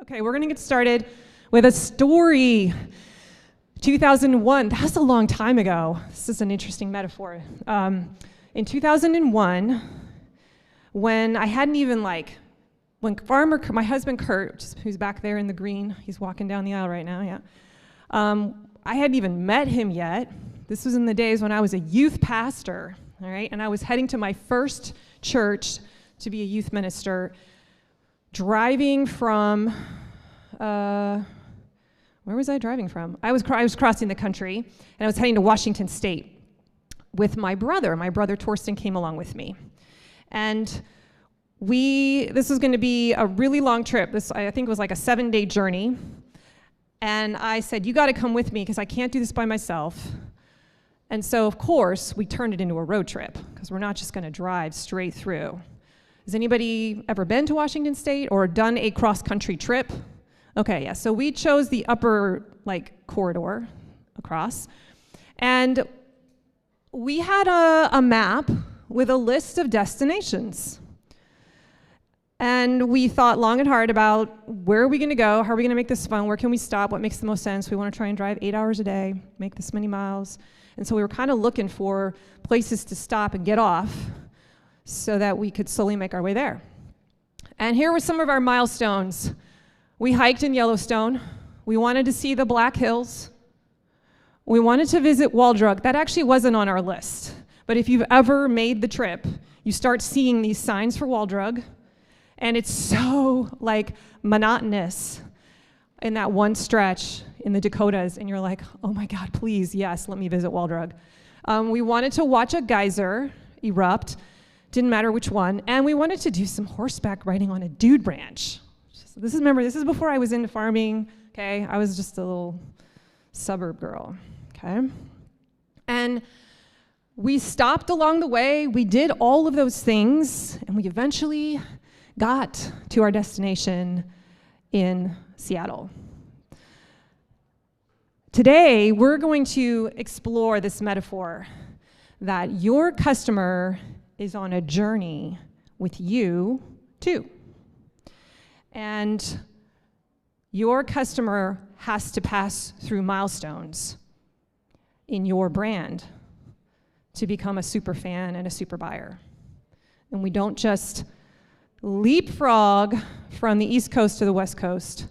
Okay, we're gonna get started with a story. 2001, that's a long time ago. This is an interesting metaphor. In 2001, when I hadn't even when my husband Kurt, who's back there in the green, he's walking down the aisle right now, yeah. I hadn't even met him yet. This was in the days when I was a youth pastor, all right? And I was heading to my first church to be a youth minister, driving from, where was I driving from? I was crossing the country, and I was heading to Washington State with my brother. My brother Torsten came along with me. And this was gonna be a really long trip. I think it was like a 7-day journey. And I said, you gotta come with me, because I can't do this by myself. And so, of course, we turned it into a road trip, because we're not just gonna drive straight through. Has anybody ever been to Washington State or done a cross-country trip? Okay, yeah, so we chose the upper corridor across. And we had a map with a list of destinations. And we thought long and hard about where are we gonna go, how are we gonna make this fun, where can we stop, what makes the most sense. We wanna try and drive 8 hours a day, make this many miles. And so we were kind of looking for places to stop and get off so that we could slowly make our way there. And here were some of our milestones. We hiked in Yellowstone. We wanted to see the Black Hills. We wanted to visit Wall Drug. That actually wasn't on our list. But if you've ever made the trip, you start seeing these signs for Wall Drug, and it's so monotonous in that one stretch in the Dakotas, and you're like, oh my God, please, yes, let me visit Wall Drug. We wanted to watch a geyser erupt, didn't matter which one, and we wanted to do some horseback riding on a dude ranch. This is before I was into farming, okay? I was just a little suburb girl, okay? And we stopped along the way, we did all of those things, and we eventually got to our destination in Seattle. Today, we're going to explore this metaphor that your customer is on a journey with you too. And your customer has to pass through milestones in your brand to become a super fan and a super buyer. And we don't just leapfrog from the East Coast to the West Coast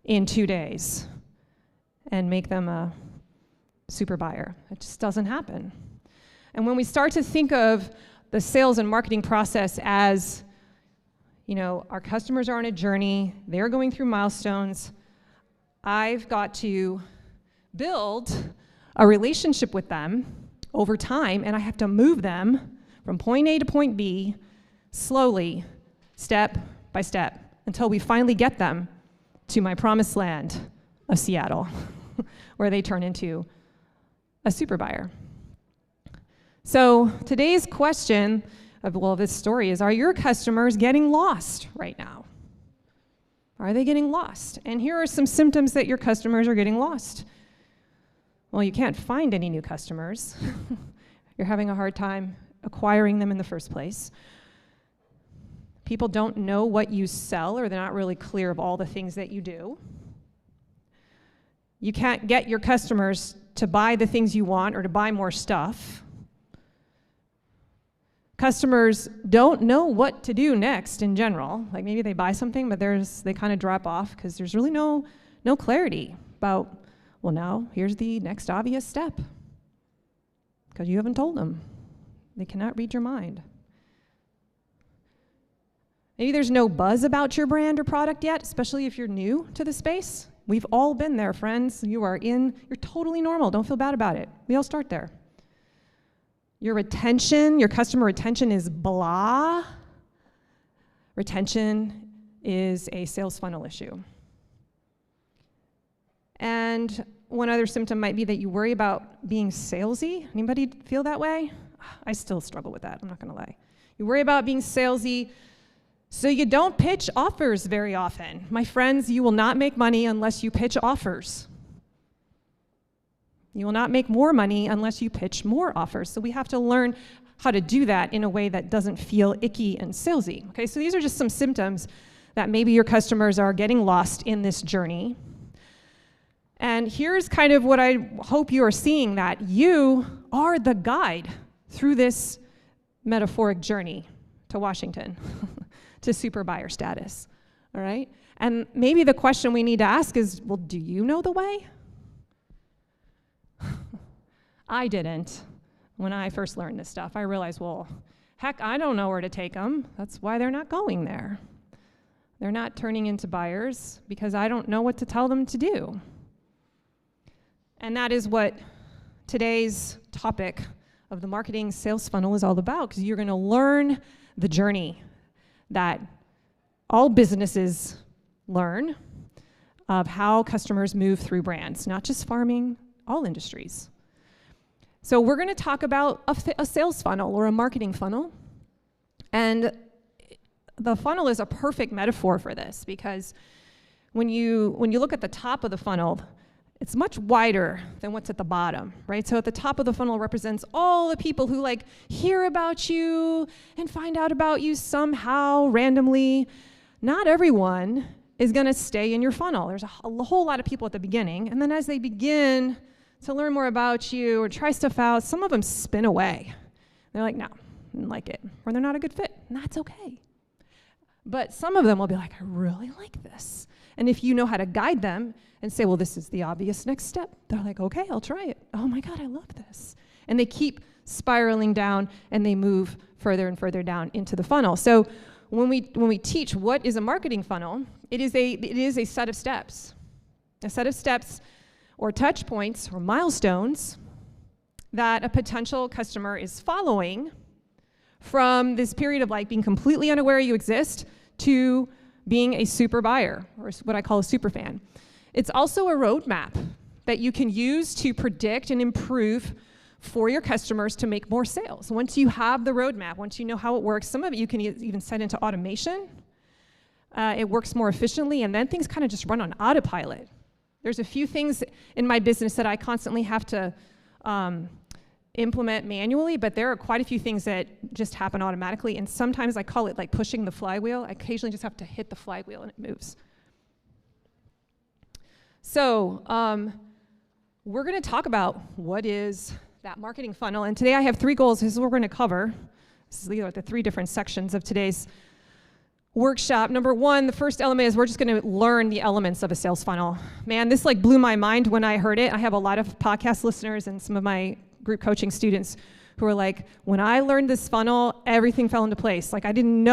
in 2 days and make them a super buyer. It just doesn't happen. And when we start to think of the sales and marketing process as, our customers are on a journey, they're going through milestones, I've got to build a relationship with them over time, and I have to move them from point A to point B slowly, step by step, until we finally get them to my promised land of Seattle, where they turn into a super buyer. So today's question of this story is, are your customers getting lost right now? Are they getting lost? And here are some symptoms that your customers are getting lost. Well, you can't find any new customers. You're having a hard time acquiring them in the first place. People don't know what you sell, or they're not really clear of all the things that you do. You can't get your customers to buy the things you want or to buy more stuff. Customers don't know what to do next in general. Maybe they buy something, but they kind of drop off because there's really no clarity about, well, now here's the next obvious step, because you haven't told them. They cannot read your mind. Maybe there's no buzz about your brand or product yet, especially if you're new to the space. We've all been there, friends. You're totally normal. Don't feel bad about it. We all start there. Your customer retention is blah. Retention is a sales funnel issue. And one other symptom might be that you worry about being salesy. Anybody feel that way? I still struggle with that, I'm not gonna lie. You worry about being salesy, so you don't pitch offers very often. My friends, you will not make money unless you pitch offers. You will not make more money unless you pitch more offers. So we have to learn how to do that in a way that doesn't feel icky and salesy. Okay, so these are just some symptoms that maybe your customers are getting lost in this journey. And here's kind of what I hope you are seeing, that you are the guide through this metaphoric journey to Washington, to super buyer status, all right? And maybe the question we need to ask is, well, do you know the way? I didn't. When I first learned this stuff, I realized, well, heck, I don't know where to take them. That's why they're not going there. They're not turning into buyers because I don't know what to tell them to do. And that is what today's topic of the marketing sales funnel is all about, because you're going to learn the journey that all businesses learn of how customers move through brands, not just farming, all industries. So we're going to talk about a sales funnel or a marketing funnel. And the funnel is a perfect metaphor for this, because when you look at the top of the funnel, it's much wider than what's at the bottom, right? So at the top of the funnel represents all the people who like hear about you and find out about you somehow randomly. Not everyone is going to stay in your funnel. There's a whole lot of people at the beginning, and then as they begin to learn more about you or try stuff out, some of them spin away. They're like, no, I didn't like it, or they're not a good fit, and that's okay. But some of them will be like, I really like this. And if you know how to guide them and say, well, this is the obvious next step, they're like, okay, I'll try it. Oh my God, I love this. And they keep spiraling down, and they move further and further down into the funnel. So when we teach what is a marketing funnel, it is a set of steps. A set of steps or touch points or milestones that a potential customer is following from this period of like being completely unaware you exist to being a super buyer, or what I call a super fan. It's also a roadmap that you can use to predict and improve for your customers to make more sales. Once you have the roadmap, once you know how it works, some of it you can even set into automation. It works more efficiently, and then things kind of just run on autopilot. There's a few things in my business that I constantly have to implement manually, but there are quite a few things that just happen automatically, and sometimes I call it like pushing the flywheel. I occasionally just have to hit the flywheel and it moves. So we're going to talk about what is that marketing funnel, and today I have 3 goals. This is what we're going to cover. These are the 3 different sections of today's workshop. Number 1, the first element is we're just going to learn the elements of a sales funnel. Man, this like blew my mind when I heard it. I have a lot of podcast listeners and some of my group coaching students who are like, when I learned this funnel, everything fell into place. Like when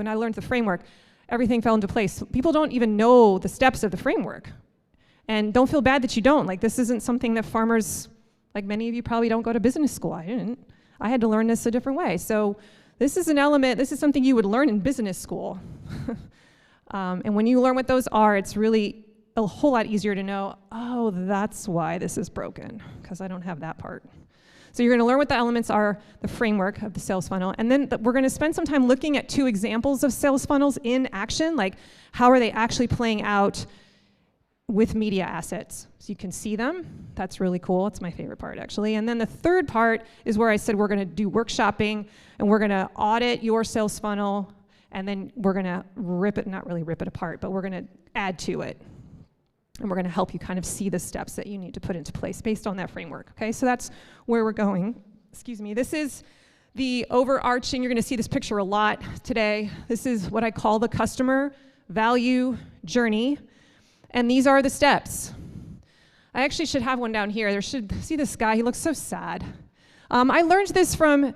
I learned the framework, everything fell into place. People don't even know the steps of the framework. And don't feel bad that you don't. Like, this isn't something that farmers, like many of you probably don't go to business school. I didn't. I had to learn this a different way. So this is an element, this is something you would learn in business school. And when you learn what those are, it's really a whole lot easier to know, oh, that's why this is broken, because I don't have that part. So you're going to learn what the elements are, the framework of the sales funnel, and then we're going to spend some time looking at 2 examples of sales funnels in action, like how are they actually playing out with media assets. So you can see them. That's really cool. It's my favorite part, actually. And then the third part is where I said we're going to do workshopping, and we're going to audit your sales funnel, and then we're going to not really rip it apart, but we're going to add to it. And we're going to help you kind of see the steps that you need to put into place based on that framework, okay? So that's where we're going. Excuse me. This is the overarching, you're going to see this picture a lot today. This is what I call the customer value journey. And these are the steps. I actually should have one down here. See this guy? He looks so sad. I learned this from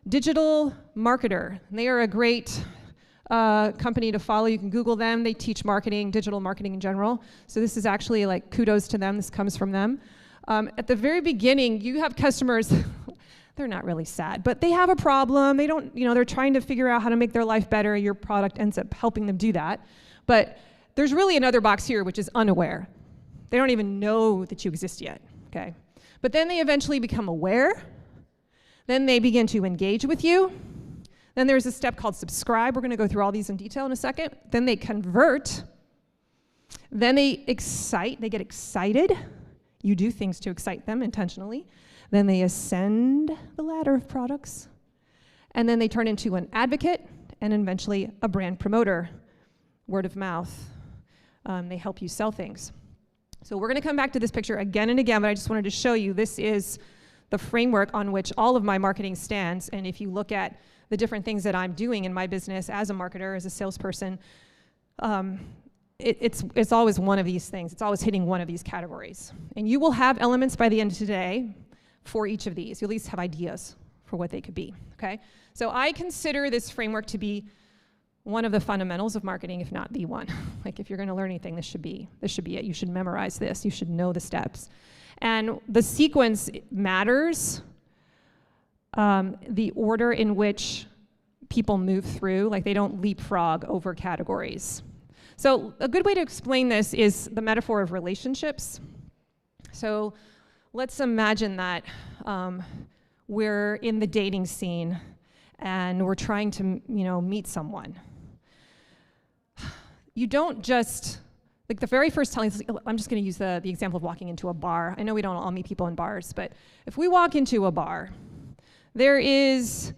Digital Marketer. They are a great company to follow. You can Google them. They teach marketing, digital marketing in general. So this is actually like kudos to them. This comes from them. At the very beginning, you have customers, they're not really sad, but they have a problem. They don't, they're trying to figure out how to make their life better. Your product ends up helping them do that. But there's really another box here, which is unaware. They don't even know that you exist yet, okay? But then they eventually become aware. Then they begin to engage with you. Then there's a step called subscribe. We're going to go through all these in detail in a second. Then they convert. Then they get excited. You do things to excite them intentionally. Then they ascend the ladder of products. And then they turn into an advocate and eventually a brand promoter, word of mouth. They help you sell things. So we're going to come back to this picture again and again, but I just wanted to show you this is the framework on which all of my marketing stands. And if you look at the different things that I'm doing in my business as a marketer, as a salesperson, it's always one of these things. It's always hitting one of these categories. And you will have elements by the end of today for each of these. You'll at least have ideas for what they could be, okay? So I consider this framework to be one of the fundamentals of marketing, if not the one. Like if you're gonna learn anything, this should be it. You should memorize this. You should know the steps. And the sequence matters. The order in which people move through, like they don't leapfrog over categories. So a good way to explain this is the metaphor of relationships. So let's imagine that we're in the dating scene and we're trying to, meet someone. You don't just, like the very first time, I'm just gonna use the example of walking into a bar. I know we don't all meet people in bars, but if we walk into a bar, there is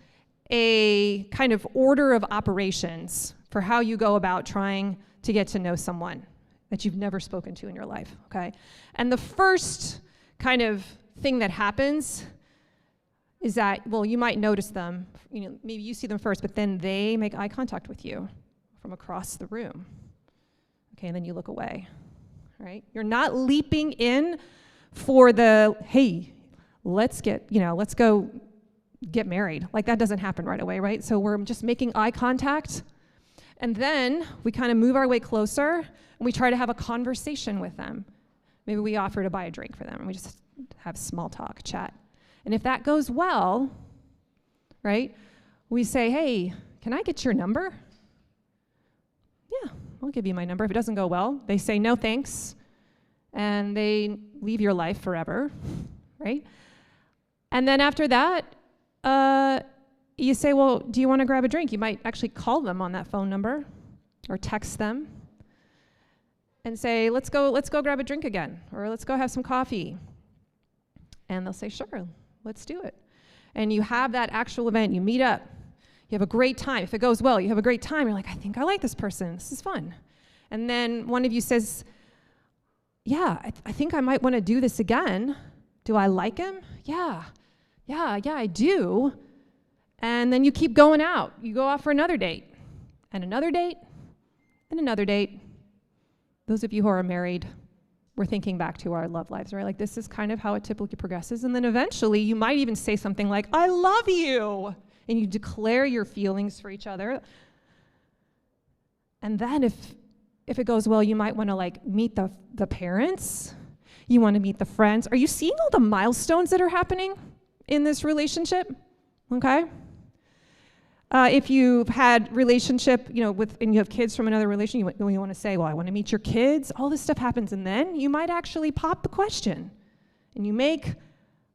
a kind of order of operations for how you go about trying to get to know someone that you've never spoken to in your life, okay? And the first kind of thing that happens is that, well, you might notice them, maybe you see them first, but then they make eye contact with you from across the room. Okay, and then you look away, right? You're not leaping in for the, hey, let's go get married. Like that doesn't happen right away, right? So we're just making eye contact, and then we kind of move our way closer, and we try to have a conversation with them. Maybe we offer to buy a drink for them, and we just have small talk, chat. And if that goes well, right, we say, hey, can I get your number? Yeah, I'll give you my number. If it doesn't go well, they say no thanks, and they leave your life forever, right? And then after that, you say, well, do you want to grab a drink? You might actually call them on that phone number or text them and say, let's go grab a drink again, or let's go have some coffee. And they'll say, sure, let's do it. And you have that actual event, you meet up, you have a great time. If it goes well, you have a great time. You're like, I think I like this person, this is fun. And then one of you says, yeah, I think I might want to do this again. Do I like him? Yeah, I do. And then you keep going out. You go out for another date, and another date, and another date. Those of you who are married, we're thinking back to our love lives, right? Like this is kind of how it typically progresses. And then eventually you might even say something like, I love you. And you declare your feelings for each other. And then if it goes well, you might want to meet the parents. You want to meet the friends. Are you seeing all the milestones that are happening in this relationship? Okay. If you've had relationship, and you have kids from another relation, you want to say, well, I want to meet your kids. All this stuff happens, and then you might actually pop the question, and you make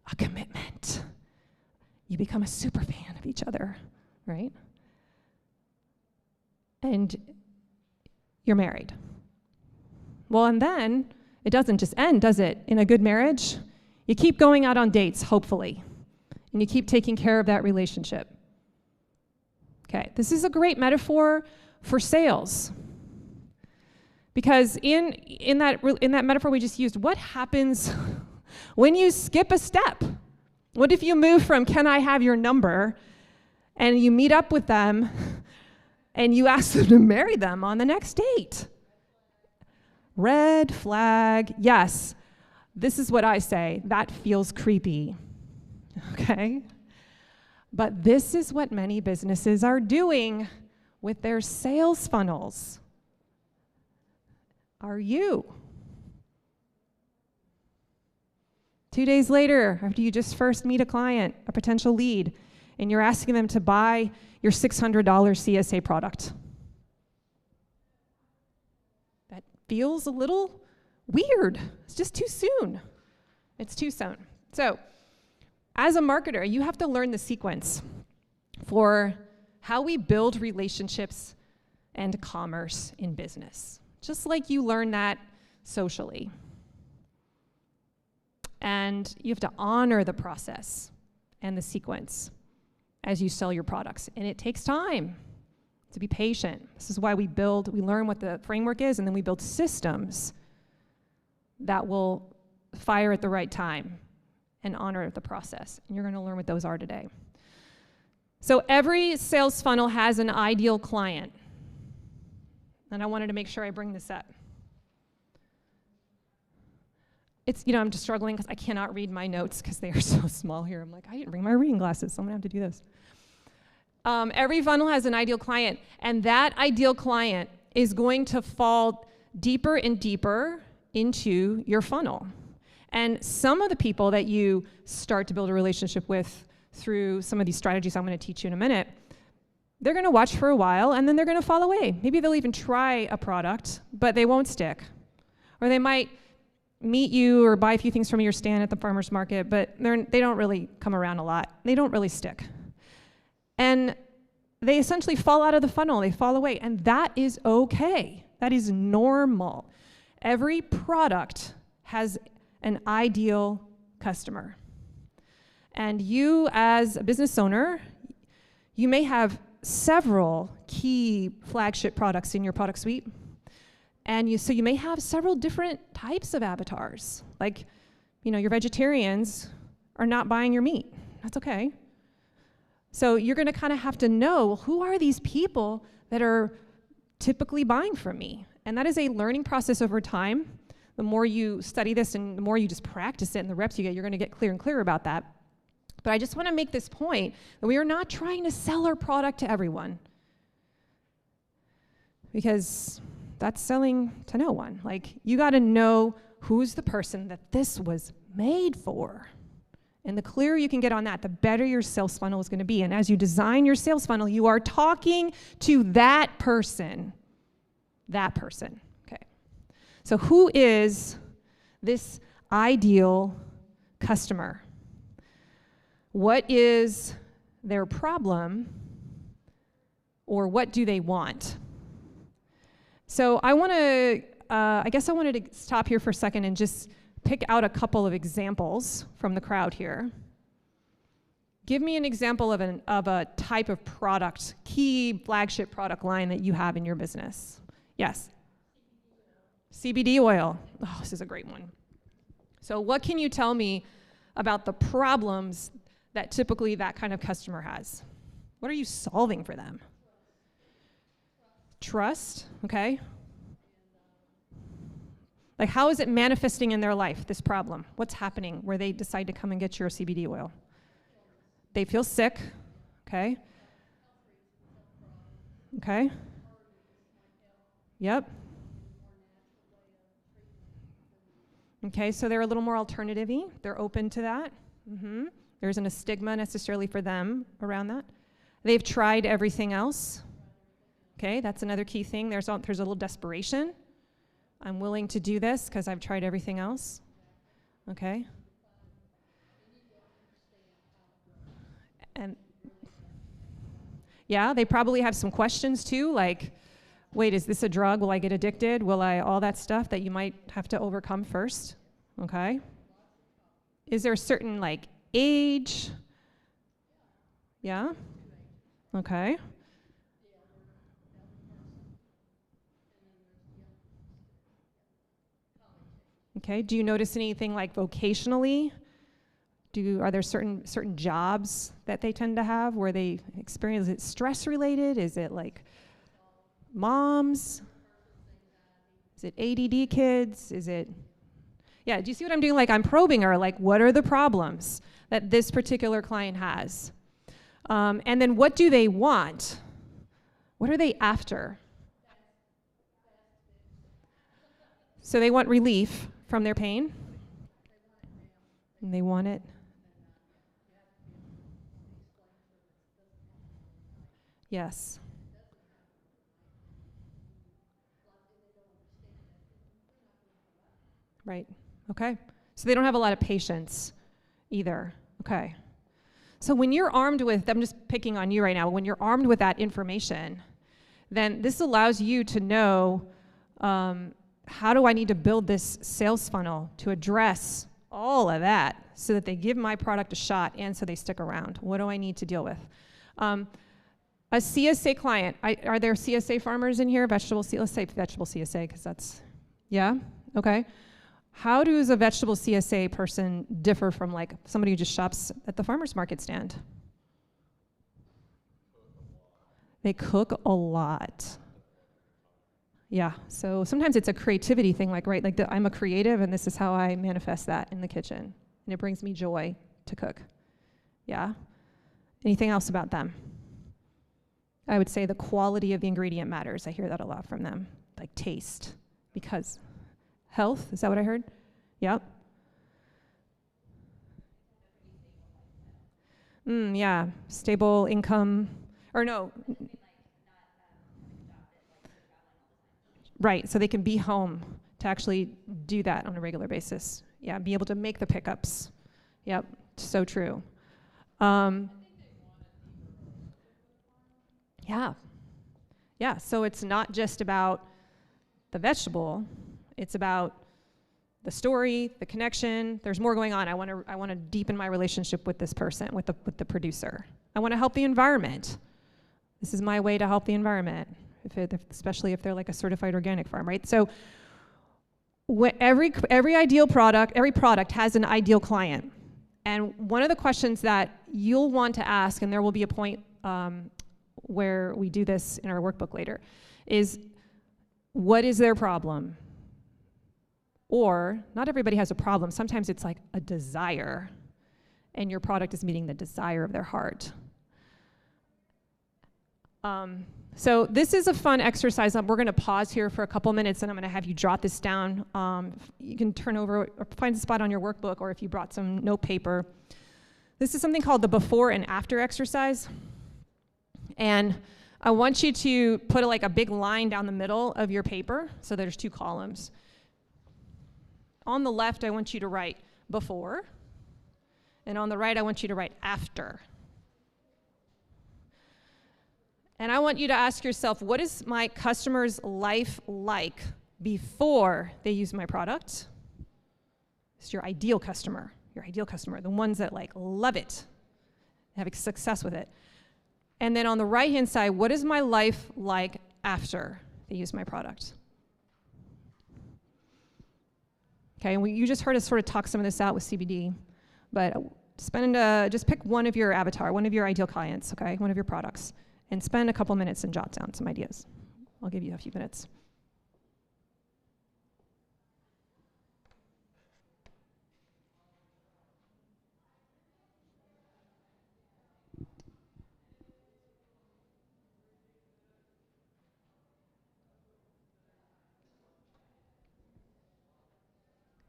a commitment. You become a super fan of each other, right? And you're married. Well, and then it doesn't just end, does it? In a good marriage, you keep going out on dates, hopefully, and you keep taking care of that relationship. Okay, this is a great metaphor for sales. Because in that metaphor we just used, what happens when you skip a step? What if you move from, can I have your number, and you meet up with them, and you ask them to marry them on the next date? Red flag, yes. This is what I say, that feels creepy, okay? But this is what many businesses are doing with their sales funnels. Are you? 2 days later, after you just first meet a client, a potential lead, and you're asking them to buy your $600 CSA product. That feels a little weird. It's just too soon. It's too soon. So, as a marketer, you have to learn the sequence for how we build relationships and commerce in business, just like you learn that socially. And you have to honor the process and the sequence as you sell your products. And it takes time. to be patient. This is why we learn what the framework is, and then we build systems that will fire at the right time and honor the process. And you're going to learn what those are today. So every sales funnel has an ideal client. And I wanted to make sure I bring this up. It's, I'm just struggling because I cannot read my notes because they are so small here. I'm like, I didn't bring my reading glasses, so I'm going to have to do this. Every funnel has an ideal client, and that ideal client is going to fall deeper and deeper into your funnel. And some of the people that you start to build a relationship with through some of these strategies I'm going to teach you in a minute, they're going to watch for a while, and then they're going to fall away. Maybe they'll even try a product, but they won't stick. Or they might meet you or buy a few things from your stand at the farmer's market, but they don't really come around a lot. They don't really stick. And they essentially fall out of the funnel. They fall away, and that is okay. That is normal. Every product has an ideal customer. And you, as a business owner, you may have several key flagship products in your product suite. And so you may have several different types of avatars. Like, your vegetarians are not buying your meat. That's okay. So you're going to kind of have to know, who are these people that are typically buying from me? And that is a learning process over time. The more you study this and the more you just practice it and the reps you get, you're going to get clearer and clearer about that. But I just want to make this point that we are not trying to sell our product to everyone, because that's selling to no one. Like, you got to know who's the person that this was made for. And the clearer you can get on that, the better your sales funnel is going to be. And as you design your sales funnel, you are talking to that person. That person. Okay. So who is this ideal customer? What is their problem, or what do they want? So I wanted to stop here for a second and just pick out a couple of examples from the crowd here. Give me an example of a type of product, key flagship product line that you have in your business. Yes? CBD oil. Oh, this is a great one. So what can you tell me about the problems that typically that kind of customer has? What are you solving for them? Trust, okay. Like, how is it manifesting in their life, this problem? What's happening where they decide to come and get your CBD oil? They feel sick, okay. Okay. Yep. Okay, so they're a little more alternative-y. They're open to that. There isn't a stigma necessarily for them around that. They've tried everything else. Okay, that's another key thing. There's a little desperation. I'm willing to do this because I've tried everything else. Okay. And yeah, they probably have some questions too, like, wait, is this a drug? Will I get addicted? All that stuff that you might have to overcome first. Okay. Is there a certain, age? Yeah. Okay. Okay, do you notice anything vocationally? Are there certain jobs that they tend to have where they experience, is it stress related? Is it moms? Is it ADD kids? Do you see what I'm doing? I'm probing her, what are the problems that this particular client has? And then what do they want? What are they after? So they want relief from their pain, and they want it. Yes. Right. Okay. So they don't have a lot of patience either. Okay. So when you're armed with, I'm just picking on you right now, when you're armed with that information, then this allows you to know, how do I need to build this sales funnel to address all of that so that they give my product a shot and so they stick around? What do I need to deal with? A CSA client. Are there CSA farmers in here? Vegetable CSA, because that's, yeah? Okay. How does a vegetable CSA person differ from like somebody who just shops at the farmer's market stand? They cook a lot. Yeah, so sometimes it's a creativity thing, like, right, like I'm a creative and this is how I manifest that in the kitchen. And it brings me joy to cook. Yeah? Anything else about them? I would say the quality of the ingredient matters. I hear that a lot from them, like taste. Because health, is that what I heard? Yep. Yeah, stable income, or no. Right, so they can be home to actually do that on a regular basis. Yeah, be able to make the pickups. Yep, so true. Yeah, so it's not just about the vegetable, it's about the story, the connection. There's more going on. I want to deepen my relationship with this person, with the producer. I want to help the environment. This is my way to help the environment, especially if they're like a certified organic farm, right? So every product has an ideal client. And one of the questions that you'll want to ask, and there will be a point where we do this in our workbook later, is what is their problem? Or, not everybody has a problem. Sometimes it's like a desire, and your product is meeting the desire of their heart. So this is a fun exercise. We're going to pause here for a couple minutes, and I'm going to have you jot this down. You can turn over or find a spot on your workbook, or if you brought some note paper. This is something called the before and after exercise. And I want you to put like a big line down the middle of your paper, so there's 2 columns. On the left, I want you to write before, and on the right, I want you to write after. And I want you to ask yourself, what is my customer's life like before they use my product? It's your ideal customer, the ones that like love it, have success with it. And then on the right-hand side, what is my life like after they use my product? Okay, and you just heard us sort of talk some of this out with CBD, but just pick one of your avatar, one of your ideal clients, okay, one of your products, and spend a couple minutes and jot down some ideas. I'll give you a few minutes.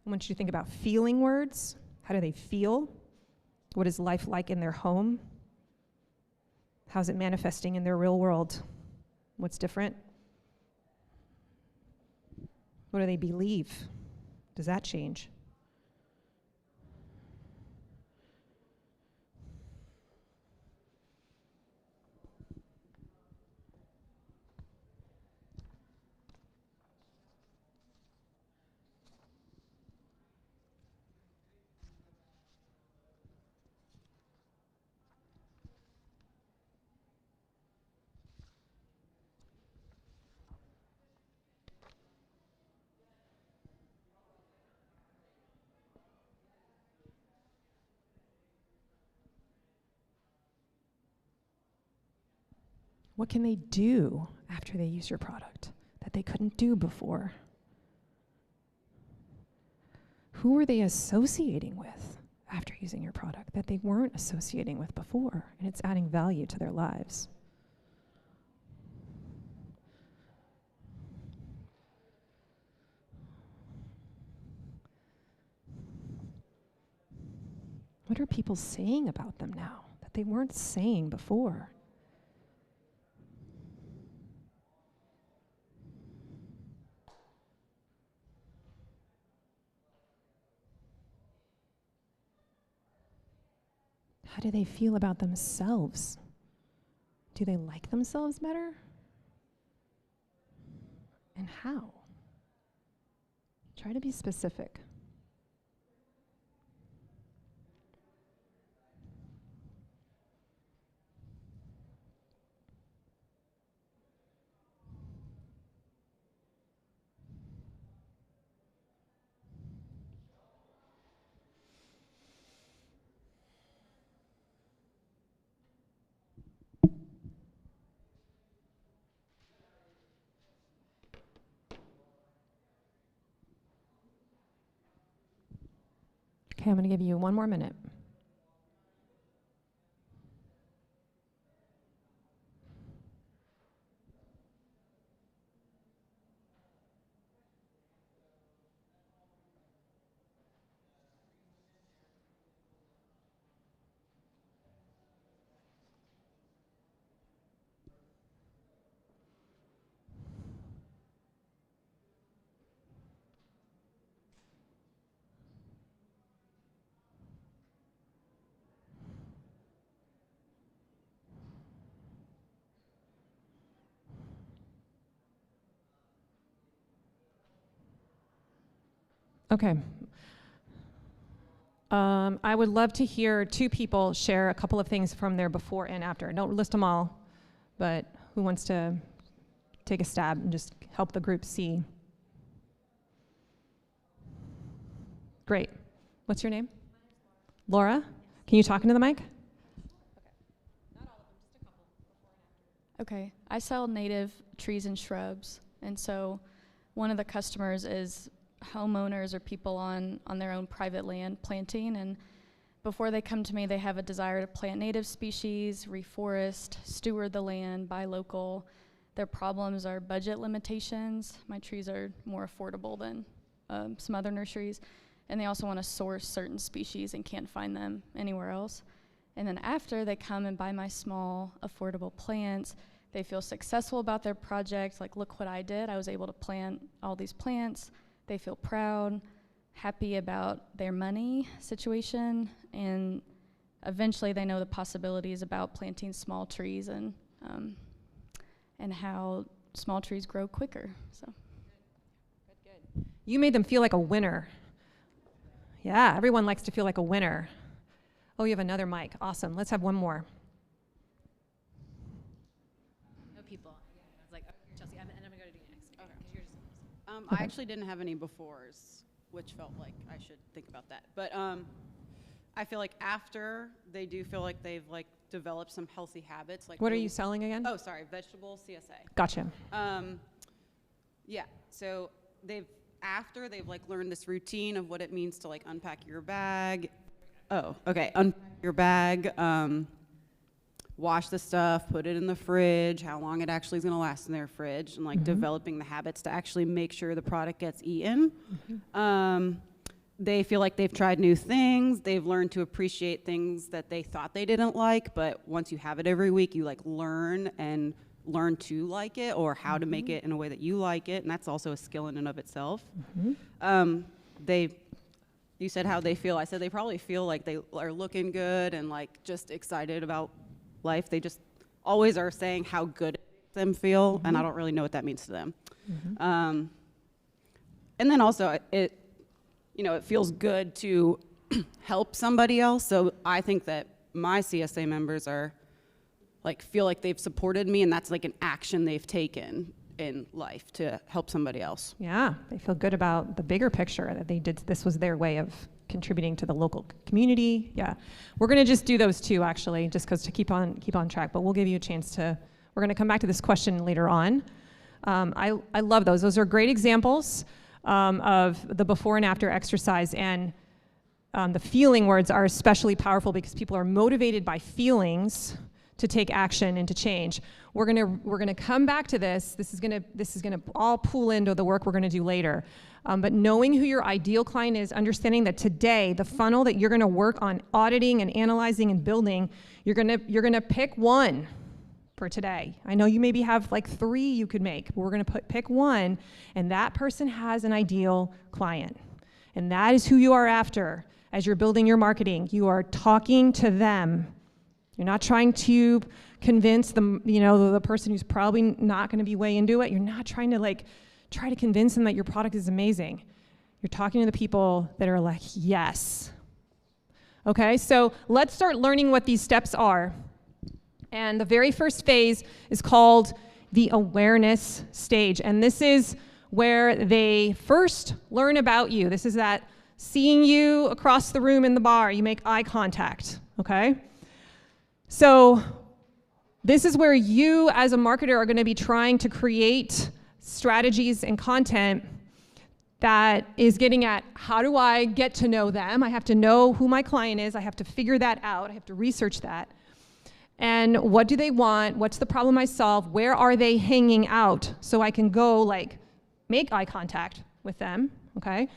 I want you to think about feeling words. How do they feel? What is life like in their home? How's it manifesting in their real world? What's different? What do they believe? Does that change? What can they do after they use your product that they couldn't do before? Who are they associating with after using your product that they weren't associating with before? And it's adding value to their lives. What are people saying about them now that they weren't saying before? How do they feel about themselves? Do they like themselves better? And how? Try to be specific. Okay, I'm going to give you 1 more minute. Okay. I would love to hear 2 people share a couple of things from their before and after. Don't list them all, but who wants to take a stab and just help the group see? Great. What's your name? Laura? Can you talk into the mic? Okay. Not all of them, just a couple before and after. Okay. I sell native trees and shrubs, and so one of the customers is homeowners or people on their own private land planting, and before they come to me, they have a desire to plant native species, reforest, steward the land, buy local. Their problems are budget limitations. My trees are more affordable than some other nurseries, and they also want to source certain species and can't find them anywhere else. And then after they come and buy my small, affordable plants, they feel successful about their project, like, look what I did. I was able to plant all these plants. They feel proud, happy about their money situation, and eventually they know the possibilities about planting small trees and how small trees grow quicker. So, Good. You made them feel like a winner. Yeah, everyone likes to feel like a winner. Oh, you have another mic. Awesome. Let's have one more. No people. Yeah, I was like, okay, Chelsea, and I'm gonna go to you next. Okay. 'Cause you're just I actually didn't have any befores, which felt like I should think about that. But I feel like after, they do feel like they've like developed some healthy habits. Like, What are you selling again? Oh, sorry, vegetable CSA. Gotcha. Yeah. So they've like learned this routine of what it means to like unpack your bag. Oh, okay. Unpack your bag. Wash the stuff, put it in the fridge, how long it actually is going to last in their fridge, and like developing the habits to actually make sure the product gets eaten. They feel like they've tried new things. They've learned to appreciate things that they thought they didn't like, but once you have it every week, you like learn to like it, or how to make it in a way that you like it, and that's also a skill in and of itself. You said how they feel. I said they probably feel like they are looking good and like just excited about life. They just always are saying how good it makes them feel, and I don't really know what that means to them. And then also it feels good to help somebody else. So I think that my CSA members are like, feel like they've supported me, and that's like an action they've taken in life to help somebody else. Yeah, they feel good about the bigger picture, that they did, this was their way of contributing to the local community. Yeah, we're gonna just do those 2 actually, just because to keep on track, but we'll give you a chance to, we're gonna come back to this question later on. I love those. Those are great examples of the before and after exercise, and the feeling words are especially powerful because people are motivated by feelings to take action and to change. We're gonna come back to this. This is gonna all pool into the work we're gonna do later. But knowing who your ideal client is, understanding that today the funnel that you're gonna work on auditing and analyzing and building, you're gonna pick one for today. I know you maybe have like 3 you could make, but we're gonna pick one, and that person has an ideal client, and that is who you are after as you're building your marketing. You are talking to them. You're not trying to convince the person who's probably not going to be way into it. You're not trying to try to convince them that your product is amazing. You're talking to the people that are like, yes. Okay, so let's start learning what these steps are. And the very first phase is called the awareness stage. And this is where they first learn about you. This is that seeing you across the room in the bar, you make eye contact, okay? So this is where you as a marketer are going to be trying to create strategies and content that is getting at how do I get to know them? I have to know who my client is. I have to figure that out. I have to research that. And what do they want? What's the problem I solve? Where are they hanging out? So I can go like make eye contact with them, okay?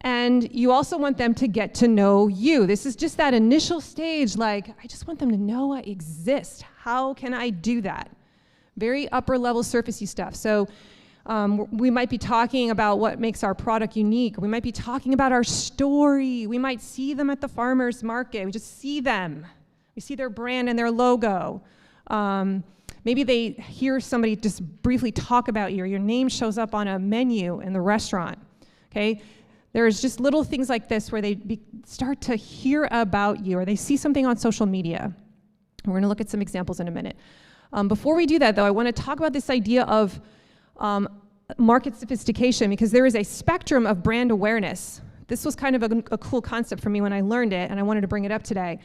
And you also want them to get to know you. This is just that initial stage, like, I just want them to know I exist. How can I do that? Very upper level surfacey stuff. So we might be talking about what makes our product unique. We might be talking about our story. We might see them at the farmer's market. We just see them. We see their brand and their logo. Maybe they hear somebody just briefly talk about you, or your name shows up on a menu in the restaurant, okay? There's just little things like this where they start to hear about you, or they see something on social media. We're gonna look at some examples in a minute. Before we do that, though, I wanna talk about this idea of market sophistication, because there is a spectrum of brand awareness. This was kind of a cool concept for me when I learned it, and I wanted to bring it up today.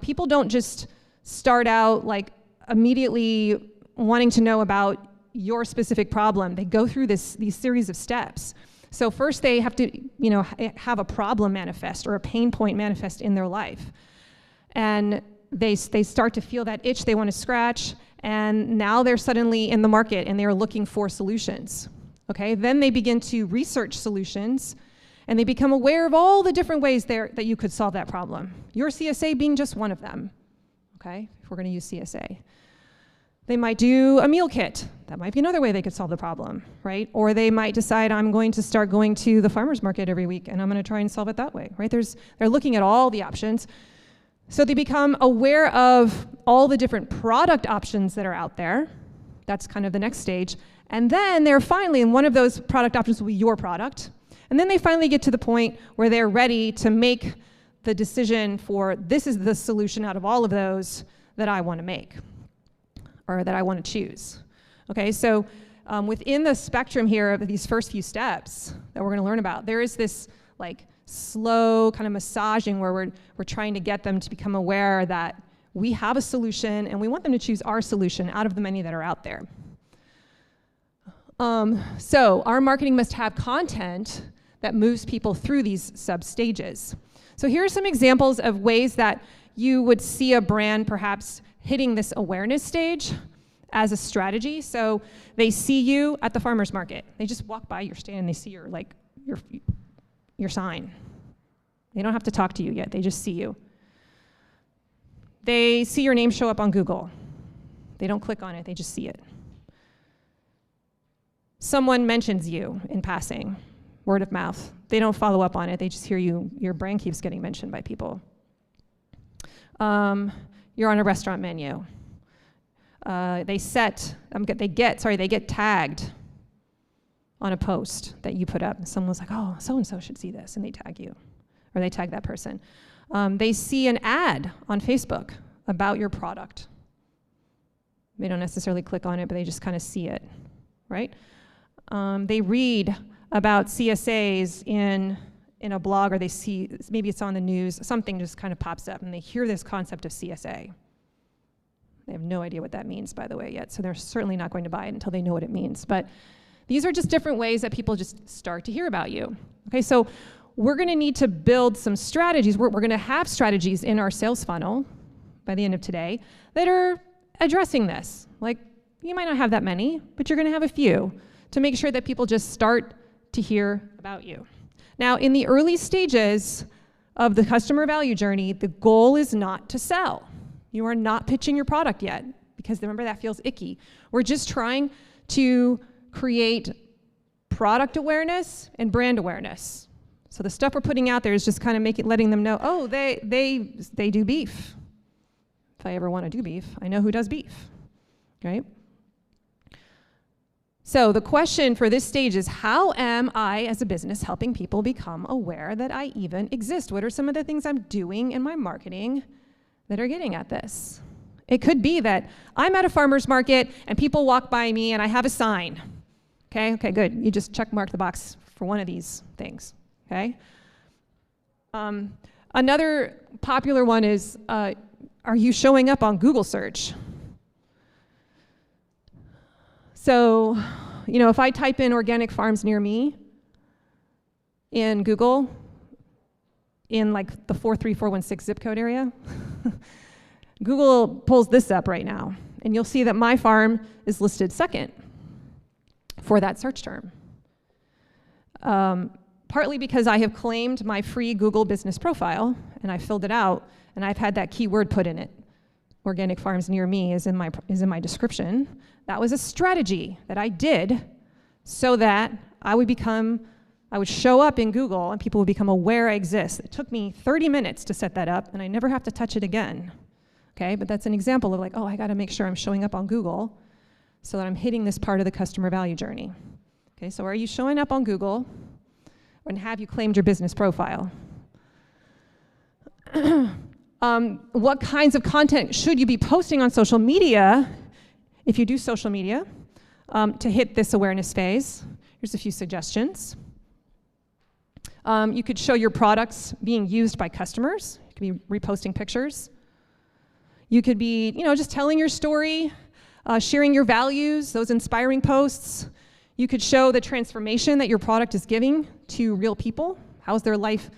People don't just start out like immediately wanting to know about your specific problem. They go through these series of steps. So first they have to, have a problem manifest or a pain point manifest in their life. And they start to feel that itch they want to scratch, and now they're suddenly in the market and they're looking for solutions. Okay, then they begin to research solutions, and they become aware of all the different ways that you could solve that problem. Your CSA being just one of them, okay, if we're gonna use CSA. They might do a meal kit. That might be another way they could solve the problem, right? Or they might decide, I'm going to start going to the farmer's market every week and I'm gonna try and solve it that way, right? They're looking at all the options. So they become aware of all the different product options that are out there. That's kind of the next stage. And then they're finally, and one of those product options will be your product. And then they finally get to the point where they're ready to make the decision for, this is the solution out of all of those that I want to make, or that I want to choose. Okay, so within the spectrum here of these first few steps that we're going to learn about, there is this like slow kind of massaging where we're trying to get them to become aware that we have a solution and we want them to choose our solution out of the many that are out there. So our marketing must have content that moves people through these sub-stages. So here are some examples of ways that you would see a brand perhaps hitting this awareness stage as a strategy. So they see you at the farmer's market. They just walk by your stand and they see your sign. They don't have to talk to you yet, they just see you. They see your name show up on Google. They don't click on it, they just see it. Someone mentions you in passing, word of mouth. They don't follow up on it, they just hear your brand keeps getting mentioned by people. You're on a restaurant menu. They get tagged on a post that you put up. Someone's like, oh, so-and-so should see this, and they tag you, or they tag that person. They see an ad on Facebook about your product. They don't necessarily click on it, but they just kind of see it, right? They read about CSAs in a blog, or they see, maybe it's on the news, something just kind of pops up, and they hear this concept of CSA. They have no idea what that means, by the way, yet, so they're certainly not going to buy it until they know what it means. But these are just different ways that people just start to hear about you. Okay, so we're gonna need to build some strategies. We're gonna have strategies in our sales funnel by the end of today that are addressing this. Like, you might not have that many, but you're gonna have a few to make sure that people just start to hear about you. Now, in the early stages of the customer value journey, the goal is not to sell. You are not pitching your product yet, because remember, that feels icky. We're just trying to create product awareness and brand awareness. So the stuff we're putting out there is just kind of letting them know, oh, they do beef. If I ever want to do beef, I know who does beef, right? So the question for this stage is, how am I as a business helping people become aware that I even exist? What are some of the things I'm doing in my marketing that are getting at this? It could be that I'm at a farmer's market and people walk by me and I have a sign. Okay, good. You just check mark the box for one of these things, okay? Another popular one is, are you showing up on Google search? So, if I type in organic farms near me, in Google in like the 43416 zip code area, Google pulls this up right now, and you'll see that my farm is listed second for that search term. Partly because I have claimed my free Google business profile, and I filled it out, and I've had that keyword put in it. Organic farms near me is in my description. That was a strategy that I did so that I would show up in Google and people would become aware I exist. It took me 30 minutes to set that up, and I never have to touch it again. Okay, but that's an example of like, oh, I gotta make sure I'm showing up on Google so that I'm hitting this part of the customer value journey. Okay, so are you showing up on Google, and have you claimed your business profile? What kinds of content should you be posting on social media, if you do social media, to hit this awareness phase? Here's a few suggestions. You could show your products being used by customers. You could be reposting pictures. You could be, just telling your story, sharing your values, those inspiring posts. You could show the transformation that your product is giving to real people. How's their life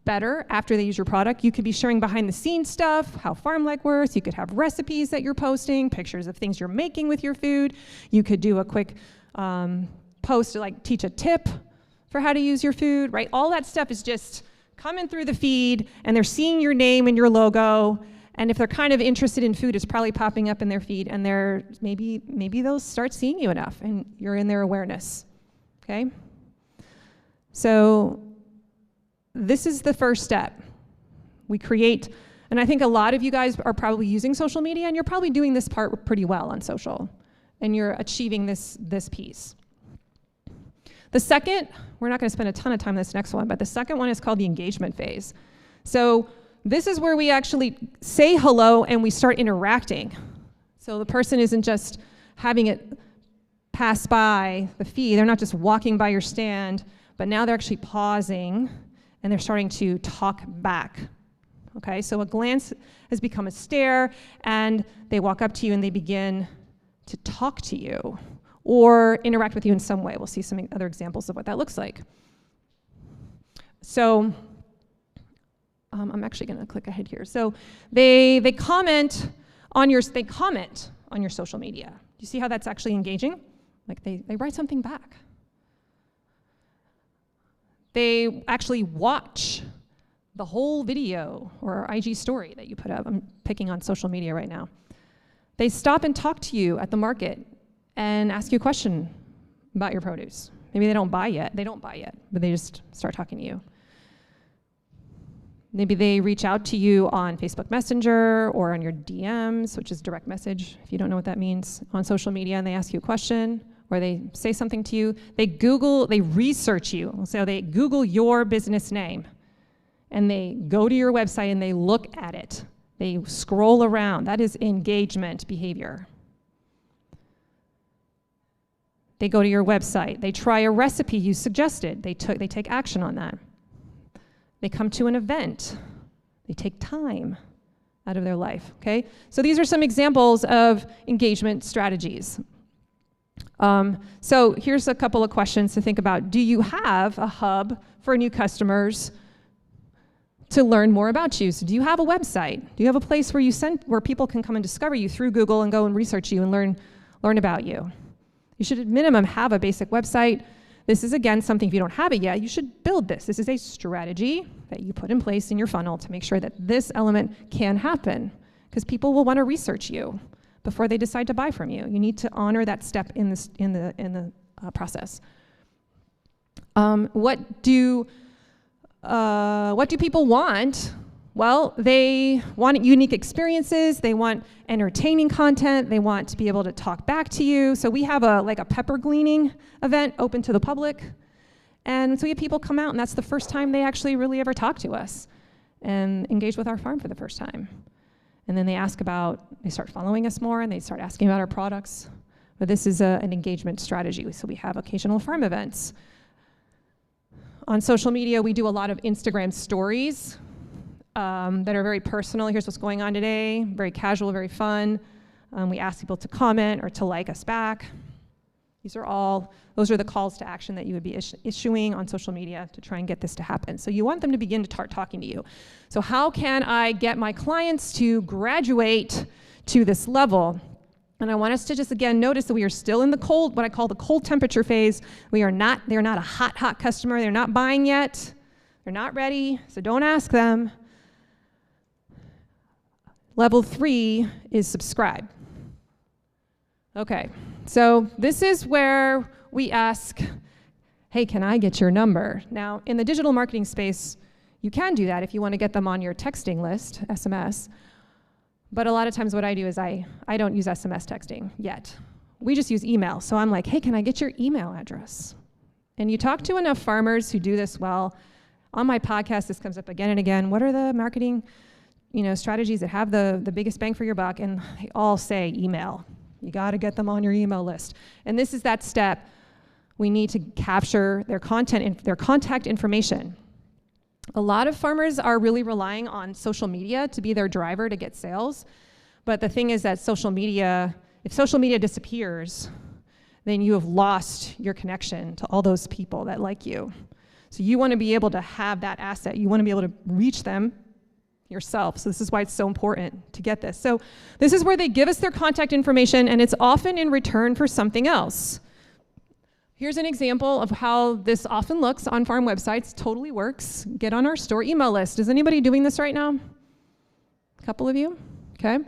better after they use your product? You could be sharing behind the scenes stuff, how farm life works. You could have recipes that you're posting, pictures of things you're making with your food. You could do a quick post to like teach a tip for how to use your food, right? All that stuff is just coming through the feed, and they're seeing your name and your logo. And if they're kind of interested in food, it's probably popping up in their feed, and maybe they'll start seeing you enough, and you're in their awareness, okay? So this is the first step. We create, and I think a lot of you guys are probably using social media, and you're probably doing this part pretty well on social, and you're achieving this piece. The second, we're not gonna spend a ton of time on this next one, but the second one is called the engagement phase. So this is where we actually say hello and we start interacting. So the person isn't just having it pass by the feed, they're not just walking by your stand, but now they're actually pausing and they're starting to talk back. Okay, so a glance has become a stare, and they walk up to you and they begin to talk to you or interact with you in some way. We'll see some other examples of what that looks like. So I'm actually going to click ahead here. So they comment on your social media. Do you see how that's actually engaging? Like they write something back. They actually watch the whole video or IG story that you put up. I'm picking on social media right now. They stop and talk to you at the market and ask you a question about your produce. Maybe they don't buy yet, but they just start talking to you. Maybe they reach out to you on Facebook Messenger or on your DMs, which is direct message, if you don't know what that means, on social media, and they ask you a question, or they say something to you. They research you. So they Google your business name, and they go to your website and they look at it. They scroll around. That is engagement behavior. They go to your website. They try a recipe you suggested. They take action on that. They come to an event. They take time out of their life, okay? So these are some examples of engagement strategies. So here's a couple of questions to think about. Do you have a hub for new customers to learn more about you? So do you have a website? Do you have a place where people can come and discover you through Google and go and research you and learn about you? You should at minimum have a basic website. This is, again, something, if you don't have it yet, you should build this. This is a strategy that you put in place in your funnel to make sure that this element can happen, because people will want to research you before they decide to buy from you. You need to honor that step in the process. What do people want? Well, they want unique experiences. They want entertaining content. They want to be able to talk back to you. So we have a pepper gleaning event open to the public. And so we have people come out, and that's the first time they actually really ever talk to us and engage with our farm for the first time. And then they start following us more, and they start asking about our products. But this is an engagement strategy. So we have occasional farm events. On social media, we do a lot of Instagram stories that are very personal. Here's what's going on today. Very casual, very fun. We ask people to comment or to like us back. Those are the calls to action that you would be issuing on social media to try and get this to happen. So you want them to begin to start talking to you. So how can I get my clients to graduate to this level? And I want us to just again notice that we are still in the cold, what I call the cold temperature phase. They're not a hot customer. They're not buying yet. They're not ready, so don't ask them. Level 3 is subscribe. Okay, so this is where we ask, hey, can I get your number? Now, in the digital marketing space, you can do that if you want to get them on your texting list, SMS. But a lot of times what I do is I don't use SMS texting yet. We just use email. So I'm like, hey, can I get your email address? And you talk to enough farmers who do this well. On my podcast, this comes up again and again. What are the marketing strategies that have the biggest bang for your buck? And they all say email. You got to get them on your email list. And this is that step. We need to capture their contact information. A lot of farmers are really relying on social media to be their driver to get sales. But the thing is that if social media disappears, then you have lost your connection to all those people that like you. So you want to be able to have that asset. You want to be able to reach them yourself. So this is why it's so important to get this. So this is where they give us their contact information, and it's often in return for something else. Here's an example of how this often looks on farm websites. Totally works. Get on our store email list. Is anybody doing this right now? A couple of you? Okay.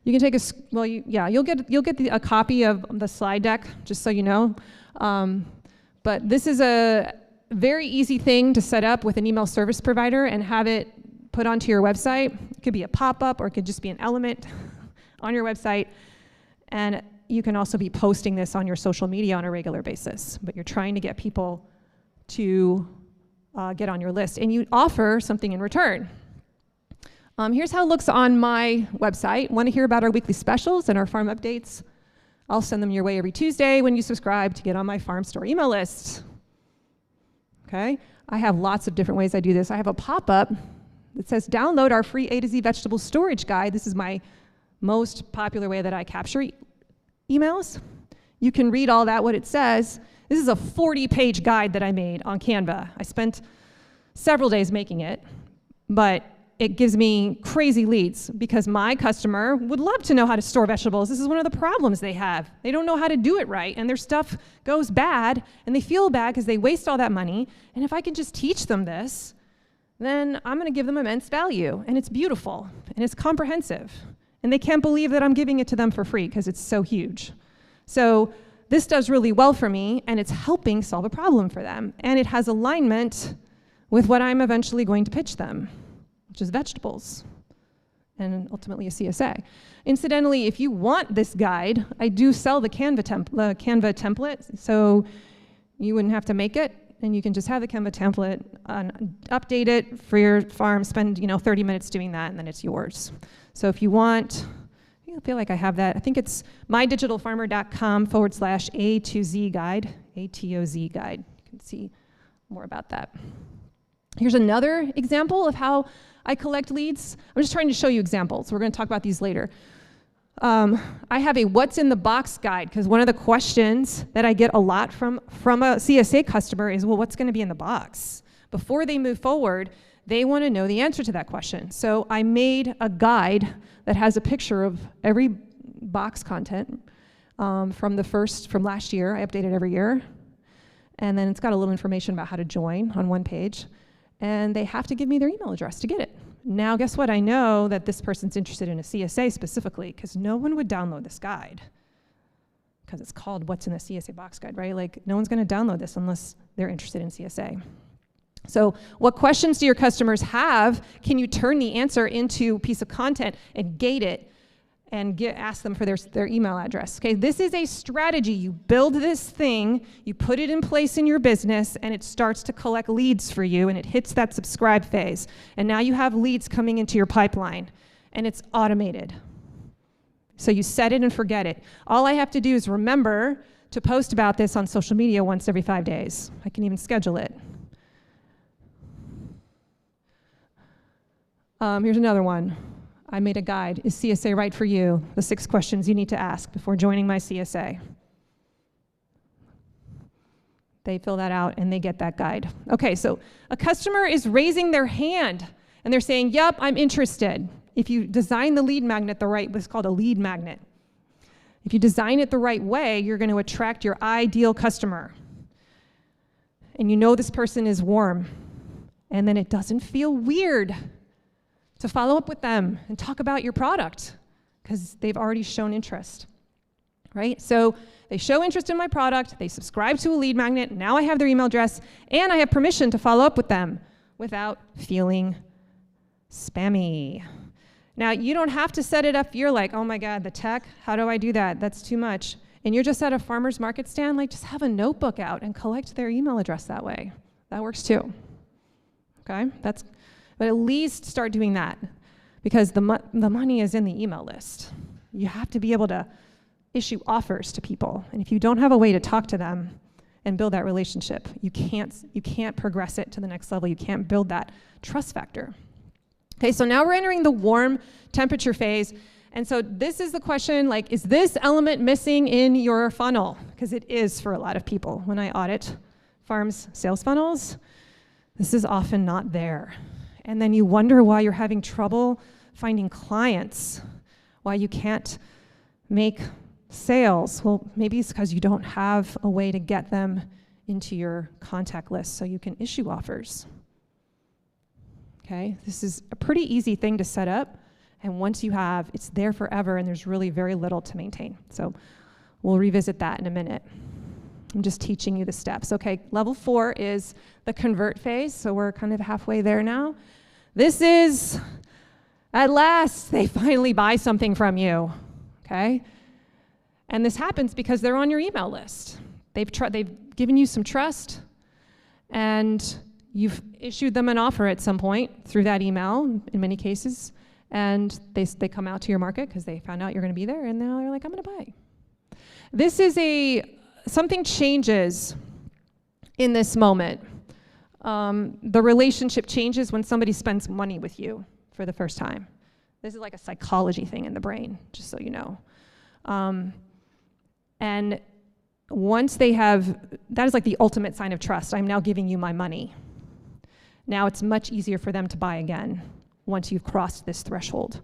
You can take you'll get a copy of the slide deck, just so you know. But this is a very easy thing to set up with an email service provider and have it put onto your website. It could be a pop-up or it could just be an element on your website. And you can also be posting this on your social media on a regular basis. But you're trying to get people to get on your list. And you offer something in return. Here's how it looks on my website. Want to hear about our weekly specials and our farm updates? I'll send them your way every Tuesday when you subscribe to get on my farm store email list. Okay? I have lots of different ways I do this. I have a pop-up that says download our free A to Z vegetable storage guide. This is my most popular way that I capture emails. You can read all that, what it says. This is a 40-page guide that I made on Canva. I spent several days making it, but it gives me crazy leads because my customer would love to know how to store vegetables. This is one of the problems they have. They don't know how to do it right, and their stuff goes bad, and they feel bad because they waste all that money. And if I can just teach them this, then I'm going to give them immense value, and it's beautiful, and it's comprehensive, and they can't believe that I'm giving it to them for free because it's so huge. So this does really well for me, and it's helping solve a problem for them, and it has alignment with what I'm eventually going to pitch them, which is vegetables, and ultimately a CSA. Incidentally, if you want this guide, I do sell the Canva template, so you wouldn't have to make it, and you can just have the Canva template, update it for your farm, spend 30 minutes doing that, and then it's yours. So if you want, I feel like I have that. I think it's mydigitalfarmer.com/A2Z guide, A-T-O-Z guide. You can see more about that. Here's another example of how I collect leads. I'm just trying to show you examples. We're going to talk about these later. I have a what's in the box guide because one of the questions that I get a lot from a CSA customer is, well, what's going to be in the box? Before they move forward, they want to know the answer to that question. So I made a guide that has a picture of every box content from last year. I update it every year. And then it's got a little information about how to join on one page. And they have to give me their email address to get it. Now, guess what? I know that this person's interested in a CSA specifically because no one would download this guide because it's called What's in the CSA Box Guide, right? Like, no one's going to download this unless they're interested in CSA. So what questions do your customers have? Can you turn the answer into a piece of content and gate it and ask them for their email address? Okay, this is a strategy. You build this thing, you put it in place in your business, and it starts to collect leads for you, and it hits that subscribe phase. And now you have leads coming into your pipeline, and it's automated. So you set it and forget it. All I have to do is remember to post about this on social media once every 5 days. I can even schedule it. Here's another one. I made a guide. Is CSA right for you? The 6 questions you need to ask before joining my CSA. They fill that out and they get that guide. Okay, so a customer is raising their hand and they're saying, yep, I'm interested. If you design the lead magnet what's called a lead magnet. If you design it the right way, you're going to attract your ideal customer. And you know this person is warm. And then it doesn't feel weird to follow up with them and talk about your product because they've already shown interest, right? So they show interest in my product, they subscribe to a lead magnet, now I have their email address, and I have permission to follow up with them without feeling spammy. Now, you don't have to set it up. You're like, oh my God, the tech, how do I do that? That's too much. And you're just at a farmer's market stand, like just have a notebook out and collect their email address that way. That works too, okay? But at least start doing that because the money is in the email list. You have to be able to issue offers to people. And if you don't have a way to talk to them and build that relationship, you can't progress it to the next level. You can't build that trust factor. Okay, so now we're entering the warm temperature phase. And so this is the question, like, is this element missing in your funnel? Because it is for a lot of people. When I audit farms' sales funnels, this is often not there. And then you wonder why you're having trouble finding clients, why you can't make sales. Well, maybe it's because you don't have a way to get them into your contact list so you can issue offers. Okay, this is a pretty easy thing to set up, and once you have, it's there forever, and there's really very little to maintain. So we'll revisit that in a minute. I'm just teaching you the steps. Okay, level 4 is the convert phase, so we're kind of halfway there now. This is, at last, they finally buy something from you, okay? And this happens because they're on your email list. They've given you some trust, and you've issued them an offer at some point through that email, in many cases, and they come out to your market because they found out you're going to be there, and now they're like, I'm going to buy. This is something changes in this moment. The relationship changes when somebody spends money with you for the first time. This is like a psychology thing in the brain, just so you know. And once they have, that is like the ultimate sign of trust. I'm now giving you my money. Now it's much easier for them to buy again once you've crossed this threshold.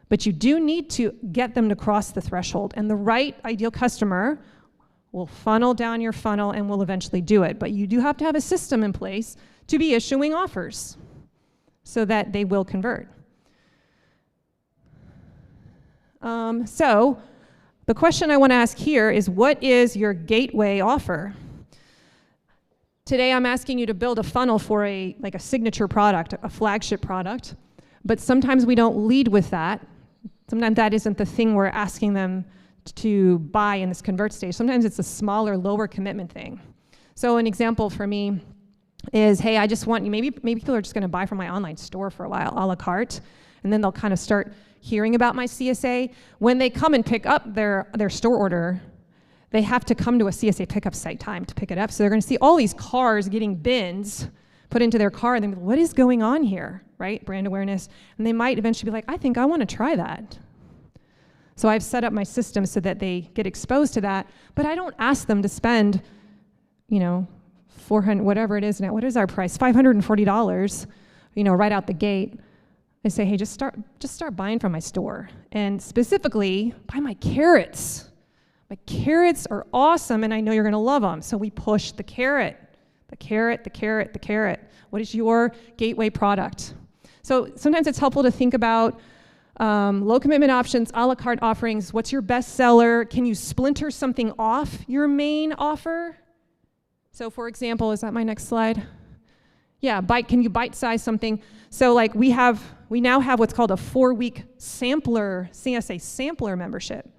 But you do need to get them to cross the threshold, and the right ideal customer will funnel down your funnel and will eventually do it. But you do have to have a system in place to be issuing offers so that they will convert. So the question I want to ask here is, what is your gateway offer? Today I'm asking you to build a funnel for a signature product, a flagship product, but sometimes we don't lead with that. Sometimes that isn't the thing we're asking them to buy in this convert stage. Sometimes it's a smaller, lower commitment thing. So an example for me is, hey, I just want you, maybe people are just going to buy from my online store for a while, a la carte, and then they'll kind of start hearing about my CSA. When they come and pick up their store order, they have to come to a CSA pickup site time to pick it up. So they're going to see all these cars getting bins put into their car, and they're like, what is going on here, right? Brand awareness. And they might eventually be like, I think I want to try that. So I've set up my system so that they get exposed to that, but I don't ask them to spend, $400, whatever it is now. What is our price? $540, right out the gate. I say, hey, just start buying from my store, and specifically buy my carrots. My carrots are awesome, and I know you're going to love them. So we push the carrot, the carrot, the carrot, the carrot. What is your gateway product? So sometimes it's helpful to think about low commitment options, a la carte offerings. What's your best seller? Can you splinter something off your main offer? So for example, is that my next slide? Yeah, can you bite-size something? So like we now have what's called a 4-week CSA sampler membership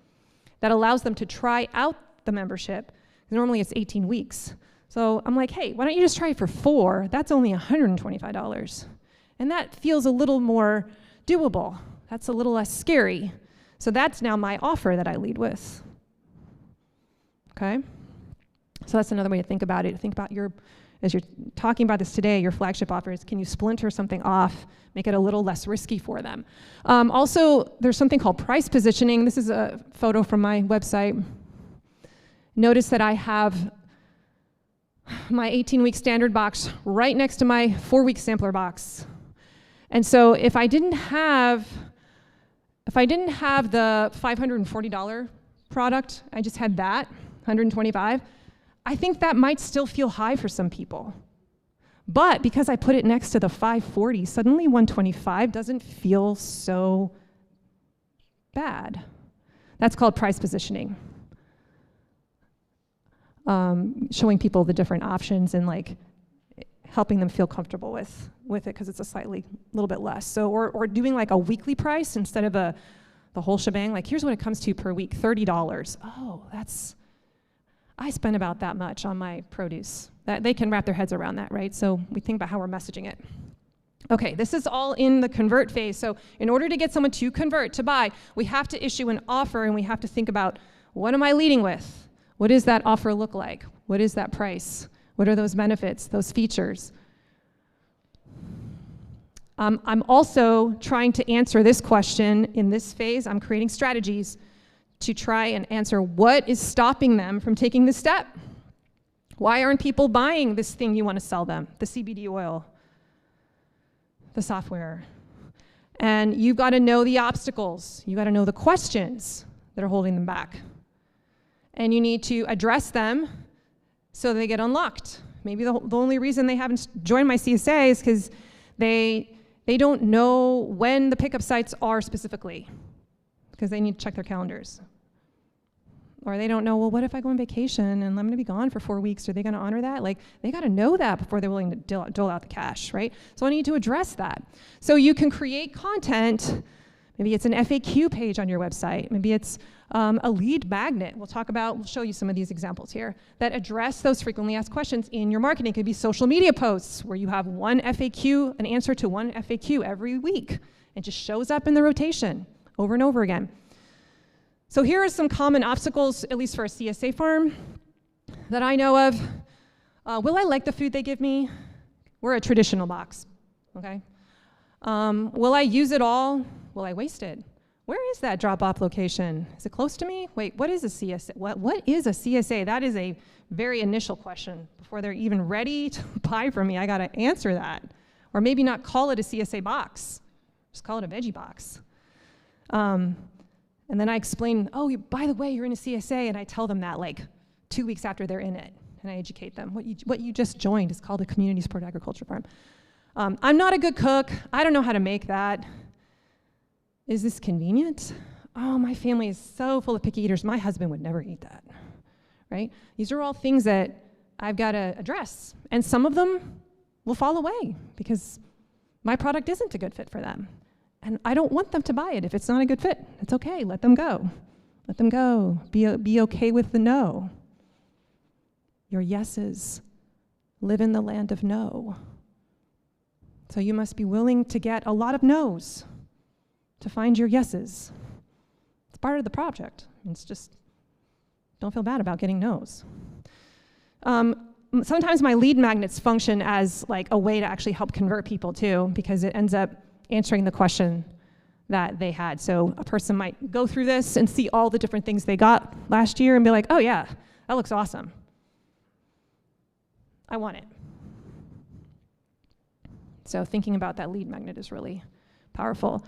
that allows them to try out the membership. Normally it's 18 weeks. So I'm like, hey, why don't you just try it for 4? That's only $125. And that feels a little more doable. That's a little less scary. So that's now my offer that I lead with. Okay? So that's another way to think about it. Think about as you're talking about this today, your flagship offers, can you splinter something off, make it a little less risky for them? Also, there's something called price positioning. This is a photo from my website. Notice that I have my 18-week standard box right next to my 4-week sampler box. And so if I didn't have the $540 product, I just had that, $125, I think that might still feel high for some people. But because I put it next to the $540, suddenly $125 doesn't feel so bad. That's called price positioning. Showing people the different options and like helping them feel comfortable with it because it's a little bit less. So, or doing like a weekly price instead of the whole shebang. Like, here's what it comes to per week, $30. Oh, I spend about that much on my produce. They can wrap their heads around that, right? So we think about how we're messaging it. Okay, this is all in the convert phase. So in order to get someone to convert, to buy, we have to issue an offer and we have to think about, what am I leading with? What does that offer look like? What is that price? What are those benefits, those features? I'm also trying to answer this question in this phase. I'm creating strategies to try and answer what is stopping them from taking this step. Why aren't people buying this thing you want to sell them? The CBD oil, the software. And you've got to know the obstacles. You've got to know the questions that are holding them back. And you need to address them so they get unlocked. Maybe the only reason they haven't joined my CSA is because they don't know when the pickup sites are specifically, because they need to check their calendars. Or they don't know, well, what if I go on vacation and I'm going to be gone for 4 weeks? Are they going to honor that? Like, they got to know that before they're willing to dole out the cash, right? So I need to address that. So you can create content. Maybe it's an FAQ page on your website. Maybe it's a lead magnet. We'll show you some of these examples here that address those frequently asked questions in your marketing. It could be social media posts where you have one FAQ, an answer to one FAQ every week. It just shows up in the rotation over and over again. So here are some common obstacles, at least for a CSA farm, that I know of. Will I like the food they give me? We're a traditional box, okay? Will I use it all? Will I waste it? Where is that drop-off location? Is it close to me? Wait, what is a CSA? What is a CSA? That is a very initial question. Before they're even ready to buy from me, I gotta answer that. Or maybe not call it a CSA box, just call it a veggie box. And then I explain, oh, by the way, you're in a CSA, and I tell them that like 2 weeks after they're in it, and I educate them. What you just joined is called a community support agriculture farm. I'm not a good cook. I don't know how to make that. Is this convenient? Oh, my family is so full of picky eaters. My husband would never eat that, right? These are all things that I've got to address, and some of them will fall away because my product isn't a good fit for them. And I don't want them to buy it if it's not a good fit. It's okay, let them go. Let them go. Be okay with the no. Your yeses live in the land of no. So you must be willing to get a lot of no's to find your yeses. It's part of the project. It's just, don't feel bad about getting no's. Sometimes my lead magnets function as like a way to actually help convert people too, because it ends up answering the question that they had. So a person might go through this and see all the different things they got last year and be like, oh yeah, that looks awesome. I want it. So thinking about that lead magnet is really powerful.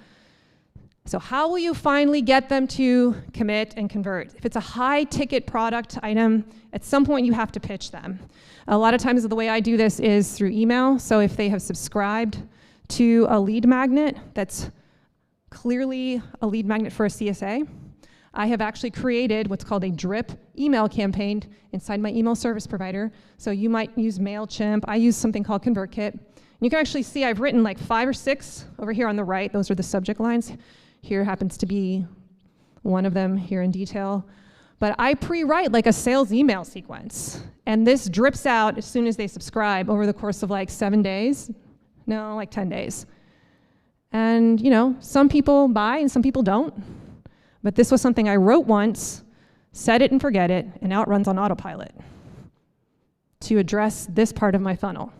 So how will you finally get them to commit and convert? If it's a high ticket product item, at some point you have to pitch them. A lot of times the way I do this is through email. So if they have subscribed to a lead magnet that's clearly a lead magnet for a CSA, I have actually created what's called a drip email campaign inside my email service provider. So you might use MailChimp. I use something called ConvertKit. You can actually see I've written like 5 or 6 over here on the right. Those are the subject lines. Here happens to be one of them here in detail. But I pre-write like a sales email sequence. And this drips out as soon as they subscribe over the course of like 7 days. No, like 10 days. And, you know, some people buy and some people don't. But this was something I wrote once, set it and forget it, and now it runs on autopilot to address this part of my funnel.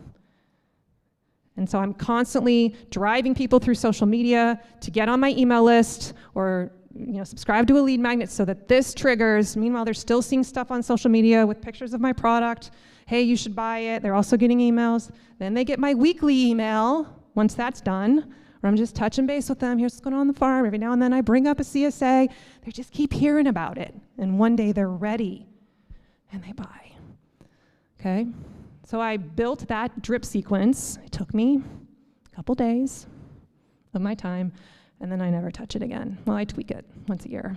And so I'm constantly driving people through social media to get on my email list or, you know, subscribe to a lead magnet so that this triggers. Meanwhile, they're still seeing stuff on social media with pictures of my product hey, you should buy it. They're also getting emails. Then they get my weekly email once that's done, where I'm just touching base with them. Here's what's going on the farm. Every now and then I bring up a CSA. They just keep hearing about it. And one day they're ready and they buy. Okay? So I built that drip sequence. It took me a couple days of my time, and then I never touch it again. Well, I tweak it once a year.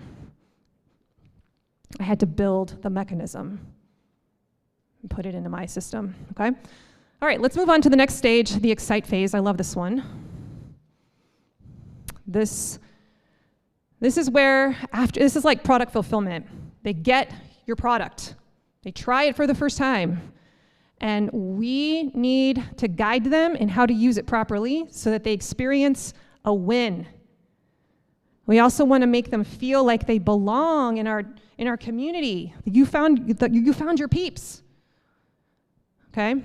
I had to build the mechanism and put it into my system, okay? All right, let's move on to the next stage, the excite phase. I love this one. This is where, this is like product fulfillment. They get your product. They try it for the first time. And we need to guide them in how to use it properly so that they experience a win. We also want to make them feel like they belong in our community. You found your peeps. Okay?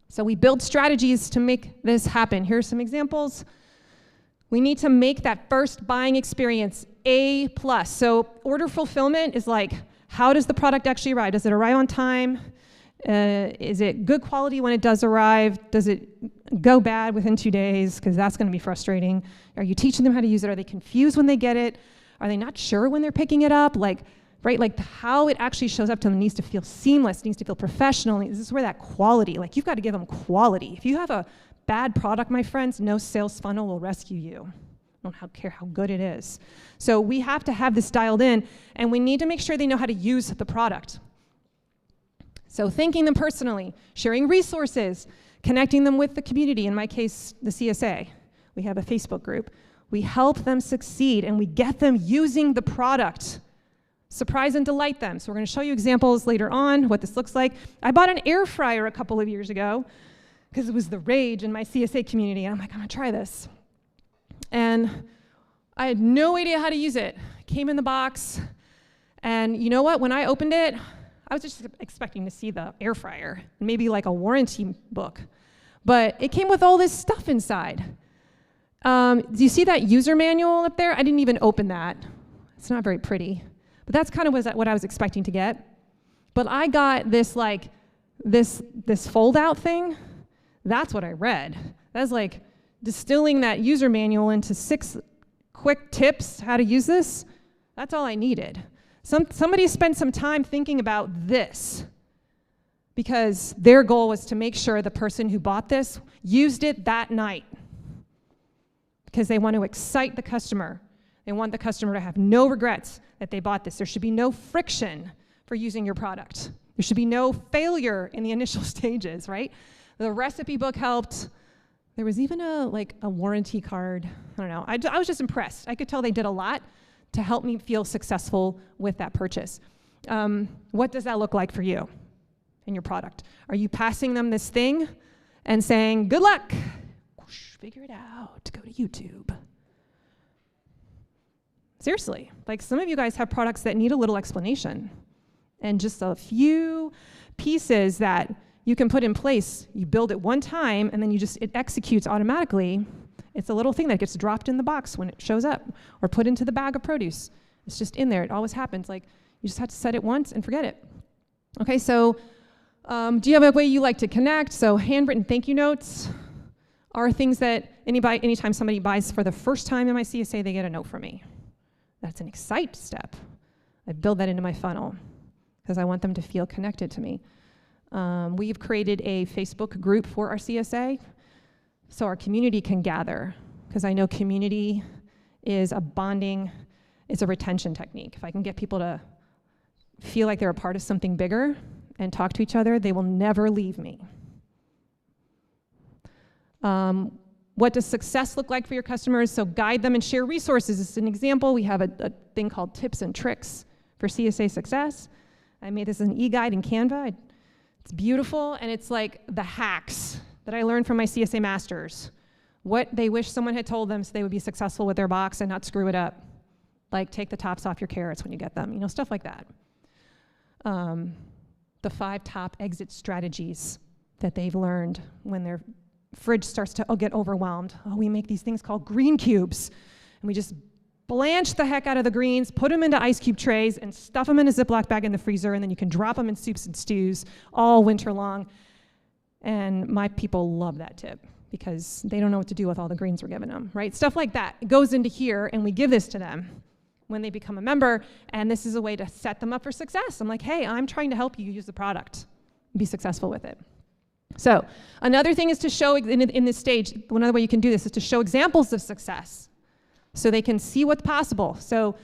So we build strategies to make this happen. Here's some examples. We need to make that first buying experience A+. So order fulfillment is like, how does the product actually arrive? Does it arrive on time? Is it good quality when it does arrive? Does it go bad within 2 days? Because that's going to be frustrating. Are you teaching them how to use it? Are they confused when they get it? Are they not sure when they're picking it up? Like how it actually shows up to them needs to feel seamless, needs to feel professional. This is where that quality, like you've got to give them quality. If you have a bad product, my friends, no sales funnel will rescue you. I don't care how good it is. So we have to have this dialed in, and we need to make sure they know how to use the product. So thanking them personally, sharing resources, connecting them with the community, in my case, the CSA. We have a Facebook group. We help them succeed, and we get them using the product. Surprise and delight them. So we're going to show you examples later on, what this looks like. I bought an air fryer a couple of years ago because it was the rage in my CSA community, and I'm like, I'm going to try this. And I had no idea how to use it. It came in the box, and you know what? When I opened it, I was just expecting to see the air fryer, maybe like a warranty book. But it came with all this stuff inside. Do you see that user manual up there? I didn't even open that. It's not very pretty. But that's kind of what I was expecting to get. But I got this this fold-out thing. That's what I read. That's like distilling that user manual into 6 quick tips how to use this. That's all I needed. Somebody spent some time thinking about this because their goal was to make sure the person who bought this used it that night because they want to excite the customer. They want the customer to have no regrets that they bought this. There should be no friction for using your product. There should be no failure in the initial stages, right? The recipe book helped. There was even a warranty card. I don't know. I was just impressed. I could tell they did a lot to help me feel successful with that purchase. What does that look like for you and your product? Are you passing them this thing and saying, good luck, whoosh, figure it out, go to YouTube? Seriously, like some of you guys have products that need a little explanation and just a few pieces that you can put in place. You build it one time and then it executes automatically. It's a little thing that gets dropped in the box when it shows up or put into the bag of produce. It's just in there. It always happens. Like you just have to set it once and forget it. Okay, so do you have a way you like to connect? So handwritten thank you notes are things that anytime somebody buys for the first time in my CSA, they get a note from me. That's an excite step. I build that into my funnel because I want them to feel connected to me. We've created a Facebook group for our CSA so our community can gather, because I know community is a bonding, it's a retention technique. If I can get people to feel like they're a part of something bigger and talk to each other, they will never leave me. What does success look like for your customers? So guide them and share resources. This is an example. We have a thing called tips and tricks for CSA success. I made this as an e-guide in Canva. It's beautiful, and it's like the hacks that I learned from my CSA masters. What they wish someone had told them so they would be successful with their box and not screw it up. Like take the tops off your carrots when you get them, stuff like that. The 5 top exit strategies that they've learned when their fridge starts to get overwhelmed. We make these things called green cubes, and we just blanch the heck out of the greens, put them into ice cube trays, and stuff them in a Ziploc bag in the freezer, and then you can drop them in soups and stews all winter long. And my people love that tip because they don't know what to do with all the greens we're giving them, right? Stuff like that. It goes into here, and we give this to them when they become a member, and this is a way to set them up for success. I'm like, hey, I'm trying to help you use the product and be successful with it. So another thing is to show, in this stage, another way you can do this is to show examples of success so they can see what's possible. So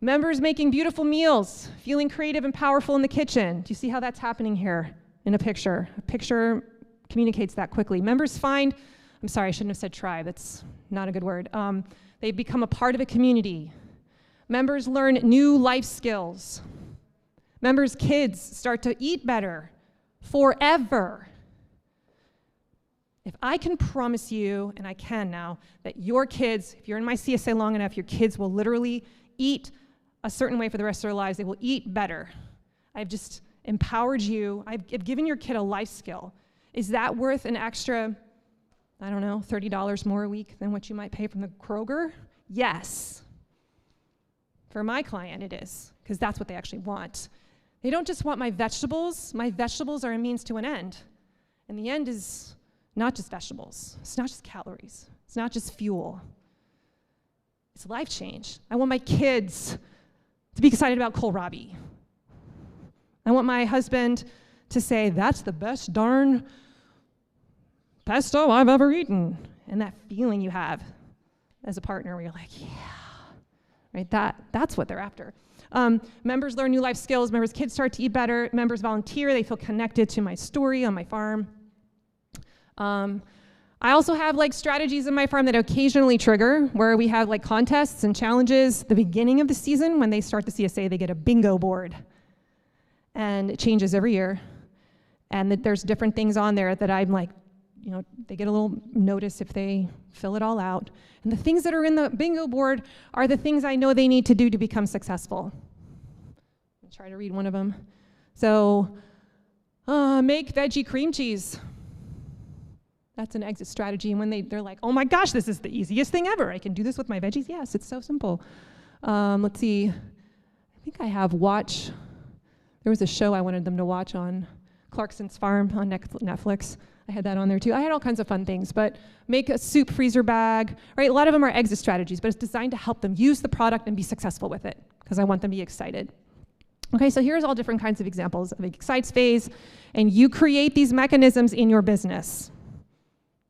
members making beautiful meals, feeling creative and powerful in the kitchen. Do you see how that's happening here in a picture? A picture communicates that quickly. Members find, I'm sorry, I shouldn't have said tribe, that's not a good word. They become a part of a community. Members learn new life skills. Members' kids start to eat better forever. If I can promise you, and I can now, that your kids, if you're in my CSA long enough, your kids will literally eat a certain way for the rest of their lives. They will eat better. I've just empowered you. I've given your kid a life skill. Is that worth an extra, I don't know, $30 more a week than what you might pay from the Kroger? Yes. For my client, it is, because that's what they actually want. They don't just want my vegetables. My vegetables are a means to an end. And the end is not just vegetables. It's not just calories. It's not just fuel. It's life change. I want my kids to be excited about kohlrabi. I want my husband to say, that's the best darn pesto I've ever eaten. And that feeling you have as a partner where you're like, yeah, right? That's what they're after. Members learn new life skills. Members' kids start to eat better. Members volunteer. They feel connected to my story on my farm. I also have like strategies in my farm that occasionally trigger where we have like contests and challenges. The beginning of the season, when they start the CSA, they get a bingo board. And it changes every year. And there's different things on there that I'm like, you know, they get a little notice if they fill it all out. And the things that are in the bingo board are the things I know they need to do to become successful. I'll try to read one of them. So, make veggie cream cheese. That's an exit strategy. And when they're like, oh my gosh, this is the easiest thing ever. I can do this with my veggies. Yes, it's so simple. Let's see. I think I have there was a show I wanted them to watch on Clarkson's Farm on Netflix. I had that on there too. I had all kinds of fun things, but make a soup freezer bag, right? A lot of them are exit strategies, but it's designed to help them use the product and be successful with it because I want them to be excited. Okay, so here's all different kinds of examples of excites phase, and you create these mechanisms in your business,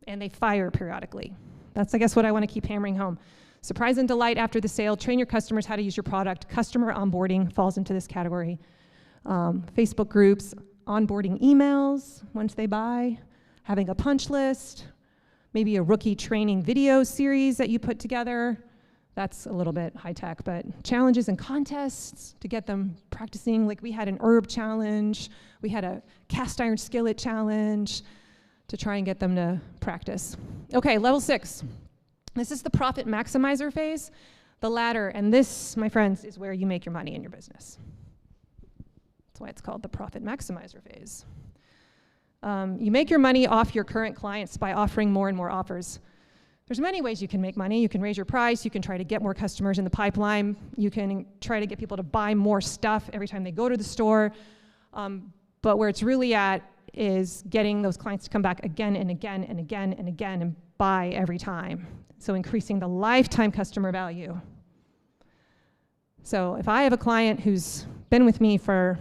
and they fire periodically. That's, I guess, what I want to keep hammering home. Surprise and delight after the sale, train your customers how to use your product. Customer onboarding falls into this category. Facebook groups, onboarding emails once they buy, having a punch list, maybe a rookie training video series that you put together. That's a little bit high tech, but challenges and contests to get them practicing. Like we had an herb challenge, we had a cast iron skillet challenge to try and get them to practice. Okay, level 6. This is the profit maximizer phase, the ladder, and this, my friends, is where you make your money in your business. That's why it's called the profit maximizer phase. You make your money off your current clients by offering more and more offers. There's many ways you can make money. You can raise your price, you can try to get more customers in the pipeline, you can try to get people to buy more stuff every time they go to the store, but where it's really at is getting those clients to come back again and again and again and again and buy every time. So increasing the lifetime customer value. So if I have a client who's been with me for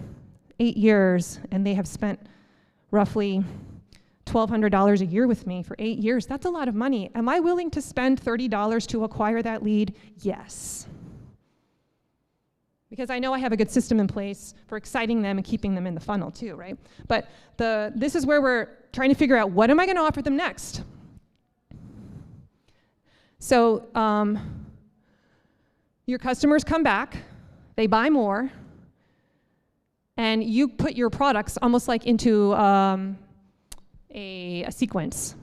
8 years and they have spent roughly $1,200 a year with me for 8 years, that's a lot of money. Am I willing to spend $30 to acquire that lead? Yes. Because I know I have a good system in place for exciting them and keeping them in the funnel too, right? But this is where we're trying to figure out, what am I going to offer them next? So your customers come back, they buy more, and you put your products almost like into a sequence,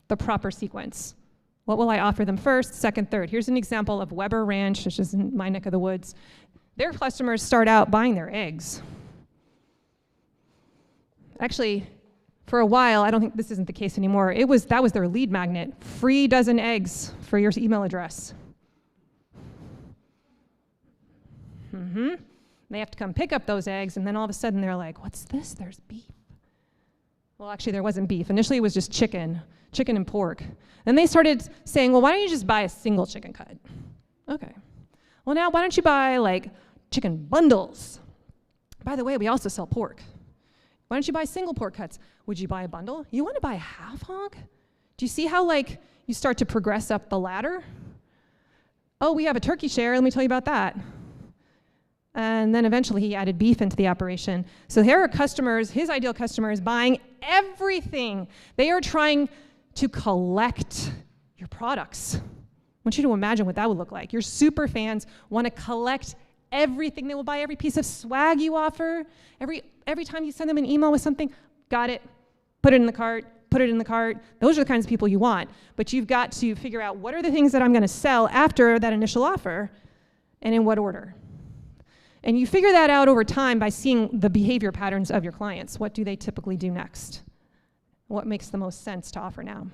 the proper sequence. What will I offer them first, second, third? Here's an example of Weber Ranch, which is in my neck of the woods. Their customers start out buying their eggs. Actually, for a while, I don't think this isn't the case anymore, that was their lead magnet. Free dozen eggs for your email address. Mm-hmm. They have to come pick up those eggs, and then all of a sudden they're like, what's this? There's beef. Well, actually, there wasn't beef. Initially, it was just chicken and pork. Then they started saying, well, why don't you just buy a single chicken cut? Okay. Well, now why don't you buy like chicken bundles? By the way, we also sell pork. Why don't you buy single pork cuts? Would you buy a bundle? You want to buy a half hog? Do you see how like you start to progress up the ladder? Oh, we have a turkey share. Let me tell you about that. And then eventually he added beef into the operation. So here are customers, his ideal customers, buying everything. They are trying to collect your products. I want you to imagine what that would look like. Your super fans want to collect everything. They will buy every piece of swag you offer. Every time you send them an email with something, got it, put it in the cart, put it in the cart. Those are the kinds of people you want. But you've got to figure out what are the things that I'm going to sell after that initial offer and in what order. And you figure that out over time by seeing the behavior patterns of your clients. What do they typically do next? What makes the most sense to offer now?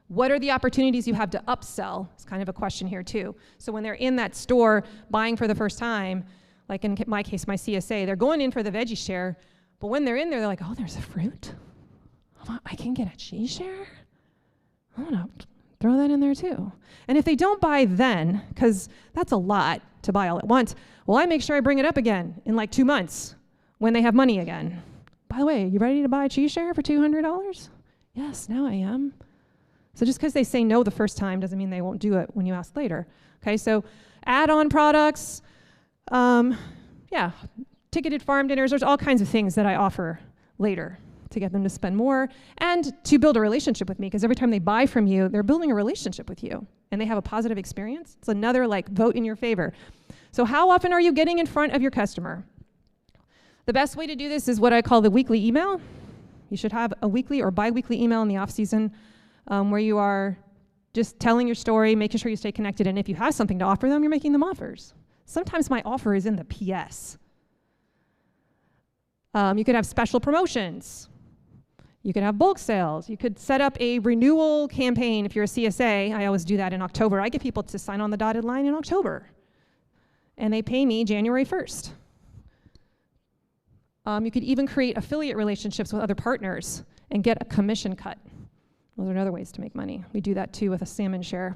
What are the opportunities you have to upsell? It's kind of a question here too. So when they're in that store buying for the first time, like in my case, my CSA, they're going in for the veggie share, but when they're in there, they're like, oh, there's a fruit? I can get a cheese share? I want to throw that in there too. And if they don't buy then, because that's a lot to buy all at once, well, I make sure I bring it up again in like 2 months when they have money again. By the way, you ready to buy a cheese share for $200? Yes, now I am. So just because they say no the first time doesn't mean they won't do it when you ask later. Okay, so add-on products, ticketed farm dinners, there's all kinds of things that I offer later to get them to spend more and to build a relationship with me, because every time they buy from you, they're building a relationship with you and they have a positive experience. It's another like vote in your favor. So how often are you getting in front of your customer? The best way to do this is what I call the weekly email. You should have a weekly or bi-weekly email in the off season where you are just telling your story, making sure you stay connected, and if you have something to offer them, you're making them offers. Sometimes my offer is in the PS. You could have special promotions. You could have bulk sales. You could set up a renewal campaign if you're a CSA. I always do that in October. I get people to sign on the dotted line in October, and they pay me January 1st. You could even create affiliate relationships with other partners and get a commission cut. Those are other ways to make money. We do that too with a salmon share.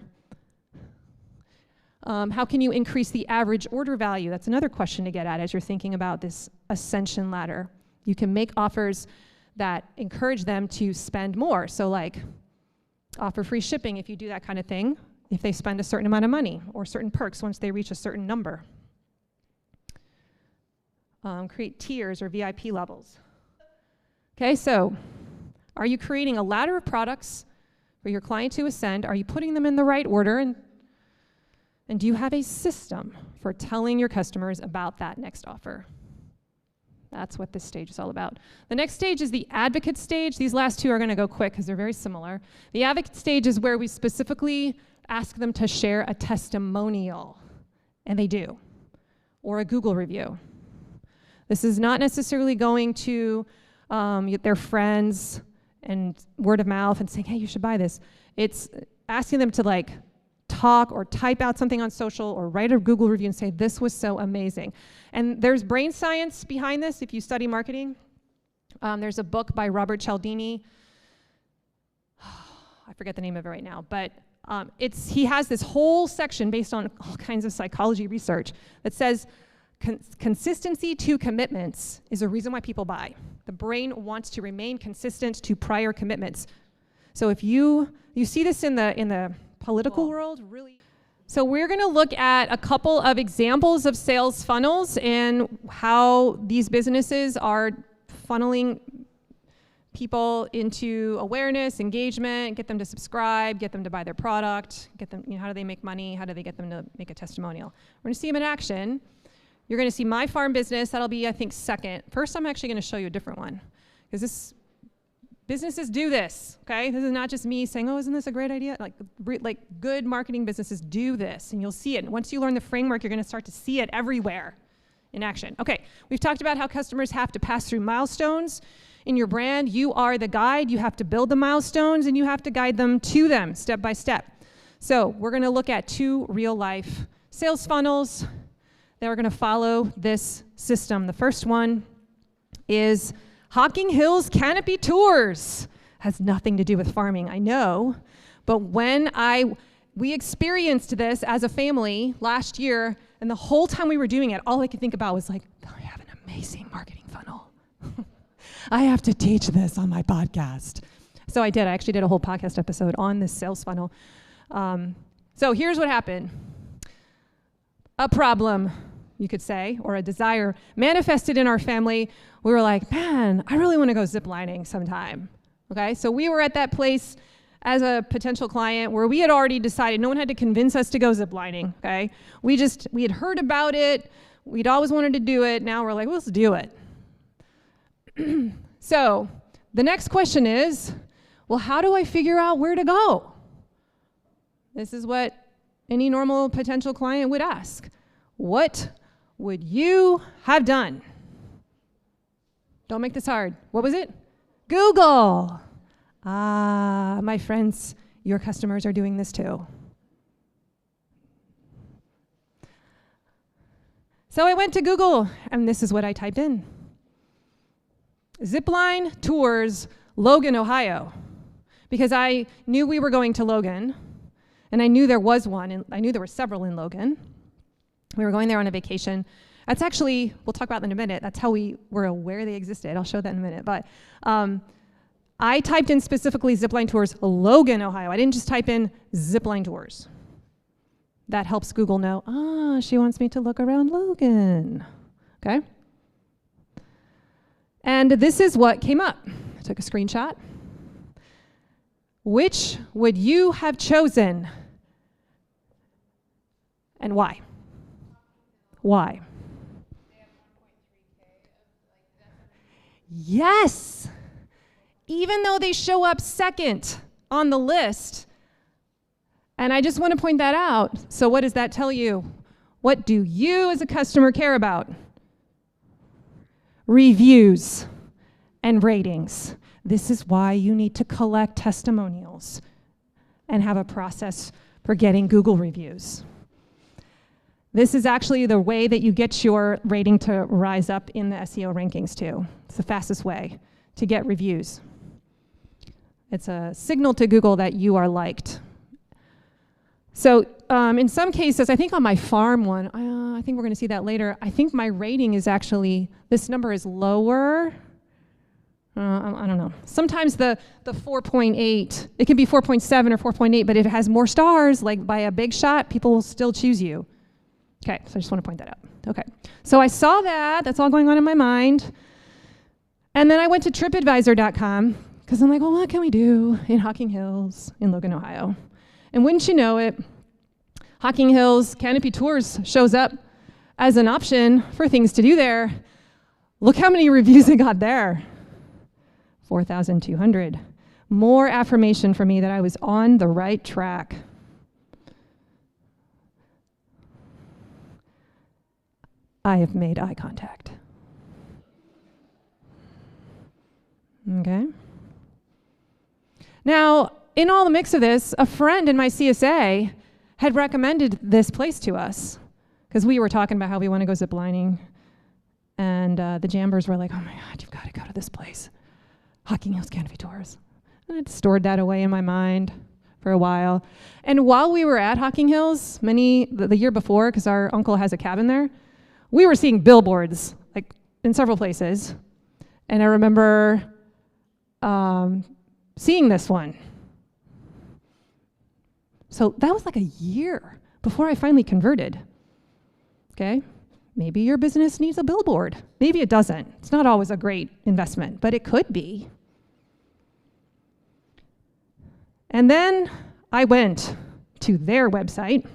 How can you increase the average order value? That's another question to get at as you're thinking about this ascension ladder. You can make offers that encourage them to spend more. So like offer free shipping if you do that kind of thing, if they spend a certain amount of money, or certain perks once they reach a certain number. Create tiers or VIP levels. Okay, so are you creating a ladder of products for your client to ascend? Are you putting them in the right order? And do you have a system for telling your customers about that next offer? That's what this stage is all about. The next stage is the advocate stage. These last two are going to go quick because they're very similar. The advocate stage is where we specifically ask them to share a testimonial, and they do, or a Google review. This is not necessarily going to their friends and word of mouth and saying, hey, you should buy this. It's asking them to like talk or type out something on social or write a Google review and say, this was so amazing. And there's brain science behind this if you study marketing. There's a book by Robert Cialdini. I forget the name of it right now, but he has this whole section based on all kinds of psychology research that says consistency to commitments is a reason why people buy. The brain wants to remain consistent to prior commitments. So if you see this in the political world, really. So we're going to look at a couple of examples of sales funnels and how these businesses are funneling people into awareness, engagement, get them to subscribe, get them to buy their product, get them, how do they make money? How do they get them to make a testimonial? We're going to see them in action. You're going to see my farm business. That'll be, I think, second. First, I'm actually going to show you a different one because businesses do this, okay? This is not just me saying, oh, isn't this a great idea? Like good marketing businesses do this, and you'll see it. And once you learn the framework, you're going to start to see it everywhere in action. Okay, we've talked about how customers have to pass through milestones in your brand. You are the guide. You have to build the milestones, and you have to guide them to them step by step. So we're going to look at two real-life sales funnels that are going to follow this system. The first one is Hocking Hills Canopy Tours. Has nothing to do with farming, I know, but we experienced this as a family last year, and the whole time we were doing it, all I could think about was like, I have an amazing marketing funnel. I have to teach this on my podcast. So I did. I actually did a whole podcast episode on this sales funnel. So here's what happened. A problem, you could say, or a desire manifested in our family. We were like, man, I really want to go ziplining sometime. Okay, so we were at that place as a potential client where we had already decided, no one had to convince us to go ziplining, okay? We had heard about it, we'd always wanted to do it, now we're like, well, let's do it. So the next question is, well, how do I figure out where to go? This is what any normal potential client would ask. What would you have done? Don't make this hard. What was it? Google. Ah, my friends, your customers are doing this too. So I went to Google, and this is what I typed in. Zipline Tours, Logan, Ohio. Because I knew we were going to Logan, and I knew there was one, and I knew there were several in Logan. We were going there on a vacation. That's actually, we'll talk about that in a minute, that's how we were aware they existed. I'll show that in a minute. But I typed in specifically Zipline Tours, Logan, Ohio. I didn't just type in Zipline Tours. That helps Google know, she wants me to look around Logan, okay? And this is what came up. I took a screenshot. Which would you have chosen? And why? Why? Yes! Even though they show up second on the list. And I just want to point that out. So what does that tell you? What do you as a customer care about? Reviews and ratings. This is why you need to collect testimonials and have a process for getting Google reviews. This is actually the way that you get your rating to rise up in the SEO rankings too. It's the fastest way to get reviews. It's a signal to Google that you are liked. So in some cases, I think on my farm one, I think we're going to see that later, I think my rating is actually, this number is lower. I don't know. Sometimes the 4.8, it can be 4.7 or 4.8, but if it has more stars, like by a big shot, people will still choose you. Okay, so I just want to point that out. Okay, so I saw that. That's all going on in my mind. And then I went to tripadvisor.com because I'm like, well, what can we do in Hocking Hills in Logan, Ohio? And wouldn't you know it, Hocking Hills Canopy Tours shows up as an option for things to do there. Look how many reviews it got there. 4,200. More affirmation for me that I was on the right track. I have made eye contact. Okay. Now, in all the mix of this, a friend in my CSA had recommended this place to us because we were talking about how we want to go ziplining, and the Jambers were like, oh my God, you've got to go to this place, Hocking Hills Canopy Tours. And I'd stored that away in my mind for a while. And while we were at Hocking Hills, the year before, because our uncle has a cabin there, we were seeing billboards like in several places. And I remember seeing this one. So that was like a year before I finally converted. Okay? Maybe your business needs a billboard. Maybe it doesn't. It's not always a great investment, but it could be. And then I went to their website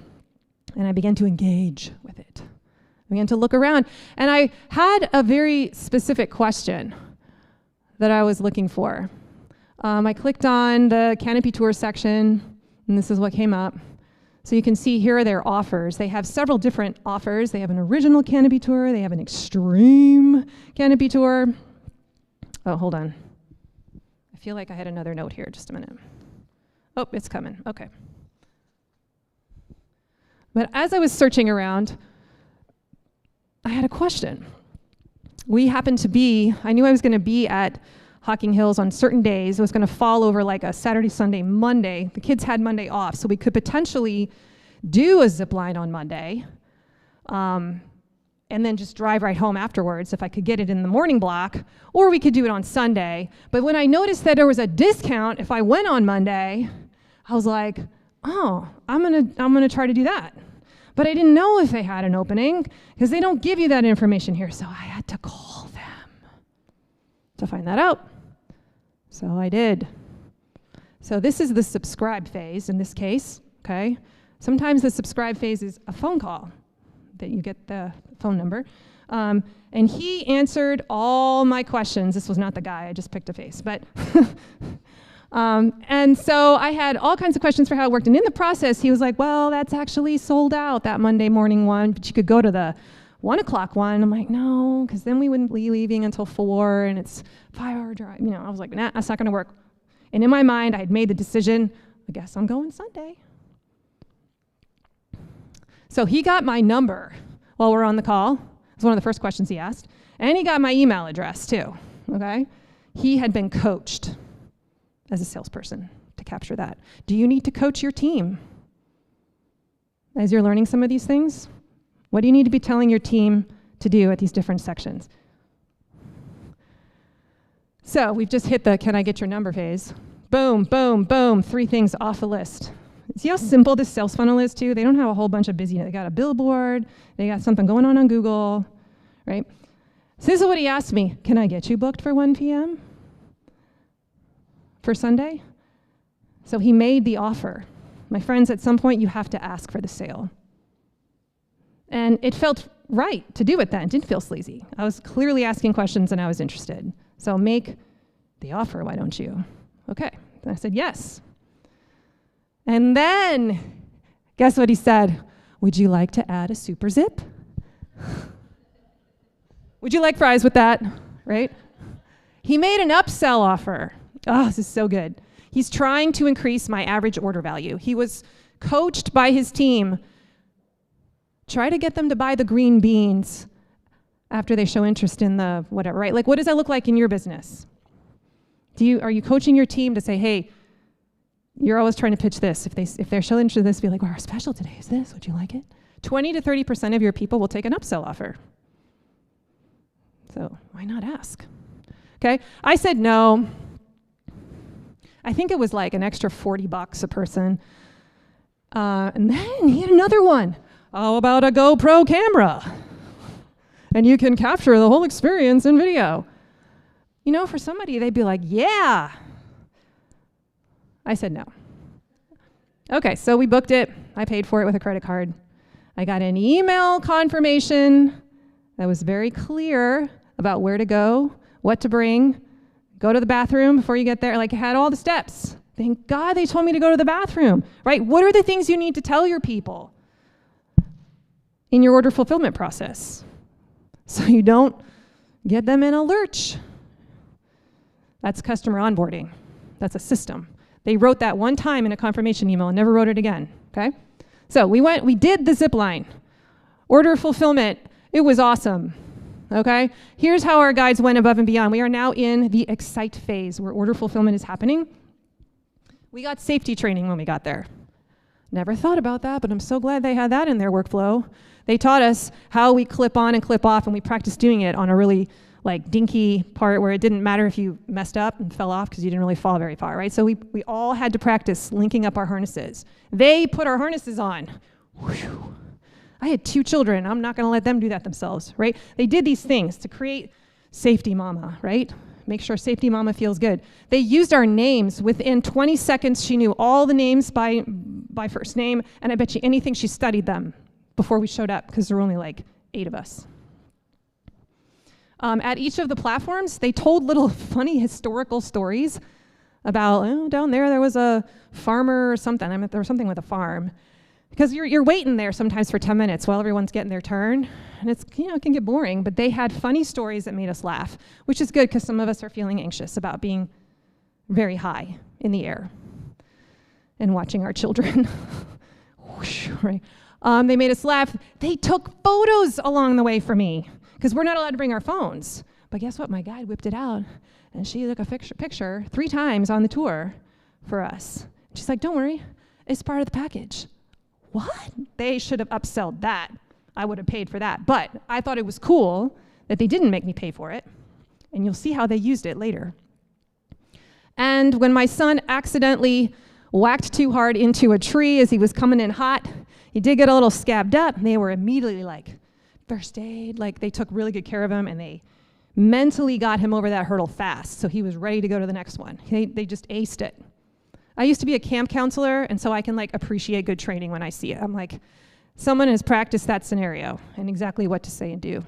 and I began to engage with it. I began to look around, and I had a very specific question that I was looking for. I clicked on the Canopy Tour section, and this is what came up. So you can see here are their offers. They have several different offers. They have an original Canopy Tour. They have an extreme Canopy Tour. Oh, hold on. I feel like I had another note here. Just a minute. Oh, it's coming. Okay. But as I was searching around, I had a question. I knew I was gonna be at Hocking Hills on certain days. It was gonna fall over like a Saturday, Sunday, Monday. The kids had Monday off, so we could potentially do a zip line on Monday, and then just drive right home afterwards if I could get it in the morning block, or we could do it on Sunday. But when I noticed that there was a discount if I went on Monday, I was like, oh, I'm gonna try to do that. But I didn't know if they had an opening, because they don't give you that information here, so I had to call them to find that out. So I did. So this is the subscribe phase in this case, okay? Sometimes the subscribe phase is a phone call that you get the phone number. And he answered all my questions. This was not the guy, I just picked a face, but and so I had all kinds of questions for how it worked. And in the process, he was like, well, that's actually sold out, that Monday morning one, but you could go to the 1 o'clock one. I'm like, no, because then we wouldn't be leaving until 4, and it's 5-hour drive. I was like, nah, that's not gonna work. And in my mind, I had made the decision, I guess I'm going Sunday. So he got my number while we're on the call. It was one of the first questions he asked. And he got my email address too, okay? He had been coached as a salesperson to capture that. Do you need to coach your team as you're learning some of these things? What do you need to be telling your team to do at these different sections? So we've just hit the can I get your number phase. Boom, boom, boom, 3 things off the list. See how simple this sales funnel is too? They don't have a whole bunch of busy, they got a billboard, they got something going on Google, right? So this is what he asked me, can I get you booked for 1 p.m. for Sunday? So he made the offer. My friends, at some point you have to ask for the sale. And it felt right to do it then, it didn't feel sleazy. I was clearly asking questions and I was interested. So make the offer, why don't you? Okay, and I said yes. And then, guess what he said? Would you like to add a super zip? Would you like fries with that, right? He made an upsell offer. Oh, this is so good. He's trying to increase my average order value. He was coached by his team. Try to get them to buy the green beans after they show interest in the whatever, right? Like, what does that look like in your business? Are you coaching your team to say, hey, you're always trying to pitch this. If they're showing interest in this, be like, well, our special today is this. Would you like it? 20 to 30% of your people will take an upsell offer. So why not ask? Okay, I said no. I think it was like an extra $40 a person. And then he had another one. How about a GoPro camera? And you can capture the whole experience in video. For somebody, they'd be like, yeah. I said no. Okay, so we booked it. I paid for it with a credit card. I got an email confirmation that was very clear about where to go, what to bring, go to the bathroom before you get there. Like, it had all the steps. Thank God they told me to go to the bathroom, right? What are the things you need to tell your people in your order fulfillment process so you don't get them in a lurch? That's customer onboarding. That's a system. They wrote that one time in a confirmation email and never wrote it again, okay? So we did the zip line. Order fulfillment, it was awesome, okay? Here's how our guides went above and beyond. We are now in the excite phase where order fulfillment is happening. We got safety training when we got there. Never thought about that, but I'm so glad they had that in their workflow. They taught us how we clip on and clip off, and we practiced doing it on a really dinky part where it didn't matter if you messed up and fell off because you didn't really fall very far, right? So we all had to practice linking up our harnesses. They put our harnesses on. Whew. I had 2 children. I'm not gonna let them do that themselves, right? They did these things to create safety mama, right? Make sure safety mama feels good. They used our names. Within 20 seconds, she knew all the names by first name, and I bet you anything she studied them before we showed up because there were only 8 of us. At each of the platforms, they told little funny historical stories about, down there was a farmer or something. There was something with a farm. Because you're waiting there sometimes for 10 minutes while everyone's getting their turn. And it can get boring, but they had funny stories that made us laugh, which is good because some of us are feeling anxious about being very high in the air and watching our children. Whoosh, right? They made us laugh. They took photos along the way for me because we're not allowed to bring our phones. But guess what? My guide whipped it out, and she took a picture 3 times on the tour for us. She's like, don't worry, it's part of the package. What? They should have upsold that. I would have paid for that. But I thought it was cool that they didn't make me pay for it. And you'll see how they used it later. And when my son accidentally whacked too hard into a tree as he was coming in hot, he did get a little scabbed up. They were immediately like, first aid, like they took really good care of him, and they mentally got him over that hurdle fast, so he was ready to go to the next one. They just aced it. I used to be a camp counselor, and so I can like appreciate good training when I see it. I'm like, someone has practiced that scenario and exactly what to say and do.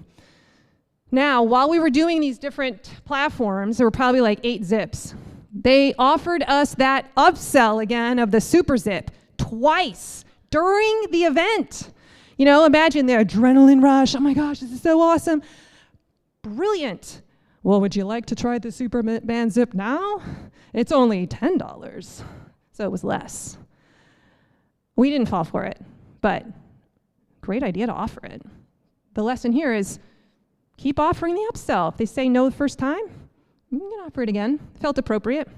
Now, while we were doing these different platforms, there were probably like 8 zips. They offered us that upsell again of the super zip twice during the event. You know, imagine the adrenaline rush. Oh my gosh, this is so awesome. Brilliant. Well, would you like to try the Superman zip now? It's only $10, so it was less. We didn't fall for it, but great idea to offer it. The lesson here is keep offering the upsell. If they say no the first time, you can offer it again. Felt appropriate.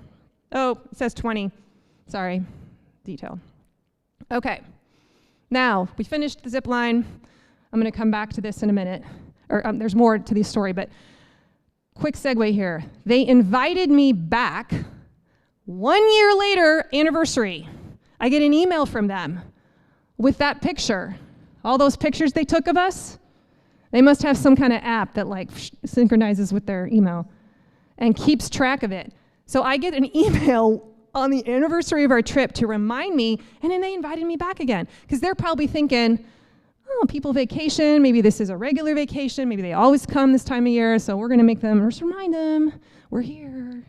Oh, it says 20. Sorry, detail. Okay, now we finished the zip line. I'm gonna come back to this in a minute. There's more to the story, but quick segue here. They invited me back 1 year later, anniversary. I get an email from them with that picture. All those pictures they took of us, they must have some kind of app that like synchronizes with their email and keeps track of it. So I get an email on the anniversary of our trip to remind me, and then they invited me back again. Because they're probably thinking, oh, people vacation, maybe this is a regular vacation, maybe they always come this time of year, so we're gonna make them, just remind them, we're here.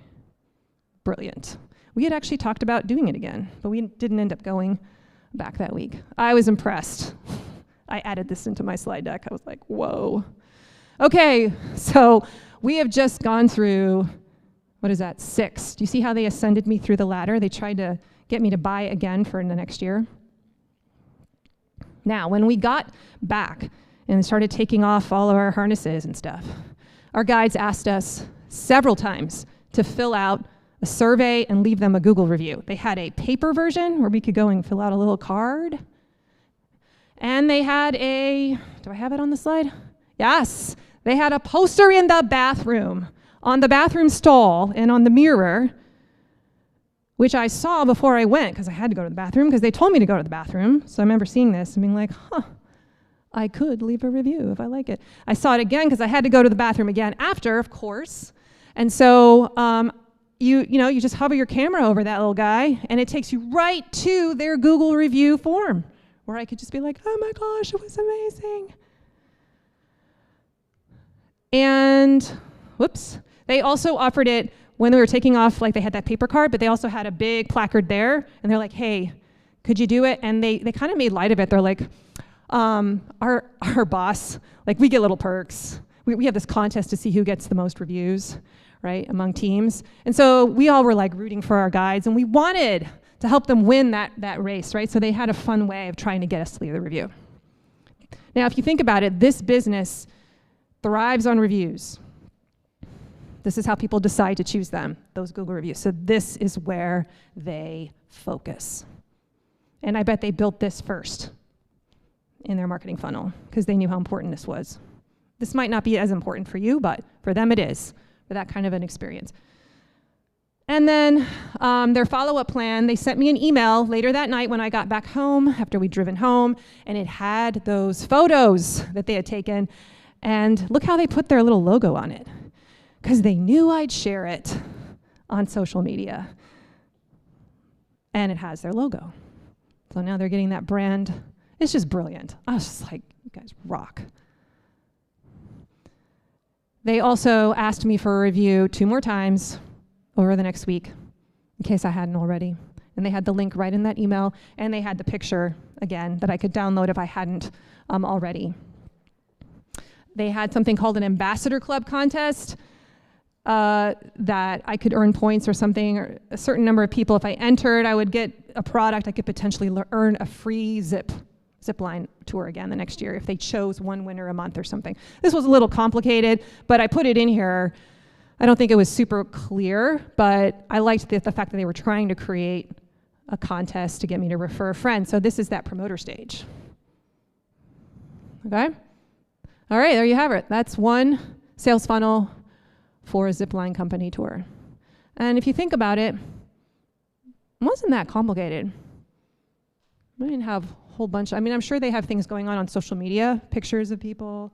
Brilliant. We had actually talked about doing it again, but we didn't end up going back that week. I was impressed. I added this into my slide deck. I was like, whoa. Okay, so we have just gone through, what is that, 6. Do you see how they ascended me through the ladder? They tried to get me to buy again for the next year. Now, when we got back and started taking off all of our harnesses and stuff, our guides asked us several times to fill out a survey and leave them a Google review. They had a paper version where we could go and fill out a little card. And they had a, do I have it on the slide? Yes, they had a poster in the bathroom, on the bathroom stall and on the mirror, which I saw before I went because I had to go to the bathroom because they told me to go to the bathroom. So I remember seeing this and being like, I could leave a review if I like it. I saw it again because I had to go to the bathroom again after, of course. And so you just hover your camera over that little guy and it takes you right to their Google review form where I could just be like, oh my gosh, it was amazing. And, whoops, they also offered it when we were taking off, like they had that paper card, but they also had a big placard there, and they're like, hey, could you do it? And they kind of made light of it. They're like, our boss, like we get little perks. We have this contest to see who gets the most reviews, right, among teams. And so we all were like rooting for our guides, and we wanted to help them win that race, right? So they had a fun way of trying to get us to leave the review. Now, if you think about it, this business thrives on reviews. This is how people decide to choose them, those Google reviews. So this is where they focus. And I bet they built this first in their marketing funnel because they knew how important this was. This might not be as important for you, but for them it is, for that kind of an experience. And then their follow-up plan, they sent me an email later that night when I got back home, after we'd driven home, and it had those photos that they had taken. And look how they put their little logo on it, because they knew I'd share it on social media. And it has their logo. So now they're getting that brand. It's just brilliant. I was just like, you guys rock. They also asked me for a review 2 more times over the next week, in case I hadn't already. And they had the link right in that email, and they had the picture, again, that I could download if I hadn't already. They had something called an Ambassador Club contest that I could earn points or something, or a certain number of people. If I entered, I would get a product. I could potentially earn a free zip zipline tour again the next year if they chose one winner a month or something. This was a little complicated, but I put it in here. I don't think it was super clear, but I liked the fact that they were trying to create a contest to get me to refer a friend. So this is that promoter stage. Okay? All right, there you have it. That's one sales funnel for a zipline company tour. And if you think about it, it wasn't that complicated. I didn't have a whole bunch. I mean, I'm sure they have things going on social media, pictures of people.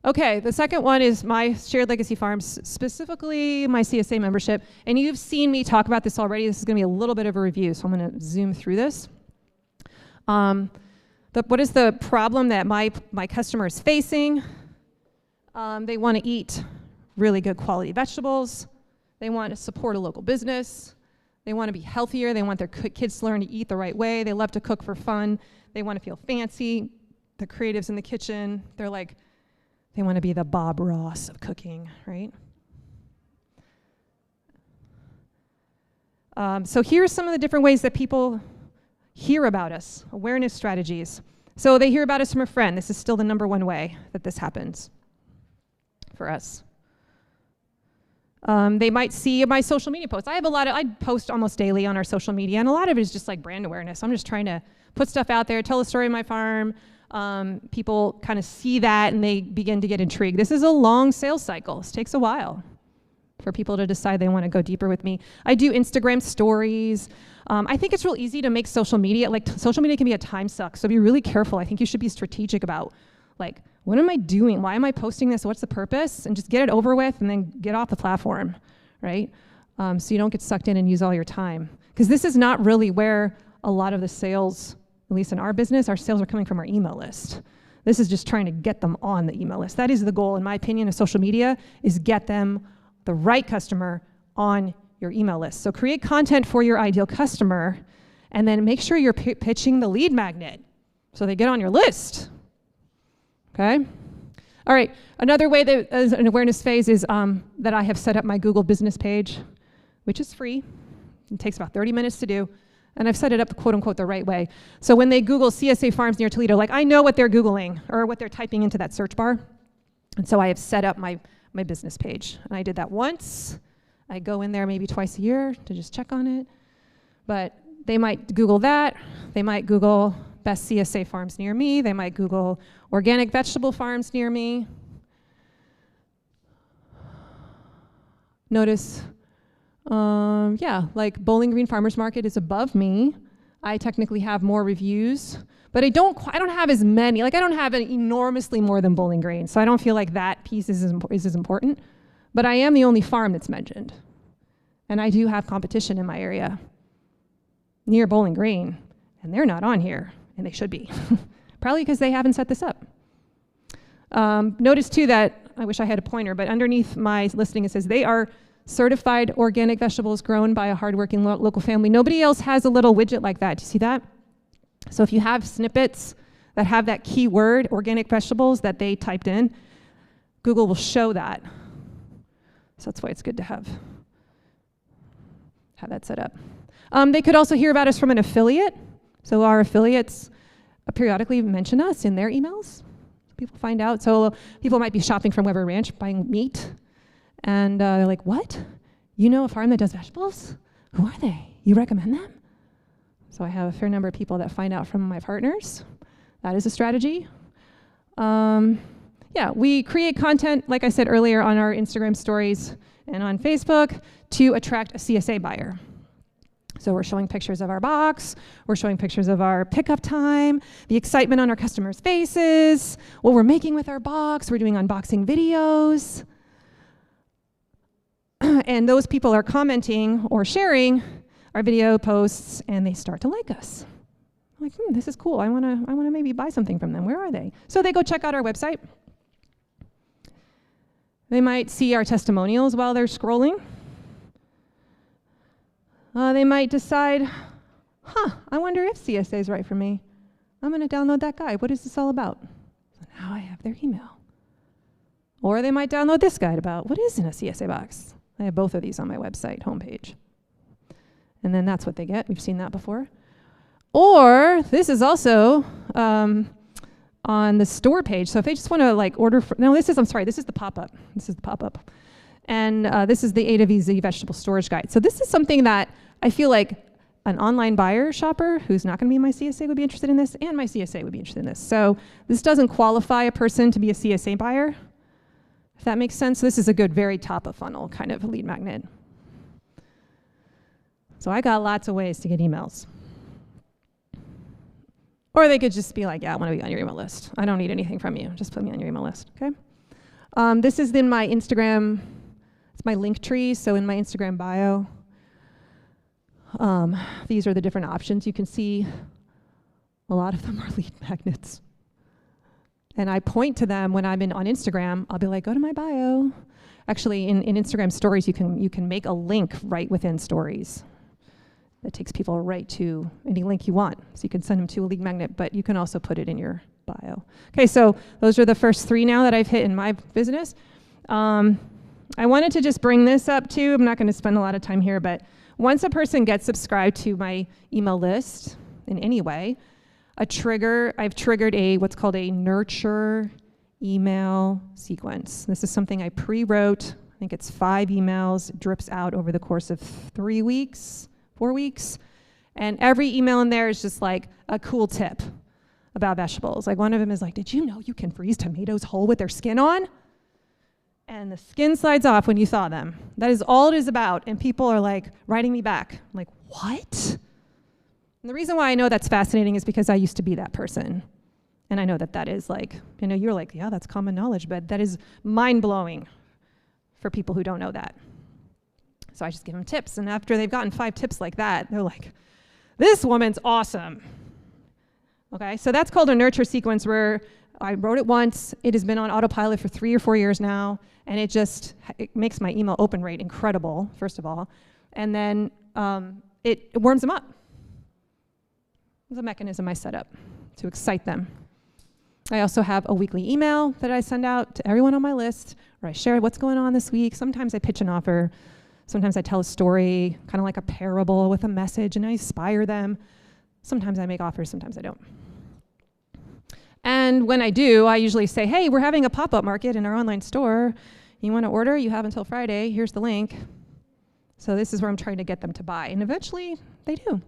Okay, the second one is my shared legacy farms, specifically my CSA membership. And you've seen me talk about this already. This is going to be a little bit of a review, so I'm going to zoom through this. What is the problem that my customer is facing? They want to eat really good quality vegetables. They want to support a local business. They want to be healthier. They want their kids to learn to eat the right way. They love to cook for fun. They want to feel fancy. The creatives in the kitchen, they want to be the Bob Ross of cooking, right? So here's some of the different ways that people hear about us, awareness strategies. So they hear about us from a friend. This is still the number one way that this happens for us. They might see my social media posts. I post almost daily on our social media, and a lot of it is just like brand awareness. I'm just trying to put stuff out there, tell the story of my farm. People kind of see that and they begin to get intrigued. This is a long sales cycle. This takes a while for people to decide they want to go deeper with me. I do Instagram stories. I think it's real easy to make social media, social media can be a time suck, so be really careful. I think you should be strategic about, what am I doing? Why am I posting this? What's the purpose? And just get it over with and then get off the platform, right? So you don't get sucked in and use all your time. Because this is not really where a lot of the sales, at least in our business, our sales are coming from our email list. This is just trying to get them on the email list. That is the goal, in my opinion, of social media, is get them, the right customer, on your email list. So create content for your ideal customer, and then make sure you're pitching the lead magnet so they get on your list. Okay? All right, another way that is an awareness phase is that I have set up my Google business page, which is free. It takes about 30 minutes to do. And I've set it up, quote unquote, the right way. So when they Google CSA Farms near Toledo, I know what they're Googling or what they're typing into that search bar. And so I have set up my business page. And I did that once. I go in there maybe twice a year to just check on it. But they might Google that. They might Google best CSA farms near me. They might Google organic vegetable farms near me. Notice, Bowling Green Farmers Market is above me. I technically have more reviews, but I don't have as many. I don't have enormously more than Bowling Green, so I don't feel like that piece is as important. But I am the only farm that's mentioned, and I do have competition in my area near Bowling Green, and they're not on here, and they should be. Probably because they haven't set this up. Notice too that, I wish I had a pointer, but underneath my listing it says they are certified organic vegetables grown by a hardworking local family. Nobody else has a little widget like that. Do you see that? So if you have snippets that have that keyword, organic vegetables, that they typed in, Google will show that. So that's why it's good to have that set up. They could also hear about us from an affiliate. So our affiliates periodically mention us in their emails. People find out. So people might be shopping from Weber Ranch, buying meat, and they're like, what? You know a farm that does vegetables? Who are they? You recommend them? So I have a fair number of people that find out from my partners. That is a strategy. We create content, like I said earlier, on our Instagram stories and on Facebook to attract a CSA buyer. So we're showing pictures of our box, we're showing pictures of our pickup time, the excitement on our customers' faces, what we're making with our box, we're doing unboxing videos. And those people are commenting or sharing our video posts, and they start to like us. I'm like, this is cool, I wanna maybe buy something from them, where are they? So they go check out our website. They might see our testimonials while they're scrolling. They might decide, I wonder if CSA is right for me. I'm going to download that guide. What is this all about? So now I have their email. Or they might download this guide about what is in a CSA box. I have both of these on my website homepage. And then that's what they get. We've seen that before. Or this is also on the store page. So if they just want to like order, this is the pop-up. This is the pop-up. And this is the A to Z vegetable storage guide. So this is something that I feel like an online buyer shopper who's not going to be in my CSA would be interested in this, and my CSA would be interested in this. So this doesn't qualify a person to be a CSA buyer, if that makes sense. This is a good, very top of funnel kind of lead magnet. So I got lots of ways to get emails. Or they could just be like, yeah, I want to be on your email list. I don't need anything from you. Just put me on your email list, okay? This is in my Instagram. It's my link tree, so in my Instagram bio. These are the different options. You can see a lot of them are lead magnets. And I point to them when I'm on Instagram. I'll be like, go to my bio. Actually, in Instagram stories, you can make a link right within stories. That takes people right to any link you want. So you can send them to a lead magnet, but you can also put it in your bio. Okay, so those are the first 3 now that I've hit in my business. I wanted to just bring this up too. I'm not going to spend a lot of time here, but once a person gets subscribed to my email list in any way, I've triggered what's called a nurture email sequence. This is something I pre-wrote. I think it's 5 emails. It drips out over the course of 4 weeks. And every email in there is just like a cool tip about vegetables. Like one of them is like, did you know you can freeze tomatoes whole with their skin on? And the skin slides off when you thaw them. That is all it is about. And people are like writing me back. I'm like, what? And the reason why I know that's fascinating is because I used to be that person. And I know that is like, you're like, yeah, that's common knowledge, but that is mind-blowing for people who don't know that. So I just give them tips. And after they've gotten 5 tips like that, they're like, this woman's awesome. Okay, so that's called a nurture sequence where I wrote it once. It has been on autopilot for 3 or 4 years now. And it makes my email open rate incredible, first of all. And then it warms them up. It's a mechanism I set up to excite them. I also have a weekly email that I send out to everyone on my list where I share what's going on this week. Sometimes I pitch an offer. Sometimes I tell a story, kind of like a parable with a message, and I inspire them. Sometimes I make offers, sometimes I don't. And when I do, I usually say, hey, we're having a pop-up market in our online store. You want to order? You have until Friday. Here's the link. So this is where I'm trying to get them to buy. And eventually, they do.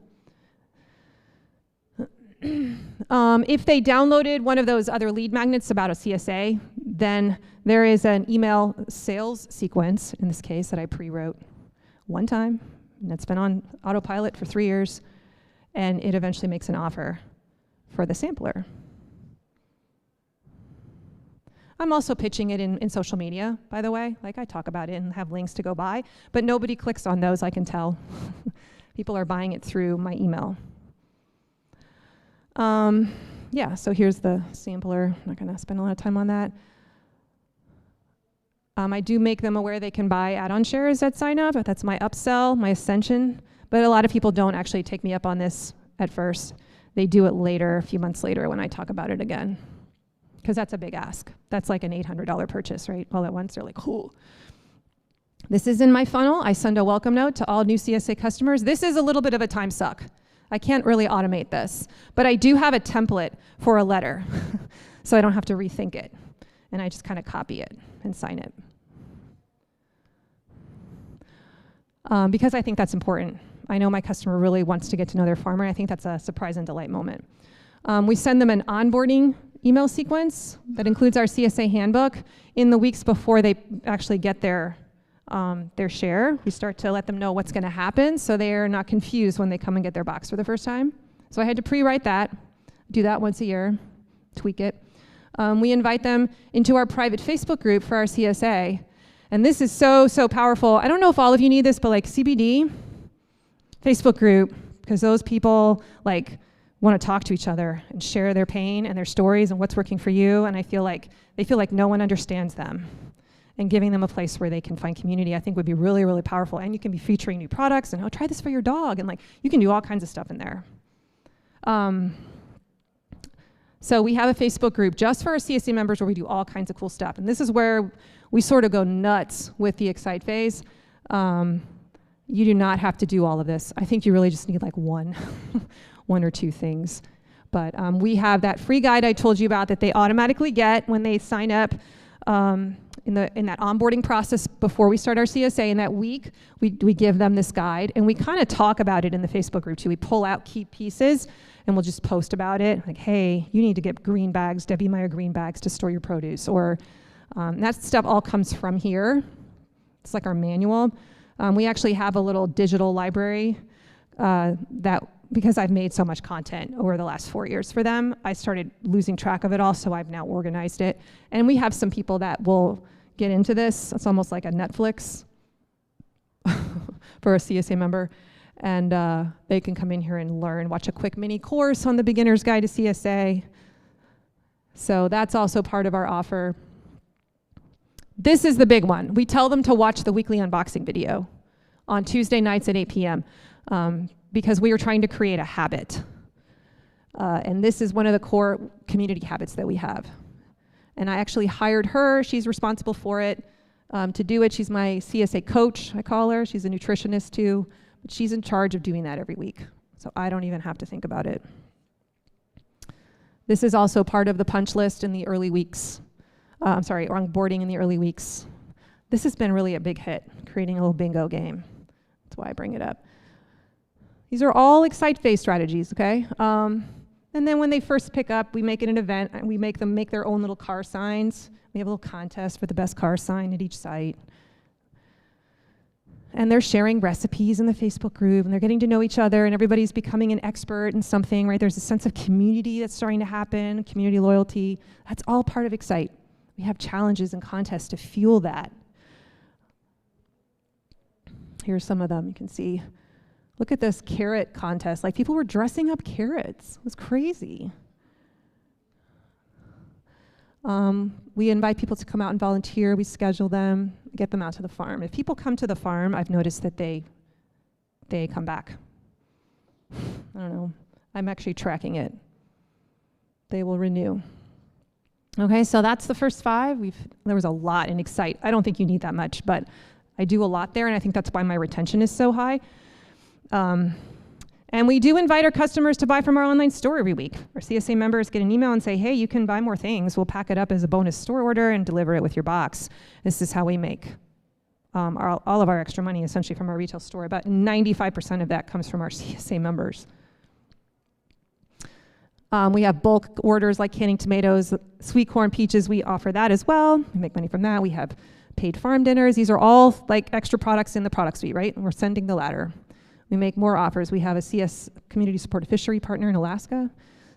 If they downloaded one of those other lead magnets about a CSA, then there is an email sales sequence, in this case, that I pre-wrote one time, and it's been on autopilot for 3 years, and it eventually makes an offer for the sampler. I'm also pitching it in social media, by the way. Like I talk about it and have links to go buy, but nobody clicks on those, I can tell. People are buying it through my email. Yeah, so here's the sampler. I'm not going to spend a lot of time on that. I do make them aware they can buy add-on shares at sign up. That's my upsell, my ascension. But a lot of people don't actually take me up on this at first. They do it later, a few months later when I talk about it again. Because that's a big ask. That's like an $800 purchase, right? All at once, they're like, cool. This is in my funnel. I send a welcome note to all new CSA customers. This is a little bit of a time suck. I can't really automate this, but I do have a template for a letter, so I don't have to rethink it. And I just kind of copy it and sign it. Because I think that's important. I know my customer really wants to get to know their farmer. I think that's a surprise and delight moment. We send them an onboarding email sequence that includes our CSA handbook in the weeks before they actually get their share. We start to let them know what's going to happen so they're not confused when they come and get their box for the first time. So I had to pre-write that, do that once a year, tweak it. We invite them into our private Facebook group for our CSA. And this is so powerful. I don't know if all of you need this, but like CBD, Facebook group, because those people like want to talk to each other and share their pain and their stories and what's working for you. And they feel like no one understands them. And giving them a place where they can find community, I think would be really, really powerful. And you can be featuring new products and try this for your dog. And like, you can do all kinds of stuff in there. So we have a Facebook group just for our CSA members where we do all kinds of cool stuff. And this is where we sort of go nuts with the excite phase. You do not have to do all of this. I think you really just need like one one or two things. But we have that free guide I told you about that they automatically get when they sign up in that onboarding process before we start our CSA. In that week, we give them this guide, and we kind of talk about it in the Facebook group too. We pull out key pieces, and we'll just post about it. Like, hey, you need to get green bags, Debbie Meyer green bags to store your produce. Or that stuff all comes from here. It's like our manual. We actually have a little digital library that, because I've made so much content over the last 4 years for them, I started losing track of it all, so I've now organized it. And we have some people that will get into this. It's almost like a Netflix for a CSA member. And they can come in here and learn, watch a quick mini course on the Beginner's Guide to CSA. So that's also part of our offer. This is the big one. We tell them to watch the weekly unboxing video on Tuesday nights at 8 p.m. Because we are trying to create a habit. And this is one of the core community habits that we have. And I actually hired her. She's responsible for it, to do it. She's my CSA coach, I call her. She's a nutritionist too. But she's in charge of doing that every week. So I don't even have to think about it. This is also part of the punch list in the early weeks. Onboarding in the early weeks. This has been really a big hit, creating a little bingo game. That's why I bring it up. These are all Excite phase strategies, okay? And then when they first pick up, we make it an event, and we make them make their own little car signs. We have a little contest for the best car sign at each site. And they're sharing recipes in the Facebook group, and they're getting to know each other, and everybody's becoming an expert in something, right? There's a sense of community that's starting to happen, community loyalty. That's all part of Excite. We have challenges and contests to fuel that. Here's some of them, you can see. Look at this carrot contest. Like, people were dressing up carrots. It was crazy. We invite people to come out and volunteer. We schedule them, get them out to the farm. If people come to the farm, I've noticed that they come back. I don't know. I'm actually tracking it. They will renew. Okay, so that's the first 5. There was a lot in Excite. I don't think you need that much, but I do a lot there, and I think that's why my retention is so high. And we do invite our customers to buy from our online store every week. Our CSA members get an email and say, hey, you can buy more things. We'll pack it up as a bonus store order and deliver it with your box. This is how we make all of our extra money, essentially, from our retail store. About 95% of that comes from our CSA members. We have bulk orders like canning tomatoes, sweet corn, peaches. We offer that as well. We make money from that. We have paid farm dinners. These are all like extra products in the product suite, right? And we're sending the ladder. We make more offers. We have a CS community supported fishery partner in Alaska.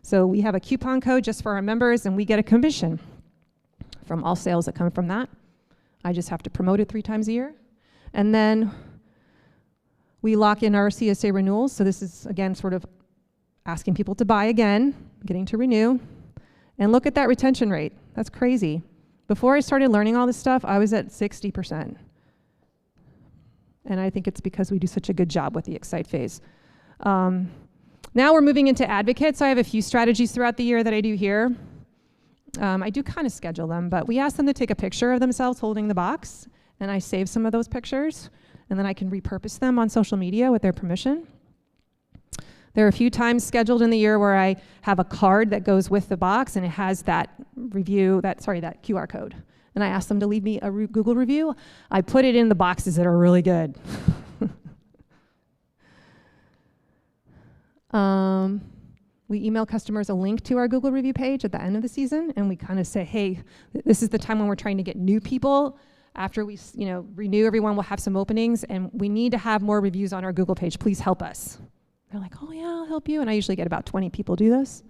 So we have a coupon code just for our members, and we get a commission from all sales that come from that. I just have to promote it 3 times a year. And then we lock in our CSA renewals. So this is, again, sort of asking people to buy again, getting to renew. And look at that retention rate. That's crazy. Before I started learning all this stuff, I was at 60%. And I think it's because we do such a good job with the Excite phase. Now we're moving into advocates. So I have a few strategies throughout the year that I do here. I do kind of schedule them, but we ask them to take a picture of themselves holding the box, and I save some of those pictures, and then I can repurpose them on social media with their permission. There are a few times scheduled in the year where I have a card that goes with the box, and it has that QR code. And I ask them to leave me a Google review. I put it in the boxes that are really good. We email customers a link to our Google review page at the end of the season, and we kind of say, hey, this is the time when we're trying to get new people. After we renew everyone, we'll have some openings, and we need to have more reviews on our Google page. Please help us. They're like, oh yeah, I'll help you. And I usually get about 20 people do this.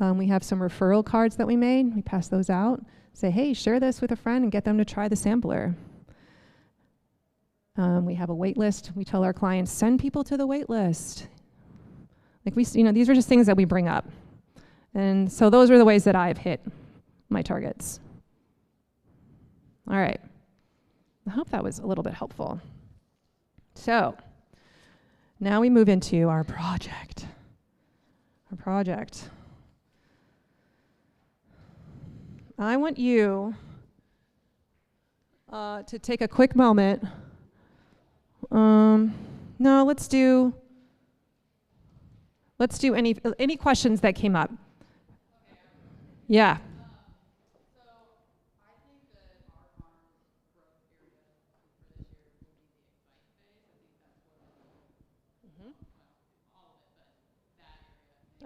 We have some referral cards that we made. We pass those out. Say, hey, share this with a friend and get them to try the sampler. We have a wait list. We tell our clients, send people to the wait list. Like these are just things that we bring up. And so those are the ways that I've hit my targets. All right. I hope that was a little bit helpful. So now we move into our project. I want you to take a quick moment. No, let's do Let's do any questions that came up. Yeah.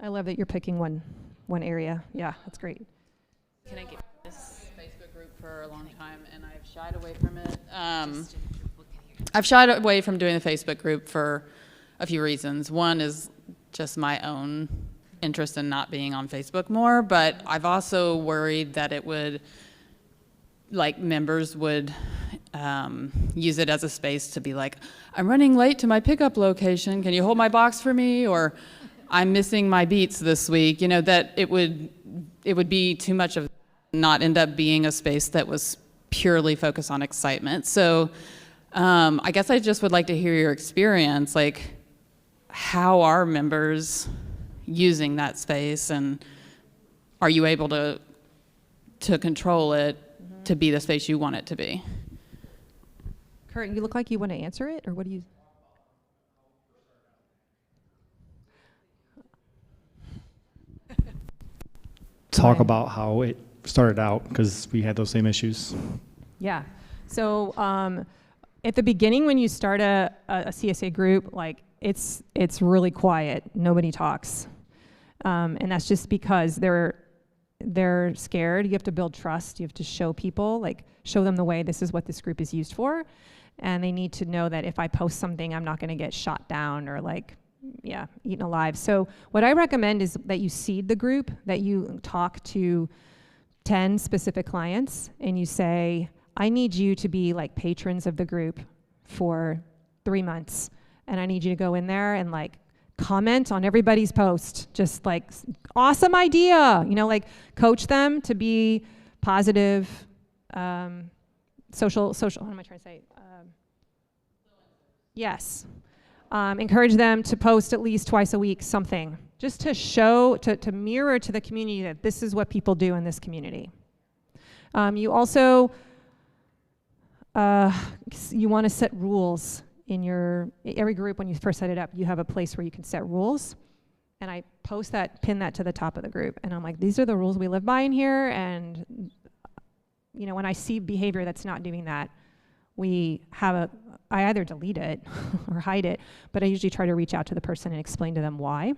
I love that you're picking one area. Yeah, that's great. Can I get this? Facebook group for a long time, and I've shied away from it. I've shied away from doing the Facebook group for a few reasons. One is just my own interest in not being on Facebook more, but I've also worried that it would, like, members would use it as a space to be like, I'm running late to my pickup location, can you hold my box for me? Or I'm missing my beats this week. You know, that it would be too much of, not end up being a space that was purely focused on excitement. So I guess I just would like to hear your experience, like, how are members using that space, and are you able to control it to be the space you want it to be? Kurt, you look like you want to answer it, or what do you? Talk about how it started out, because we had those same issues. Yeah. So at the beginning, when you start a CSA group, like it's really quiet. Nobody talks, and that's just because they're scared. You have to build trust. You have to show people, like, show them the way. This is what this group is used for, and they need to know that if I post something, I'm not going to get shot down or like, yeah, eaten alive. So what I recommend is that you seed the group, that you talk to 10 specific clients, and you say, I need you to be like patrons of the group for 3 months, and I need you to go in there and like comment on everybody's post, just like, awesome idea, you know, like coach them to be positive, social, what am I trying to say? Yes. Encourage them to post at least twice a week, something, just to show, to mirror to the community that this is what people do in this community. You also, you want to set rules in every group. When you first set it up, you have a place where you can set rules. And I pin that to the top of the group. And I'm like, these are the rules we live by in here. And, you know, when I see behavior that's not doing that, I either delete it or hide it, but I usually try to reach out to the person and explain to them why.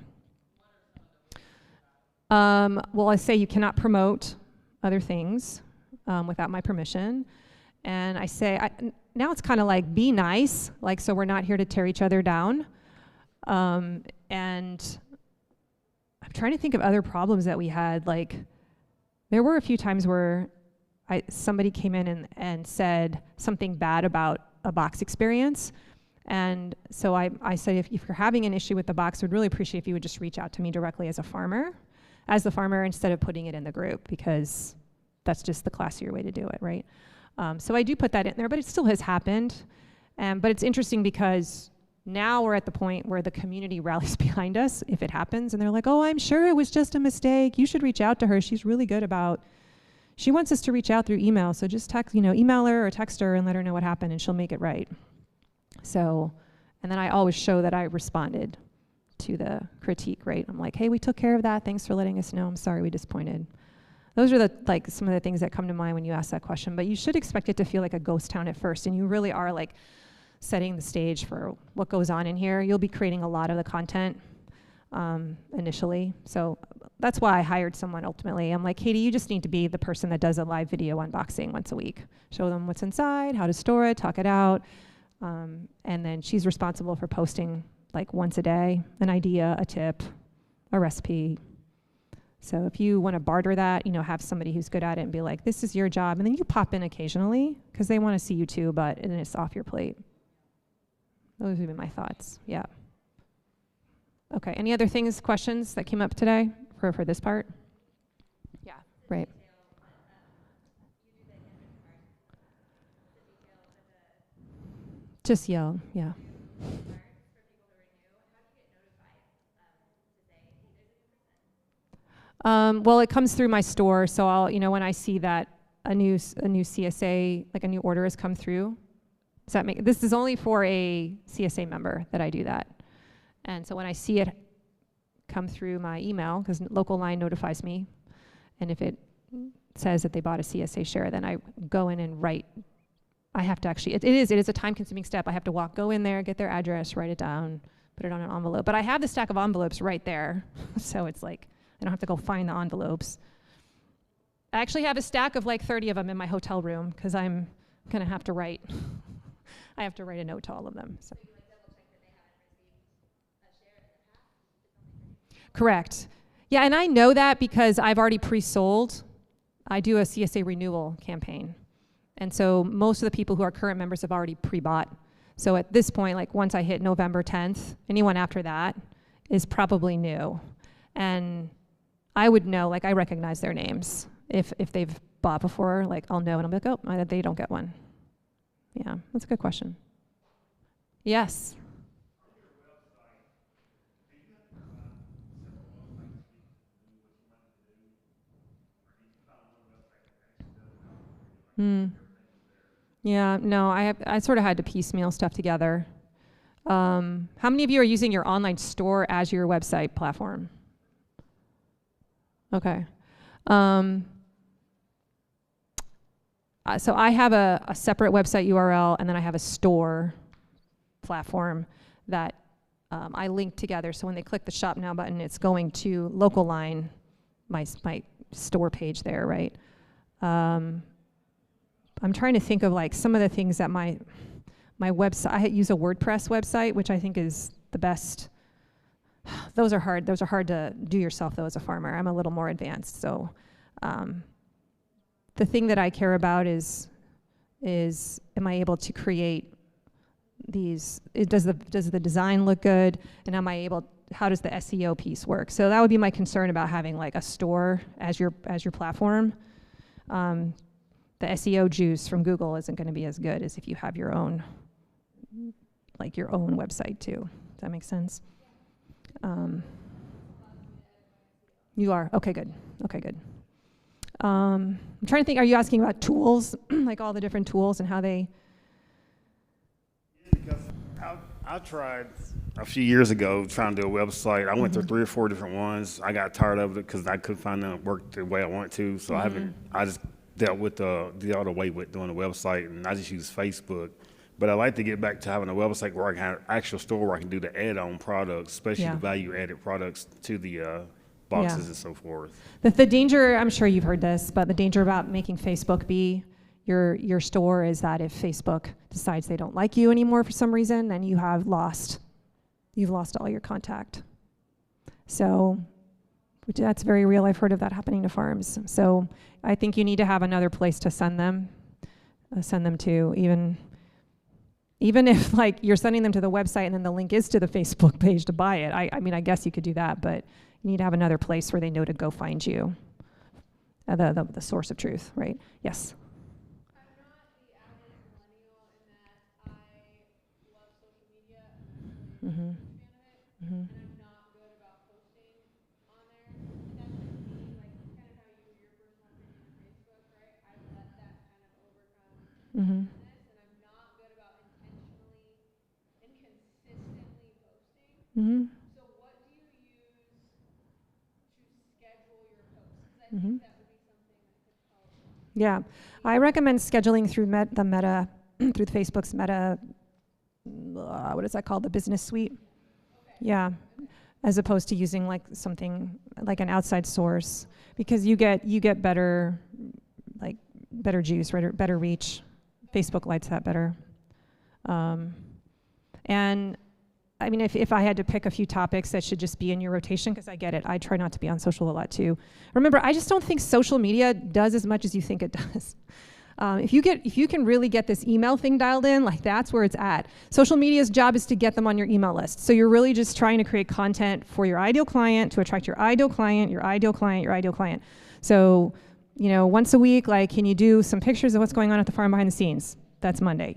Well, I say you cannot promote other things without my permission. And I say, now it's kind of like, be nice, like, so we're not here to tear each other down. And I'm trying to think of other problems that we had. Like, there were a few times where somebody came in and said something bad about a box experience. And so I said, if you're having an issue with the box, I'd really appreciate if you would just reach out to me directly as the farmer, instead of putting it in the group, because that's just the classier way to do it, right? So I do put that in there, but it still has happened. But it's interesting because now we're at the point where the community rallies behind us if it happens, and they're like, oh, I'm sure it was just a mistake. You should reach out to her. She's really good about, she wants us to reach out through email. So just email her or text her and let her know what happened, and she'll make it right. So, and then I always show that I responded to the critique, right? I'm like, hey, we took care of that. Thanks for letting us know. I'm sorry we disappointed. Those are some of the things that come to mind when you ask that question. But you should expect it to feel like a ghost town at first, and you really are like setting the stage for what goes on in here. You'll be creating a lot of the content initially. So that's why I hired someone ultimately. I'm like, Katie, you just need to be the person that does a live video unboxing once a week. Show them what's inside, how to store it, talk it out. And then she's responsible for posting like once a day, an idea, a tip, a recipe. So if you want to barter that, have somebody who's good at it and be like, this is your job. And then you pop in occasionally because they want to see you too, but and it's off your plate. Those would be my thoughts. Yeah. Okay. Any other questions that came up today for this part? Yeah. Right. Just yell. Yeah. Well, it comes through my store, so I'll, when I see that a new CSA, like a new order has come through, this is only for a CSA member that I do that. And so when I see it come through my email, because local line notifies me. And if it says that they bought a CSA share, then I go in and write. I have to actually, it is a time-consuming step. I have to go in there, get their address, write it down, put it on an envelope. But I have the stack of envelopes right there. So it's like, I don't have to go find the envelopes. I actually have a stack of like 30 of them in my hotel room, because I'm going to have to write. I have to write a note to all of them. So. Correct. Yeah, and I know that because I've already pre-sold. I do a CSA renewal campaign. And so most of the people who are current members have already pre-bought. So at this point, like once I hit November 10th, anyone after that is probably new. And I would know, like I recognize their names. If they've bought before, like I'll know and I'll be like, oh, they don't get one. Yeah, that's a good question. Yes. Yeah, no, I sort of had to piecemeal stuff together. How many of you are using your online store as your website platform? Okay. So I have a separate website URL, and then I have a store platform that I link together. So when they click the Shop Now button, it's going to Local Line, my store page there, right? I'm trying to think of like some of the things that my website, I use a WordPress website, which I think is the best. Those are hard to do yourself though as a farmer. I'm a little more advanced. So the thing that I care about is am I able to create these, does the design look good? And how does the SEO piece work? So that would be my concern about having like a store as your platform. The SEO juice from Google isn't going to be as good as if you have your own website too. Does that make sense? You are? Okay, good. I'm trying to think, are you asking about tools? Like all the different tools and how they... Because I tried a few years ago trying to do a website. I went through 3 or 4 different ones. I got tired of it because I couldn't find them work the way I wanted to. So I just dealt with the other way with doing a website, and I just use Facebook. But I like to get back to having a website where I can have an actual store where I can do the add-on products, especially the value-added products to the boxes and so forth. The danger, I'm sure you've heard this, but the danger about making Facebook be your store is that if Facebook decides they don't like you anymore for some reason, then you've lost all your contact. So that's very real. I've heard of that happening to farms. So I think you need to have another place to send them to, even if like you're sending them to the website and then the link is to the Facebook page to buy it. I mean, I guess you could do that, but you need to have another place where they know to go find you, the source of truth, right? Yes. I'm not the average millennial in that I love social media and I'm really a fan of it, and I'm not good about posting on there. And that's just me, like kind of how you do your personal opinion on Facebook, right? I let that kind of overcome this, and I'm not good about intentionally and consistently posting. So what do you use to schedule your posts? Because I think that would be something that could help. Yeah, I recommend scheduling through the Meta, through Facebook's Meta, what is that called? The business suite. Okay. Yeah, as opposed to using like something like an outside source, because you get better juice, right, or better reach. Facebook likes that better. And I mean, if I had to pick a few topics that should just be in your rotation, because I get it, I try not to be on social a lot too. Remember, I just don't think social media does as much as you think it does. If you can really get this email thing dialed in, like that's where it's at. Social media's job is to get them on your email list. So you're really just trying to create content for your ideal client, to attract your ideal client, your ideal client, your ideal client. So, once a week, like, can you do some pictures of what's going on at the farm behind the scenes? That's Monday,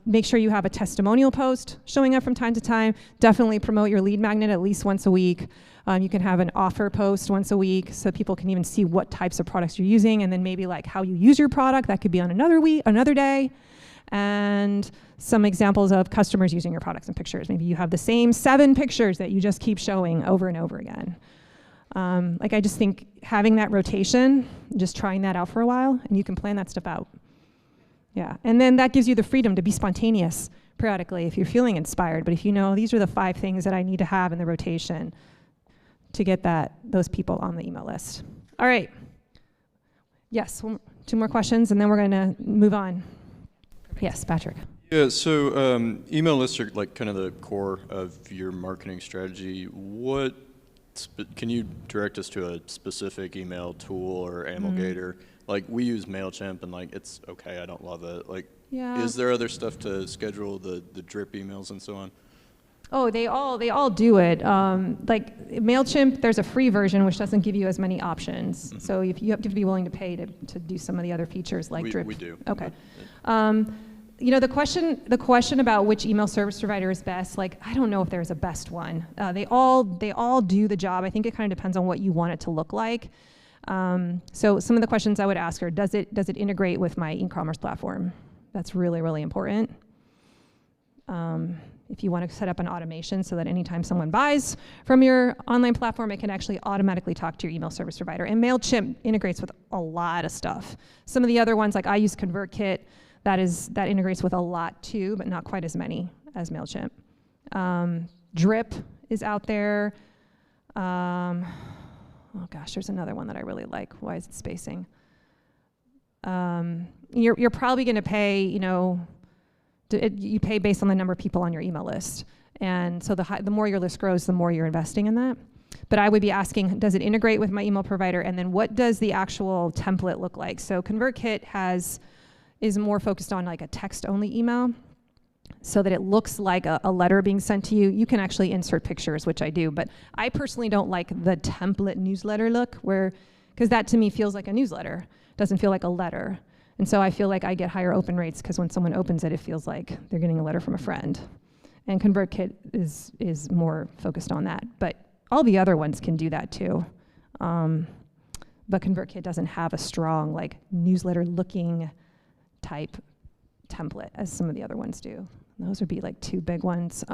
Make sure you have a testimonial post showing up from time to time. Definitely promote your lead magnet at least once a week. You can have an offer post once a week so people can even see what types of products you're using, and then maybe like how you use your product. That could be on another day. and some examples of customers using your products and pictures. Maybe you have the same 7 pictures that you just keep showing over and over again. Like I just think having that rotation, just trying that out for a while, and you can plan that stuff out. Yeah, and then that gives you the freedom to be spontaneous periodically if you're feeling inspired. But if you know these are the 5 things that I need to have in the rotation to get those people on the email list. All right. Yes, 2 more questions, and then we're going to move on. Yes, Patrick. Yeah, so email lists are like kind of the core of your marketing strategy. Can you direct us to a specific email tool or Amalgator? Like we use MailChimp and like it's okay, I don't love it. Like, is there other stuff to schedule the drip emails and so on? Oh, they all do it. Like MailChimp, there's a free version which doesn't give you as many options. Mm-hmm. So if you have to be willing to pay to do some of the other features like drip. We do. Okay. You know, the question about which email service provider is best, like I don't know if there's a best one. They all do the job. I think it kind of depends on what you want it to look like. So some of the questions I would ask are, does it integrate with my e-commerce platform? That's really, really important. If you want to set up an automation so that anytime someone buys from your online platform, it can actually automatically talk to your email service provider. And MailChimp integrates with a lot of stuff. Some of the other ones, like I use ConvertKit, that integrates with a lot too, but not quite as many as MailChimp. Drip is out there. Oh gosh, there's another one that I really like. Why is it spacing? You're probably going to pay, you pay based on the number of people on your email list. And so the more your list grows, the more you're investing in that. But I would be asking, does it integrate with my email provider? And then what does the actual template look like? So ConvertKit is more focused on like a text-only email so that it looks like a letter being sent to you. You can actually insert pictures, which I do, but I personally don't like the template newsletter look because that to me feels like a newsletter. It doesn't feel like a letter. And so I feel like I get higher open rates because when someone opens it, it feels like they're getting a letter from a friend. And ConvertKit is more focused on that. But all the other ones can do that too. But ConvertKit doesn't have a strong like newsletter looking type template as some of the other ones do. Those would be like 2 big ones.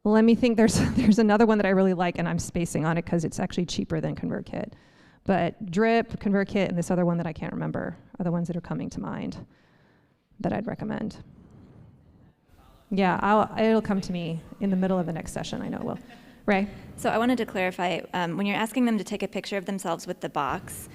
Let me think, there's another one that I really like and I'm spacing on it because it's actually cheaper than ConvertKit. But Drip, ConvertKit, and this other one that I can't remember are the ones that are coming to mind that I'd recommend. Yeah, it'll come to me in the middle of the next session, I know it will. Ray? So I wanted to clarify, when you're asking them to take a picture of themselves with the box,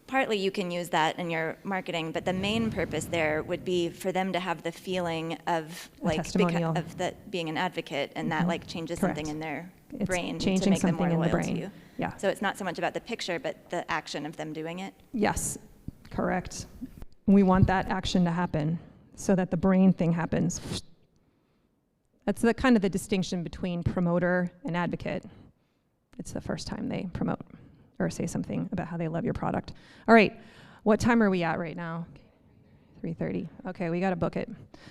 partly you can use that in your marketing, but the main purpose there would be for them to have the feeling of like being an advocate, and that like changes something in their brain to make them more loyal to you. Yeah. So it's not so much about the picture, but the action of them doing it. Yes, correct. We want that action to happen so that the brain thing happens. That's the kind of the distinction between promoter and advocate. It's the first time they promote or say something about how they love your product. All right, what time are we at right now? 3:30. Okay, we got to book it.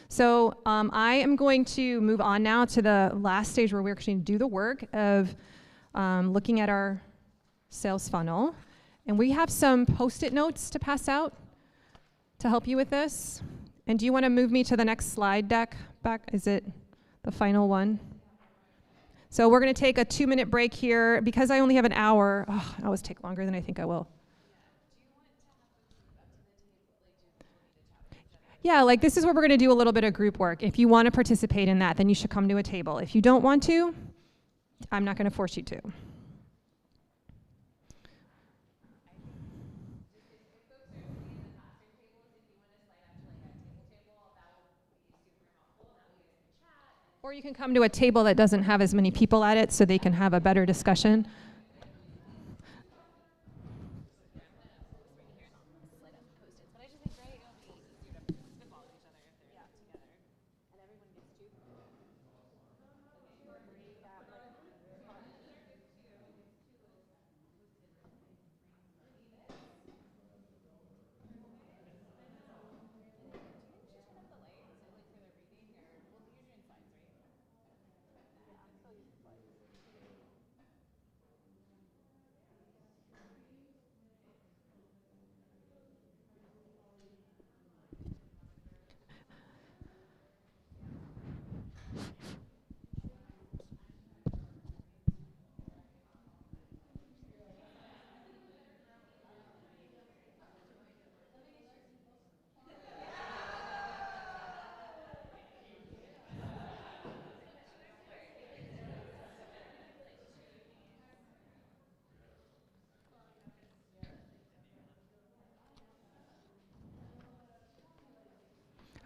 So I am going to move on now to the last stage where we're actually going to do the work of looking at our sales funnel. And we have some Post-it notes to pass out to help you with this. And do you want to move me to the next slide deck back? Is it the final one? So we're going to take a 2-minute break here. Because I only have an hour, I always take longer than I think I will. Yeah, like this is where we're going to do a little bit of group work. If you want to participate in that, then you should come to a table. If you don't want to, I'm not going to force you to. Or you can come to a table that doesn't have as many people at it so they can have a better discussion.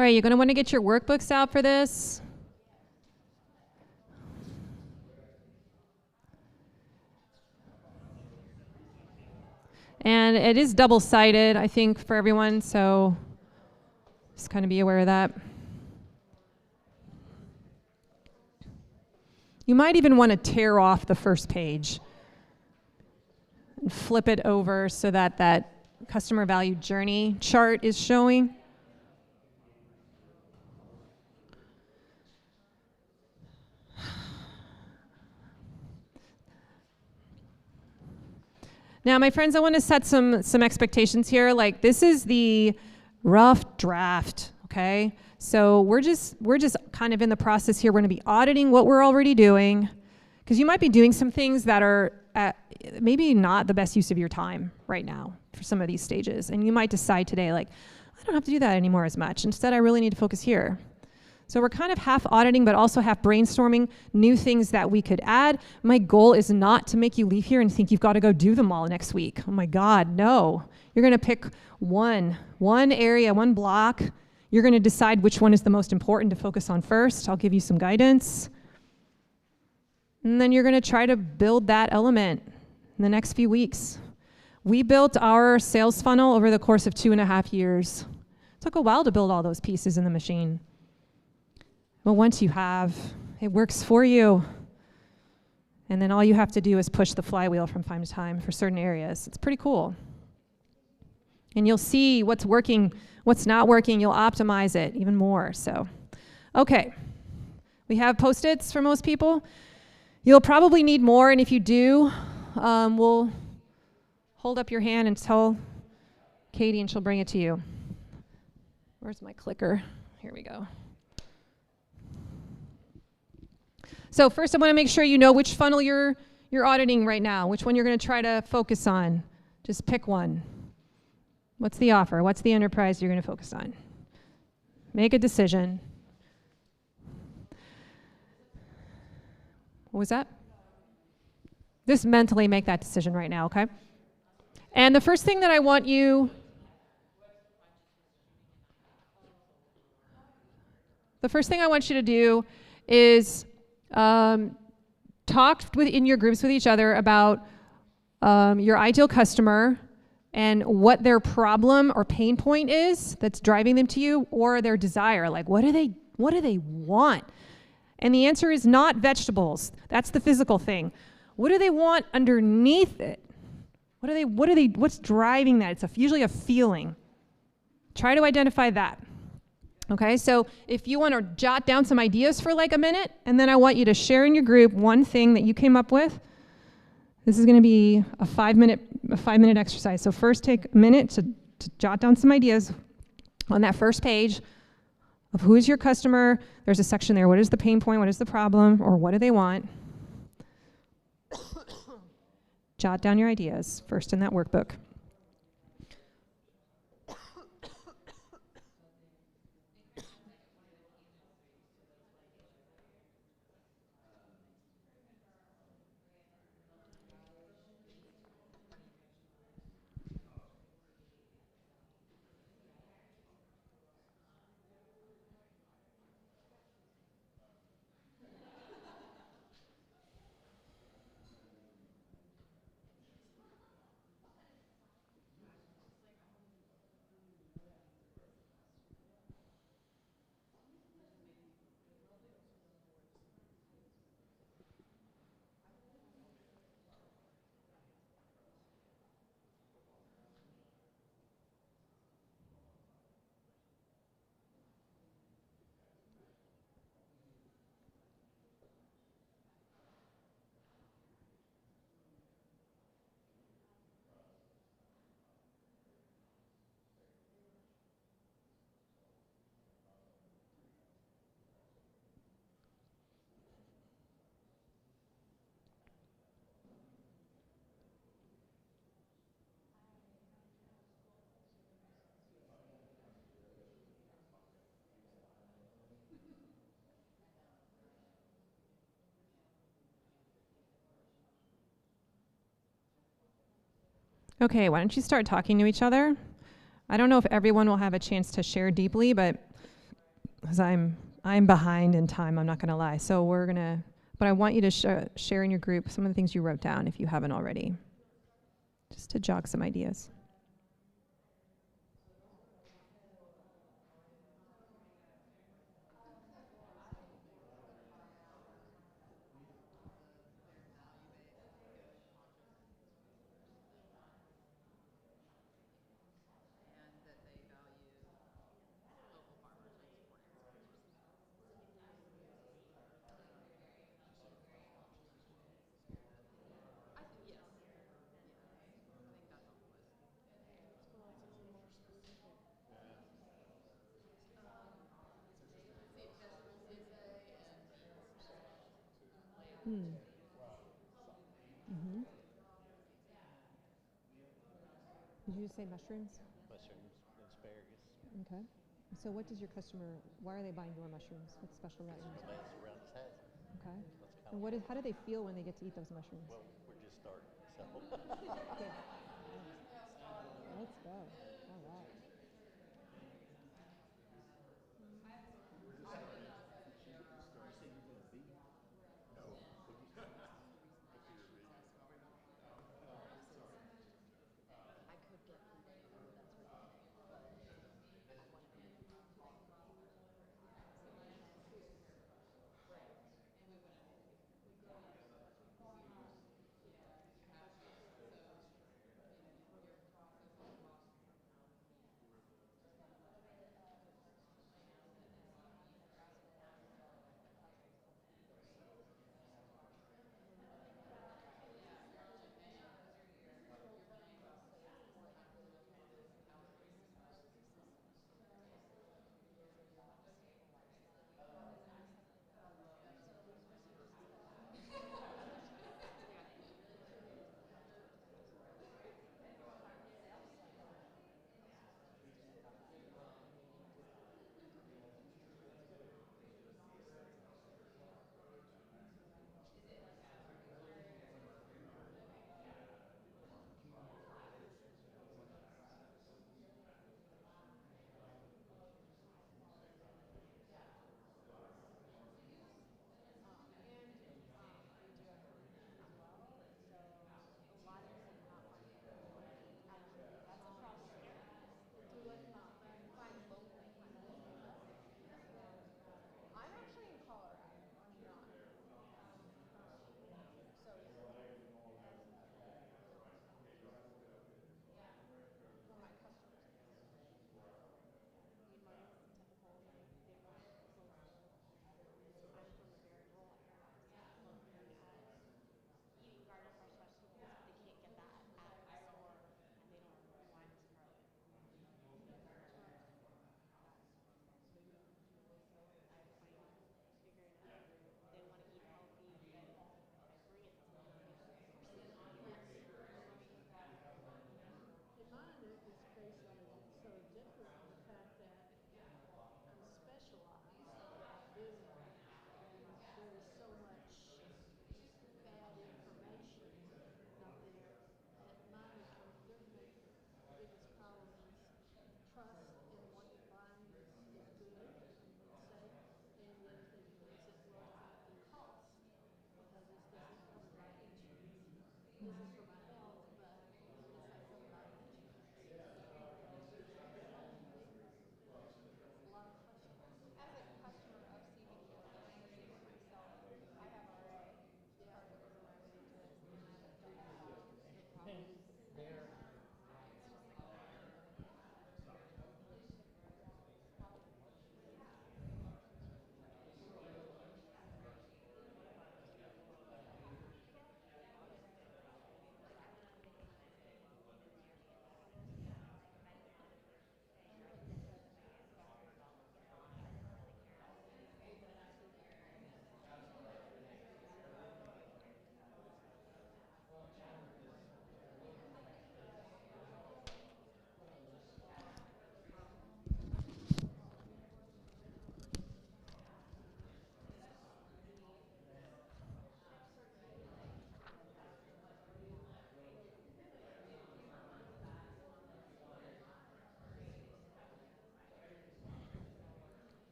All right, you're going to want to get your workbooks out for this. And it is double-sided, I think, for everyone, so just kind of be aware of that. You might even want to tear off the first page and flip it over so that that customer value journey chart is showing. Now, my friends, I want to set some expectations here. Like, this is the rough draft, okay? So we're just kind of in the process here. We're going to be auditing what we're already doing, because you might be doing some things that are maybe not the best use of your time right now for some of these stages. And you might decide today, like, I don't have to do that anymore as much. Instead, I really need to focus here. So we're kind of half auditing, but also half brainstorming new things that we could add. My goal is not to make you leave here and think you've got to go do them all next week. Oh my God, no. You're going to pick one area, one block. You're going to decide which one is the most important to focus on first. I'll give you some guidance. And then you're going to try to build that element in the next few weeks. We built our sales funnel over the course of 2.5 years. It took a while to build all those pieces in the machine. But once you have, it works for you. And then all you have to do is push the flywheel from time to time for certain areas. It's pretty cool. And you'll see what's working, what's not working. You'll optimize it even more. So, okay. We have Post-its for most people. You'll probably need more, and if you do, we'll hold up your hand and tell Katie, and she'll bring it to you. Where's my clicker? Here we go. So first I want to make sure you know which funnel you're auditing right now, which one you're going to try to focus on. Just pick one. What's the offer? What's the enterprise you're going to focus on? Make a decision. What was that? Just mentally make that decision right now, okay? And the first thing that I want you to do is talk in your groups with each other about your ideal customer and what their problem or pain point is that's driving them to you, or their desire. Like, what do they want? And the answer is not vegetables. That's the physical thing. What do they want underneath it? What's driving that? It's usually a feeling. Try to identify that. Okay, so if you want to jot down some ideas for like a minute, and then I want you to share in your group one thing that you came up with. This is going to be a 5-minute exercise. So first take a minute to jot down some ideas on that first page of who is your customer. There's a section there. What is the pain point? What is the problem? Or what do they want? Jot down your ideas first in that workbook. Okay, why don't you start talking to each other? I don't know if everyone will have a chance to share deeply, but because I'm behind in time, I'm not going to lie. So but I want you to share in your group some of the things you wrote down if you haven't already, just to jog some ideas. Did you just say mushrooms? Mushrooms, asparagus. Okay. So what does your customer, why are they buying your mushrooms? What's special about yours? Romance around his house. Okay. That's And how do they feel when they get to eat those mushrooms? well, we're just starting, so. Yeah. Let's go. All right.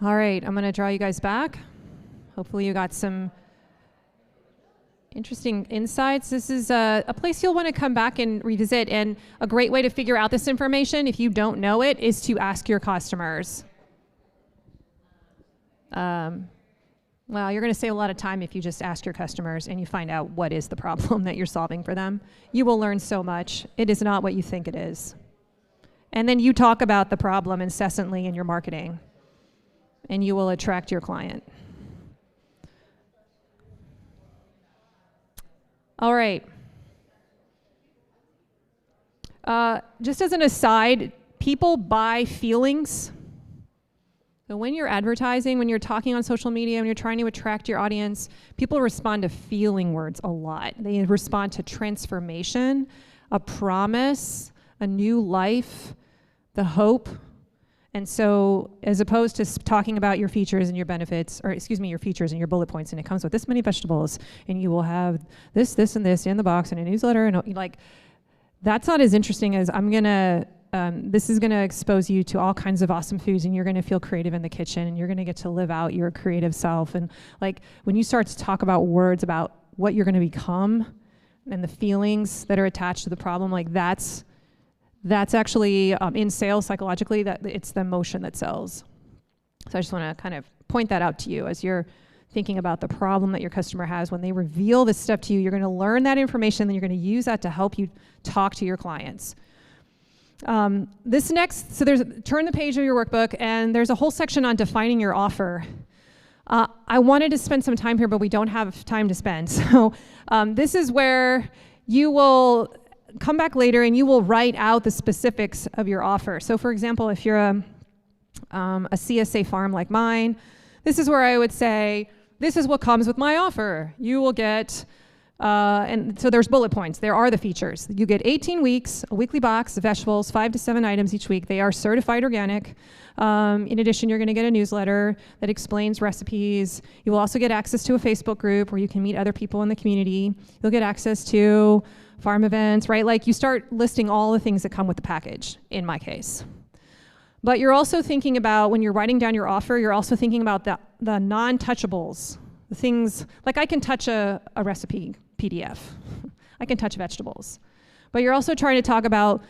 All right, I'm going to draw you guys back. Hopefully you got some interesting insights. This is a place you'll want to come back and revisit, and a great way to figure out this information, if you don't know it, is to ask your customers. Well, you're going to save a lot of time if you just ask your customers and you find out what is the problem that you're solving for them. You will learn so much. It is not what you think it is. And then you talk about the problem incessantly in your marketing, and you will attract your client. All right. Just as an aside, people buy feelings. So when you're advertising, when you're talking on social media, when you're trying to attract your audience, people respond to feeling words a lot. They respond to transformation, a promise, a new life, the hope. And so as opposed to talking about your features and your benefits, or excuse me, your features and your bullet points, and it comes with this many vegetables, and you will have this, this, and this in the box in a newsletter, and like, that's not as interesting as this is gonna expose you to all kinds of awesome foods, and you're gonna feel creative in the kitchen, and you're gonna get to live out your creative self. And like, when you start to talk about words about what you're gonna become and the feelings that are attached to the problem, like that's actually in sales psychologically, that it's the emotion that sells. So I just wanna kind of point that out to you as you're thinking about the problem that your customer has. When they reveal this stuff to you, you're gonna learn that information, then you're gonna use that to help you talk to your clients. This next, so turn the page of your workbook, and there's a whole section on defining your offer. I wanted to spend some time here, but we don't have time to spend. So this is where you will come back later and you will write out the specifics of your offer. So for example, if you're a CSA farm like mine, this is where I would say, this is what comes with my offer. You will get, and so there's bullet points. There are the features. You get 18 weeks, a weekly box of vegetables, 5 to 7 items each week. They are certified organic. In addition, you're gonna get a newsletter that explains recipes. You will also get access to a Facebook group where you can meet other people in the community. You'll get access to farm events, right? Like, you start listing all the things that come with the package, in my case. But you're also thinking about, when you're writing down your offer, you're also thinking about the non-touchables, the things, like I can touch a recipe PDF. I can touch vegetables. But you're also trying to talk about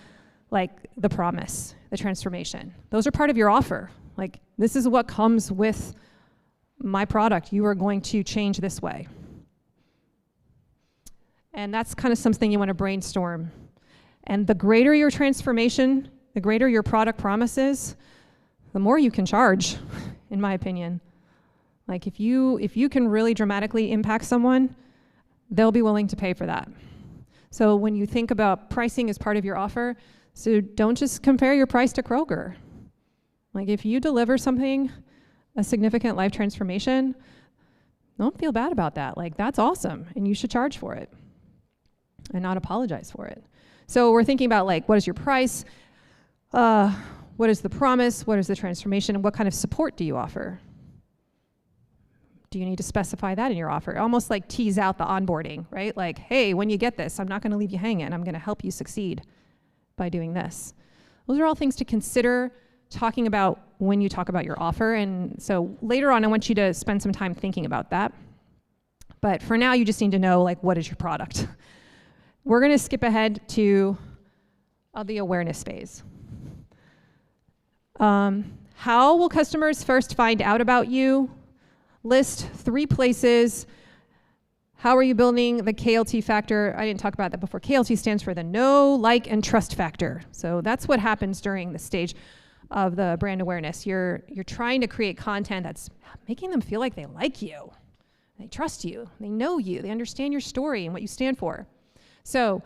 like the promise, the transformation. Those are part of your offer. Like, this is what comes with my product. You are going to change this way. And that's kind of something you want to brainstorm. And the greater your transformation, the greater your product promise is, the more you can charge, in my opinion. Like, if you can really dramatically impact someone, they'll be willing to pay for that. So when you think about pricing as part of your offer, so don't just compare your price to Kroger. Like, if you deliver something, a significant life transformation, don't feel bad about that. Like, that's awesome, and you should charge for it and not apologize for it. So we're thinking about, like, what is your price? What is the promise? What is the transformation? And what kind of support do you offer? Do you need to specify that in your offer? Almost like tease out the onboarding, right? Like, hey, when you get this, I'm not gonna leave you hanging. I'm gonna help you succeed by doing this. Those are all things to consider talking about when you talk about your offer. And so later on, I want you to spend some time thinking about that. But for now, you just need to know, like, what is your product? We're gonna skip ahead to the awareness phase. How will customers first find out about you? List 3 places. How are you building the KLT factor? I didn't talk about that before. KLT stands for the know, like, and trust factor. So that's what happens during the stage of the brand awareness. You're trying to create content that's making them feel like they like you. They trust you. They know you. They understand your story and what you stand for. So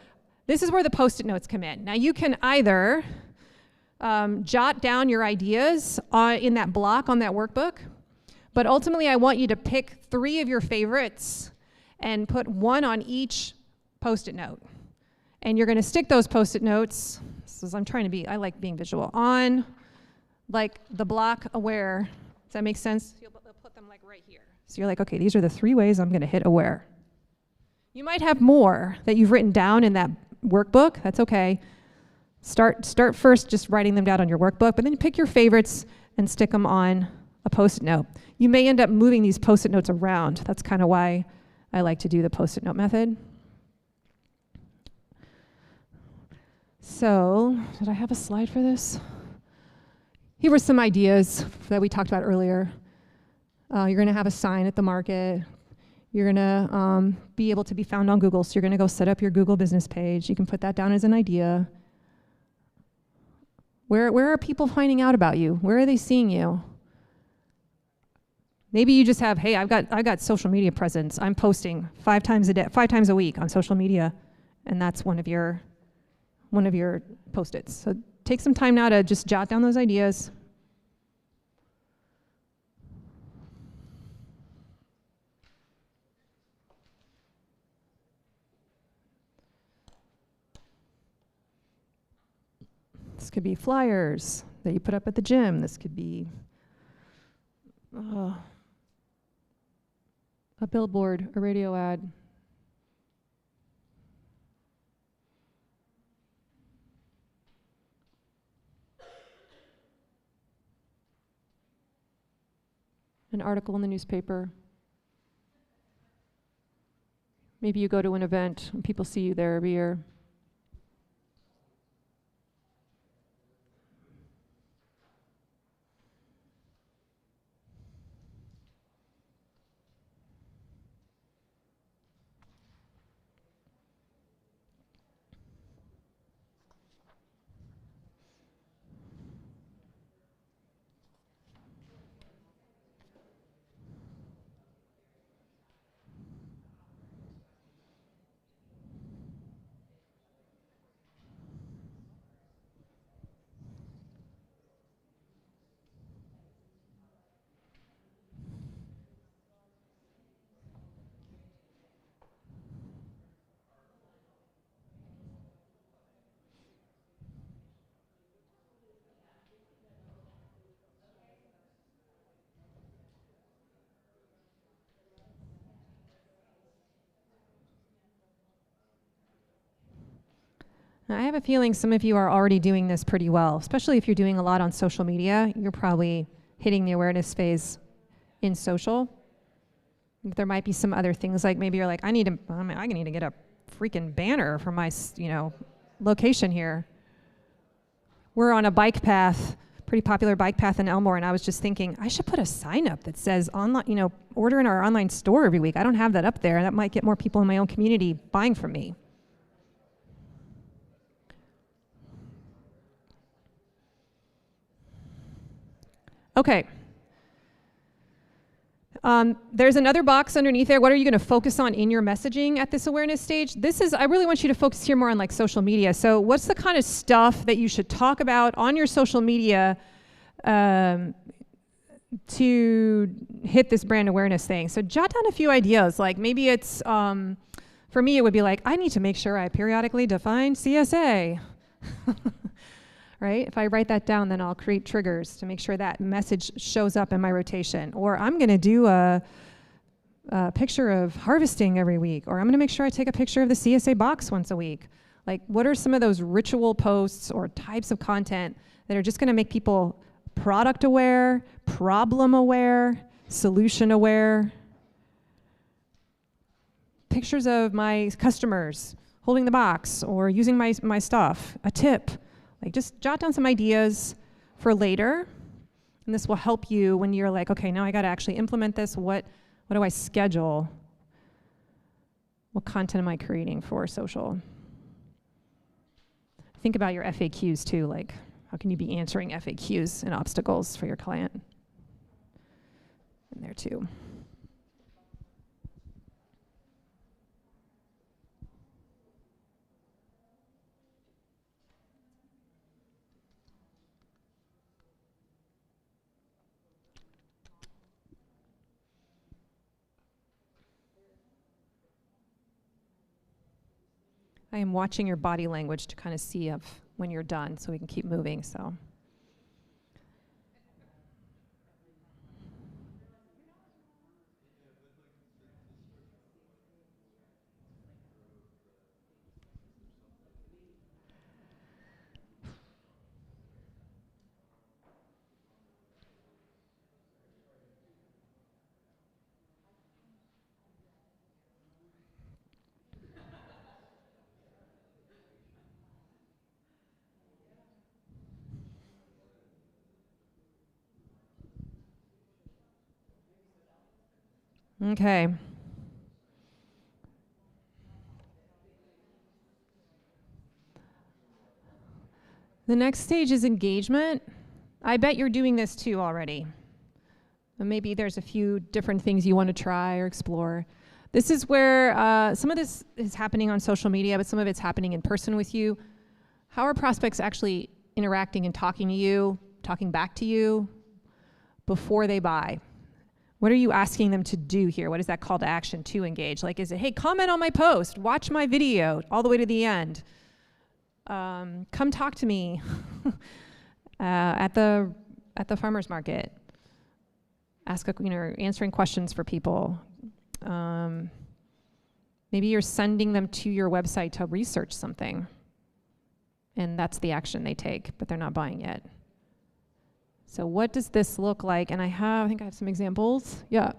this is where the Post-it notes come in. Now, you can either jot down your ideas in that block on that workbook, but ultimately I want you to pick 3 of your favorites and put 1 on each Post-it note. And you're gonna stick those Post-it notes, I like being visual, on like the block aware. Does that make sense? They'll put them like right here. So you're like, okay, these are the 3 ways I'm gonna hit aware. You might have more that you've written down in that workbook. That's okay. Start first just writing them down on your workbook, but then pick your favorites and stick them on a Post-it note. You may end up moving these Post-it notes around. That's kind of why I like to do the Post-it note method. So, did I have a slide for this? Here were some ideas that we talked about earlier. You're going to have a sign at the market. You're going to be able to be found on Google, so you're going to go set up your Google business page. You can put that down as an idea. Where are people finding out about you? Where are they seeing you? Maybe you just have, hey, I've got social media presence. I'm posting 5 times a day, 5 times a week on social media, and that's one of your Post-its. So take some time now to just jot down those ideas. This could be flyers that you put up at the gym. This could be a billboard, a radio ad. An article in the newspaper. Maybe you go to an event and people see you there every year. I have a feeling some of you are already doing this pretty well, especially if you're doing a lot on social media. You're probably hitting the awareness phase in social. There might be some other things, like maybe you're like, I need to get a freaking banner for my, location here. We're on a bike path, pretty popular bike path in Elmore, and I was just thinking, I should put a sign up that says online, order in our online store every week. I don't have that up there. That might get more people in my own community buying from me. Okay. There's another box underneath there. What are you going to focus on in your messaging at this awareness stage? I really want you to focus here more on like social media. So what's the kind of stuff that you should talk about on your social media to hit this brand awareness thing? So jot down a few ideas. Like maybe it's, for me, it would be like, I need to make sure I periodically define CSA. Right? If I write that down, then I'll create triggers to make sure that message shows up in my rotation. Or I'm going to do a picture of harvesting every week. Or I'm going to make sure I take a picture of the CSA box once a week. Like, what are some of those ritual posts or types of content that are just going to make people product aware, problem aware, solution aware? Pictures of my customers holding the box or using my stuff, a tip. Like, just jot down some ideas for later, and this will help you when you're like, okay, now I got to actually implement this. What do I schedule? What content am I creating for social? Think about your FAQs too. Like, how can you be answering FAQs and obstacles for your client? In there too. I am watching your body language to kind of see when you're done so we can keep moving. So. Okay. The next stage is engagement. I bet you're doing this too already. And maybe there's a few different things you want to try or explore. This is where some of this is happening on social media, but some of it's happening in person with you. How are prospects actually interacting and talking to you, talking back to you before they buy? What are you asking them to do here? What is that call to action to engage? Like, is it, hey, comment on my post, watch my video all the way to the end. Come talk to me at the farmer's market. Answering questions for people. Maybe you're sending them to your website to research something, and that's the action they take, but they're not buying yet. So what does this look like? And I think I have some examples. Yeah.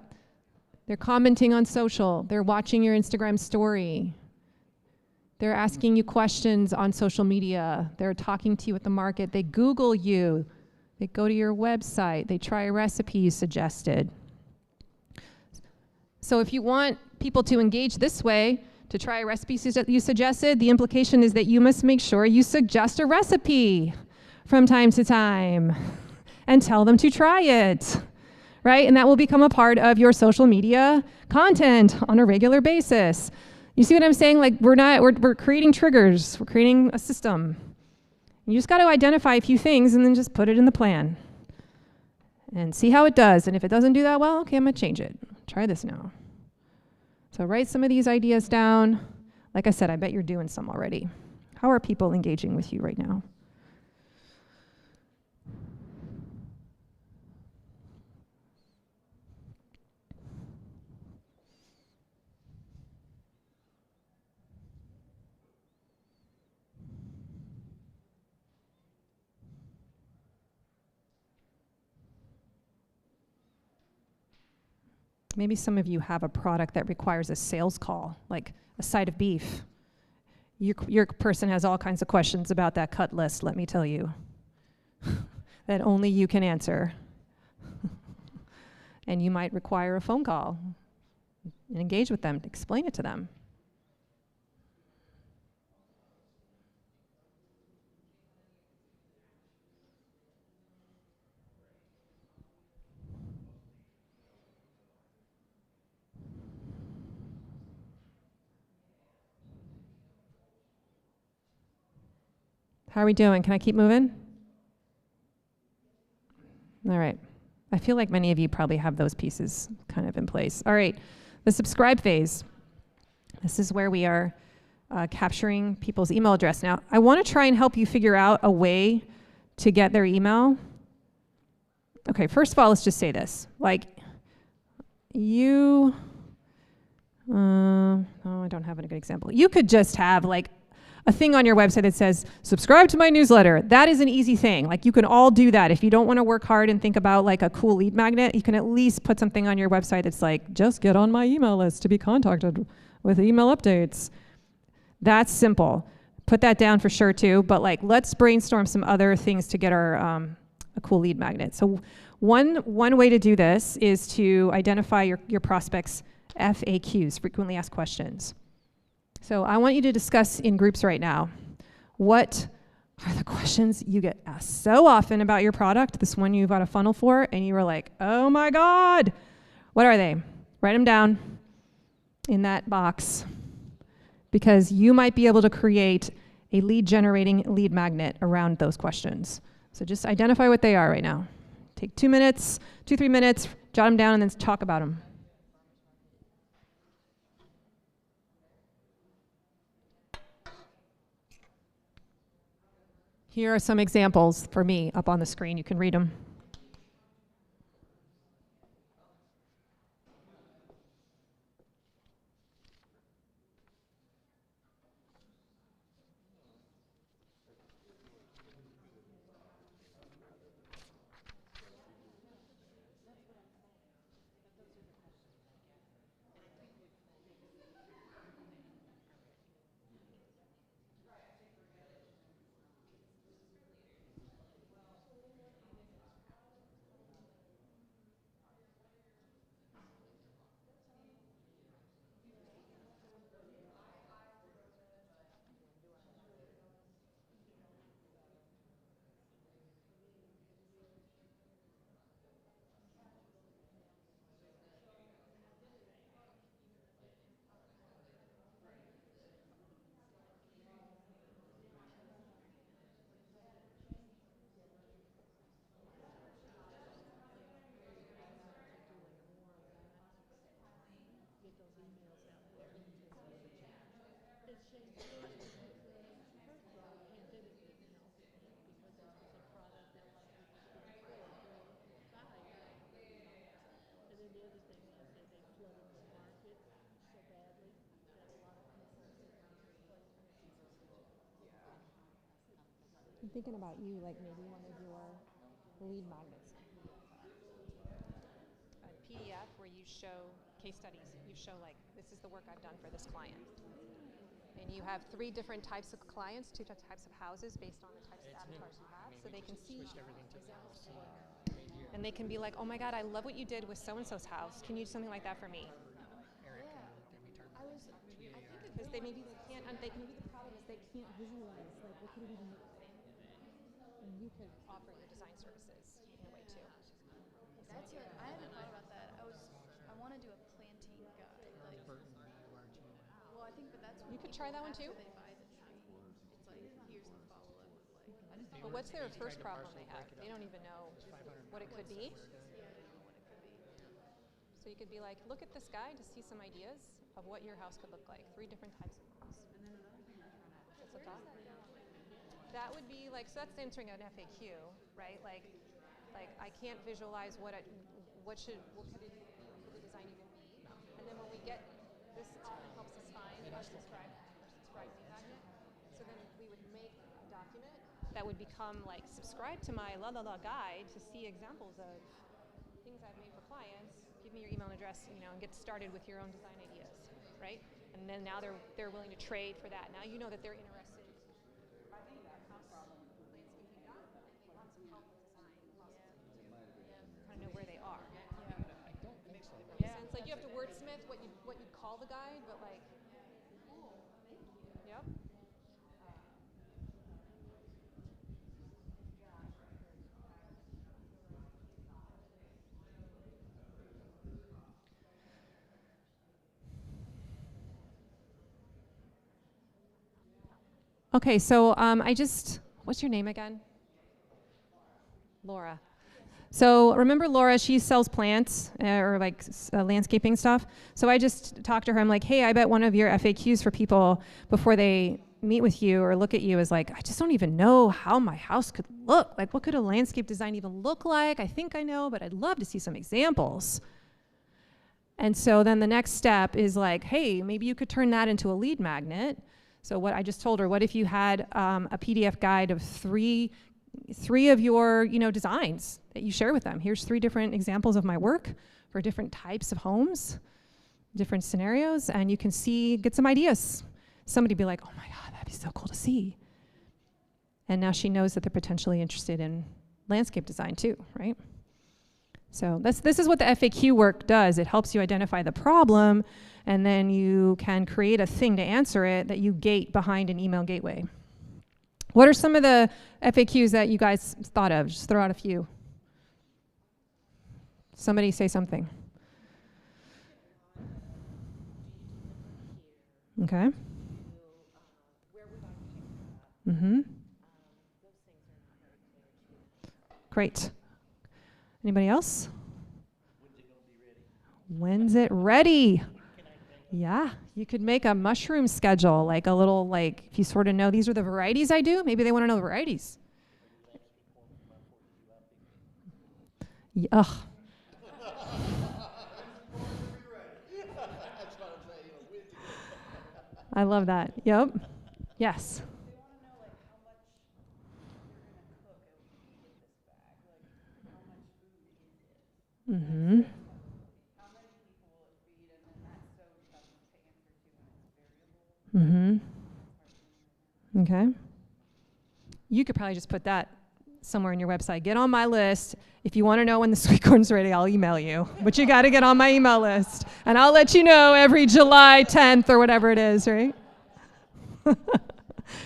They're commenting on social. They're watching your Instagram story. They're asking you questions on social media. They're talking to you at the market. They Google you. They go to your website. They try a recipe you suggested. So if you want people to engage this way, to try a recipe you suggested, the implication is that you must make sure you suggest a recipe from time to time and tell them to try it, right? And that will become a part of your social media content on a regular basis. You see what I'm saying? Like, we're creating triggers. We're creating a system. You just got to identify a few things and then just put it in the plan and see how it does. And if it doesn't do that well, okay, I'm going to change it. Try this now. So write some of these ideas down. Like I said, I bet you're doing some already. How are people engaging with you right now? Maybe some of you have a product that requires a sales call, like a side of beef. Your person has all kinds of questions about that cut list, let me tell you, that only you can answer. And you might require a phone call and engage with them, explain it to them. How are we doing? Can I keep moving? All right. I feel like many of you probably have those pieces kind of in place. All right. The subscribe phase. This is where we are capturing people's email address. Now, I want to try and help you figure out a way to get their email. Okay, first of all, let's just say this. Like, I don't have a good example. You could just have like a thing on your website that says, subscribe to my newsletter. That is an easy thing. Like, you can all do that. If you don't want to work hard and think about like a cool lead magnet, you can at least put something on your website that's like, just get on my email list to be contacted with email updates. That's simple. Put that down for sure too, but like, let's brainstorm some other things to get our a cool lead magnet. So one way to do this is to identify your prospects' FAQs, frequently asked questions. So I want you to discuss in groups right now, what are the questions you get asked so often about your product, this one you've got a funnel for, and you were like, oh my God, what are they? Write them down in that box, because you might be able to create a lead-generating lead magnet around those questions. So just identify what they are right now. Take 2 minutes, 2-3 minutes, jot them down, and then talk about them. Here are some examples for me up on the screen. You can read them. I'm thinking about you, like maybe one of your lead magnets. A PDF where you show case studies. You show like, this is the work I've done for this client. And you have 3 different types of clients, 2 types of houses based on the types of avatars you have, so they can see examples of work. And they can be like, oh my God, I love what you did with so-and-so's house. Can you do something like that for me? Because they maybe can't, and maybe the problem is they can't visualize, like, what could it even look like? And you could offer your design services in a way too. That's it. I haven't thought about that. I want to do a planting guide. Like, well, I think, but that's when You could try that one too. after they buy the tree. It's like, here's the follow-up. Like, I just But what's their first problem they have? They don't even know what it could be. So you could be like, look at this guide to see some ideas of what your house could look like. 3 different types of homes. That's a thought. That would be like, so that's answering an FAQ, right? Like I can't visualize what could the design even be? And then when we get this helps us find our subscribe lead magnet. So then we would make a document that would become like, subscribe to my guide to see examples of things I've made for clients. Give me your email address, and get started with your own design ideas, right? And then now they're willing to trade for that. Now you know that they're interested. Kind of know where they are. Yeah. Sense like you have to wordsmith what you'd call the guide, but like, yep. Okay, so what's your name again? Laura. So remember Laura, she sells plants or like landscaping stuff. So I just talked to her. I'm like, hey, I bet one of your FAQs for people before they meet with you or look at you is like, I just don't even know how my house could look. Like, what could a landscape design even look like? I think I know, but I'd love to see some examples. And so then the next step is like, hey, maybe you could turn that into a lead magnet. So what I just told her, what if you had a PDF guide of three of your designs that you share with them? Here's 3 different examples of my work for different types of homes, different scenarios, and you can get some ideas. Somebody be like, oh my God, that'd be so cool to see. And now she knows that they're potentially interested in landscape design too, right? So this is what the FAQ work does. It helps you identify the problem, and then you can create a thing to answer it that you gate behind an email gateway. What are some of the FAQs that you guys thought of? Just throw out a few. Somebody say something. Okay. Mm-hmm. Great. Anybody else? When's it ready? Yeah, you could make a mushroom schedule, like a little, like, if you sort of know these are the varieties I do, maybe they want to know the varieties. Ugh. I love that. Yep. Yes. Mm-hmm. Mm-hmm. Okay. You could probably just put that somewhere in your website. Get on my list. If you want to know when the sweet corn's ready, I'll email you. But you got to get on my email list. And I'll let you know every July 10th or whatever it is, right?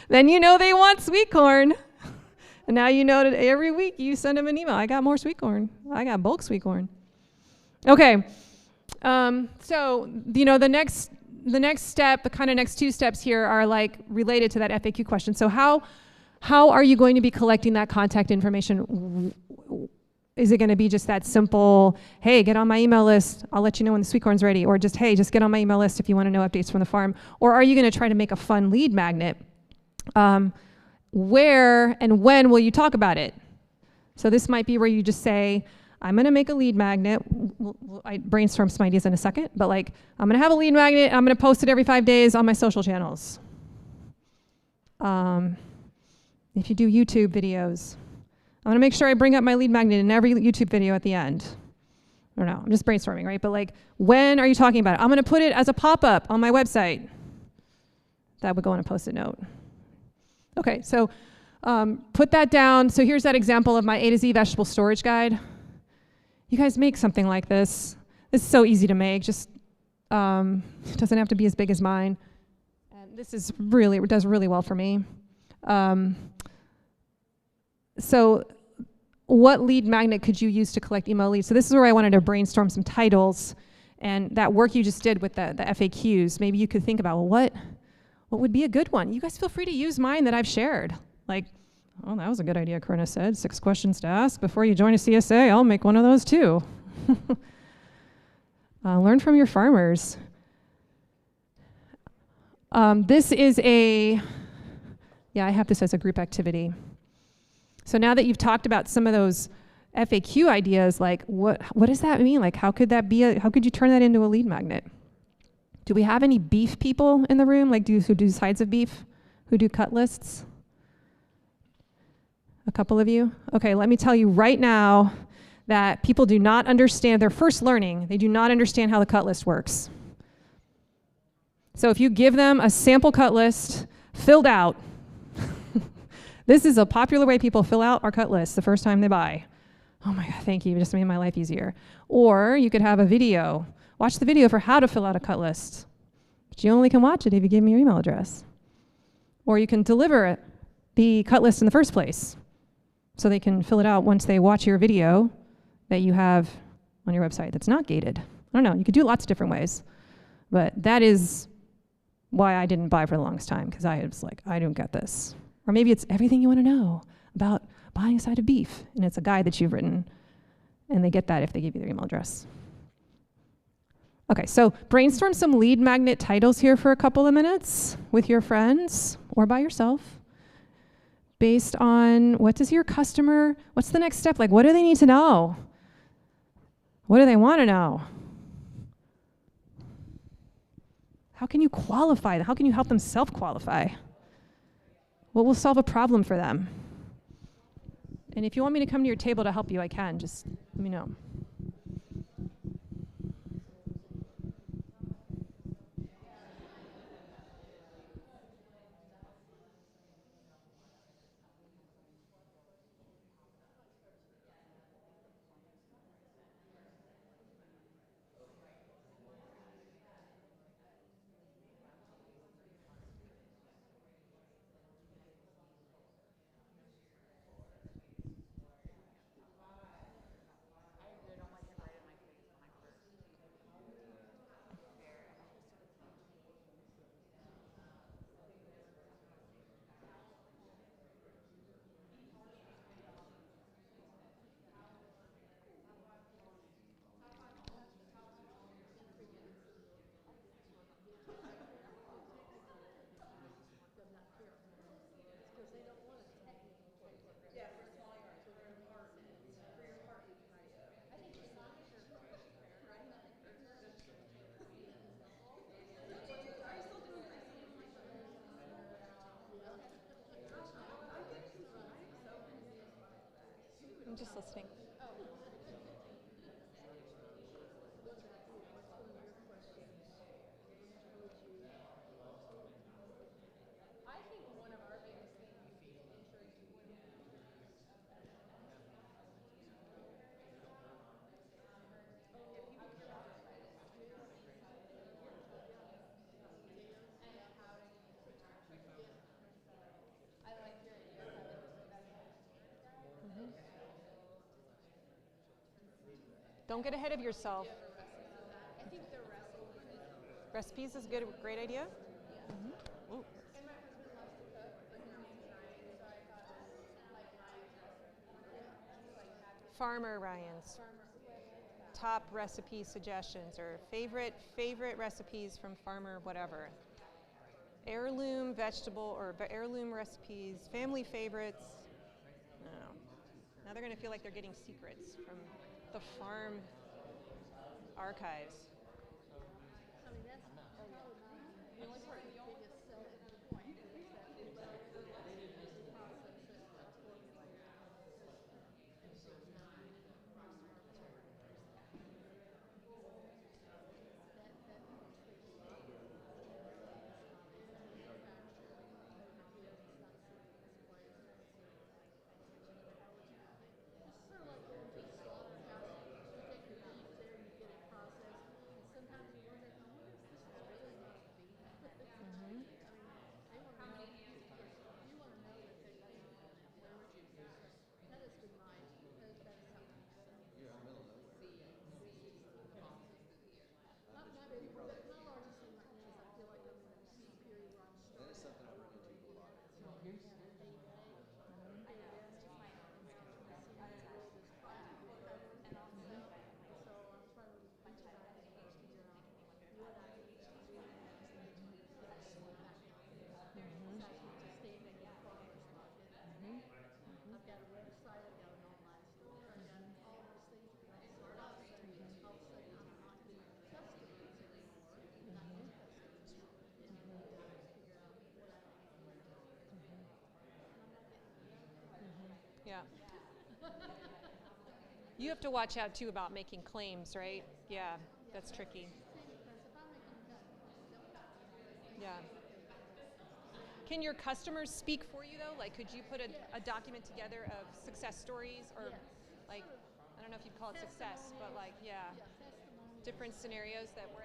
Then you know they want sweet corn. And now you know that every week you send them an email. I got more sweet corn. I got bulk sweet corn. Okay. So, the next step, the kind of next 2 steps here are like related to that FAQ question. So how are you going to be collecting that contact information? is it going to be just that simple, hey, get on my email list, I'll let you know when the sweet corn's ready, or just, hey, just get on my email list if you want to know updates from the farm? Or are you going to try to make a fun lead magnet? Where and when will you talk about it? So this might be where you just say, I'm going to make a lead magnet. I brainstorm some ideas in a second, but like, I'm going to have a lead magnet, and I'm going to post it every 5 days on my social channels. If you do YouTube videos, I want to make sure I bring up my lead magnet in every YouTube video at the end. I don't know, I'm just brainstorming, right? But like, when are you talking about it? I'm going to put it as a pop-up on my website. That would go on a Post-it note. Okay, so put that down. So here's that example of my A to Z vegetable storage guide. You guys make something like this. This is so easy to make. Just it doesn't have to be as big as mine. And this is really, it does really well for me. So what lead magnet could you use to collect email leads? So this is where I wanted to brainstorm some titles, and that work you just did with the FAQs, maybe you could think about, well, what would be a good one? You guys feel free to use mine that I've shared. Like, oh, that was a good idea, Corinna said. 6 questions to ask before you join a CSA. I'll make one of those too. Learn from your farmers. This is I have this as a group activity. So now that you've talked about some of those FAQ ideas, like what does that mean? Like how could you turn that into a lead magnet? Do we have any beef people in the room? Like who do sides of beef? Who do cut lists? A couple of you? Okay, let me tell you right now that people do not understand, they're first learning, they do not understand how the cut list works. So if you give them a sample cut list filled out, this is a popular way people fill out our cut list the first time they buy. Oh my God, thank you, you just made my life easier. Or you could have a video. Watch the video for how to fill out a cut list. But you only can watch it if you give me your email address. Or you can deliver the cut list in the first place, so they can fill it out once they watch your video that you have on your website that's not gated. I don't know, you could do lots of different ways. But that is why I didn't buy for the longest time, because I was like, I don't get this. Or maybe it's everything you want to know about buying a side of beef, and it's a guide that you've written, and they get that if they give you their email address. Okay, so brainstorm some lead magnet titles here for a couple of minutes with your friends or by yourself, based on what's the next step? Like, what do they need to know? What do they want to know? How can you qualify them? How can you help them self-qualify? What will solve a problem for them? And if you want me to come to your table to help you, I can. Just let me know. I'm just listening. Don't get ahead of yourself. Recipes is a great idea. Mm-hmm. Farmer Ryan's top recipe suggestions, or favorite recipes from farmer whatever. Heirloom vegetable or heirloom recipes, family favorites. No. Now they're going to feel like they're getting secrets from the farm archives. Yeah. You have to watch out too about making claims, right? Yeah, that's tricky. Yeah. Can your customers speak for you though? Like, could you put a document together of success stories, or like, I don't know if you'd call it success, but like, yeah, different scenarios that were.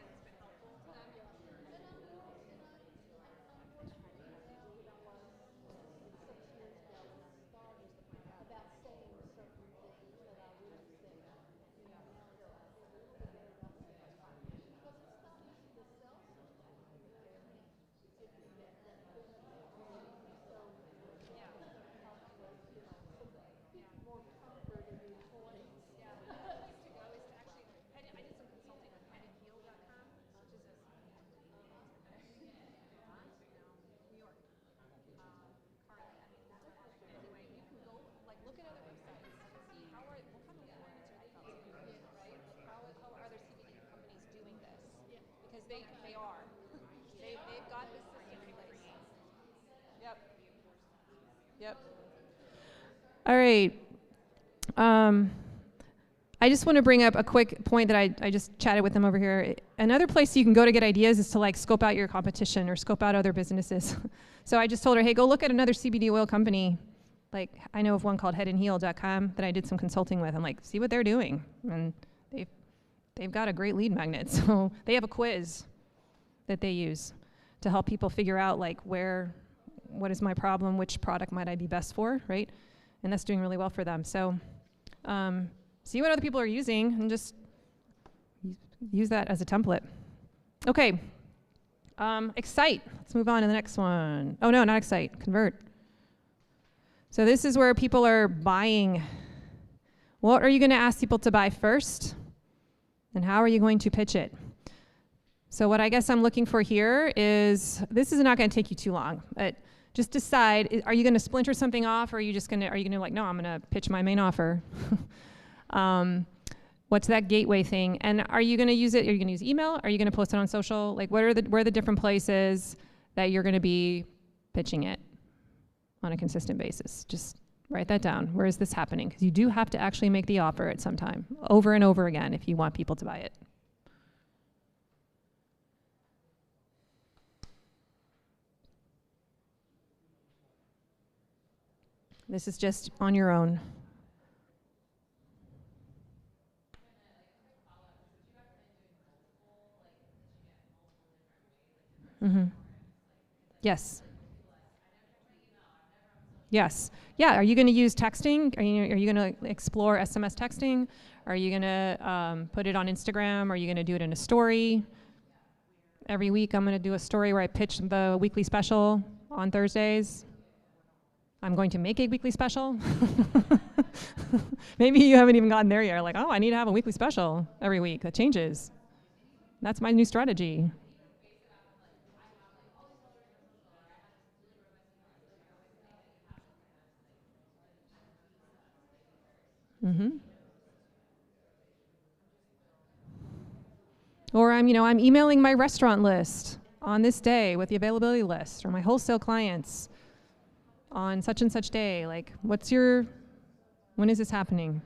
They are. They've got this system in place. Yep. Yep. All right. I just want to bring up a quick point that I just chatted with them over here. Another place you can go to get ideas is to like scope out your competition or scope out other businesses. So I just told her, hey, go look at another CBD oil company. Like, I know of one called headandheal.com that I did some consulting with. I'm like, see what they're doing. And they've got a great lead magnet. So they have a quiz that they use to help people figure out like what is my problem, which product might I be best for, right? And that's doing really well for them. So see what other people are using and just use that as a template. Okay, Excite. Let's move on to the next one. Oh no, not Excite, Convert. So this is where people are buying. What are you going to ask people to buy first? And how are you going to pitch it? So what I guess I'm looking for here is, this is not going to take you too long, but just decide, are you going to splinter something off, or are you going to like, no, I'm going to pitch my main offer. What's that gateway thing? And are you going to use it? Are you going to use email? Are you going to post it on social? Like, where are the different places that you're going to be pitching it on a consistent basis? Just write that down. Where is this happening? Because you do have to actually make the offer at some time, over and over again, if you want people to buy it. This is just on your own. Mm-hmm. Yes. Yes. Yeah. Are you going to use texting? Are you going to explore SMS texting? Are you going to put it on Instagram? Are you going to do it in a story? Every week I'm going to do a story where I pitch the weekly special on Thursdays. I'm going to make a weekly special. Maybe you haven't even gotten there yet. Like, oh, I need to have a weekly special every week. That changes. That's my new strategy. Mm-hmm. Or I'm emailing my restaurant list on this day with the availability list, or my wholesale clients on such and such day. Like, when is this happening?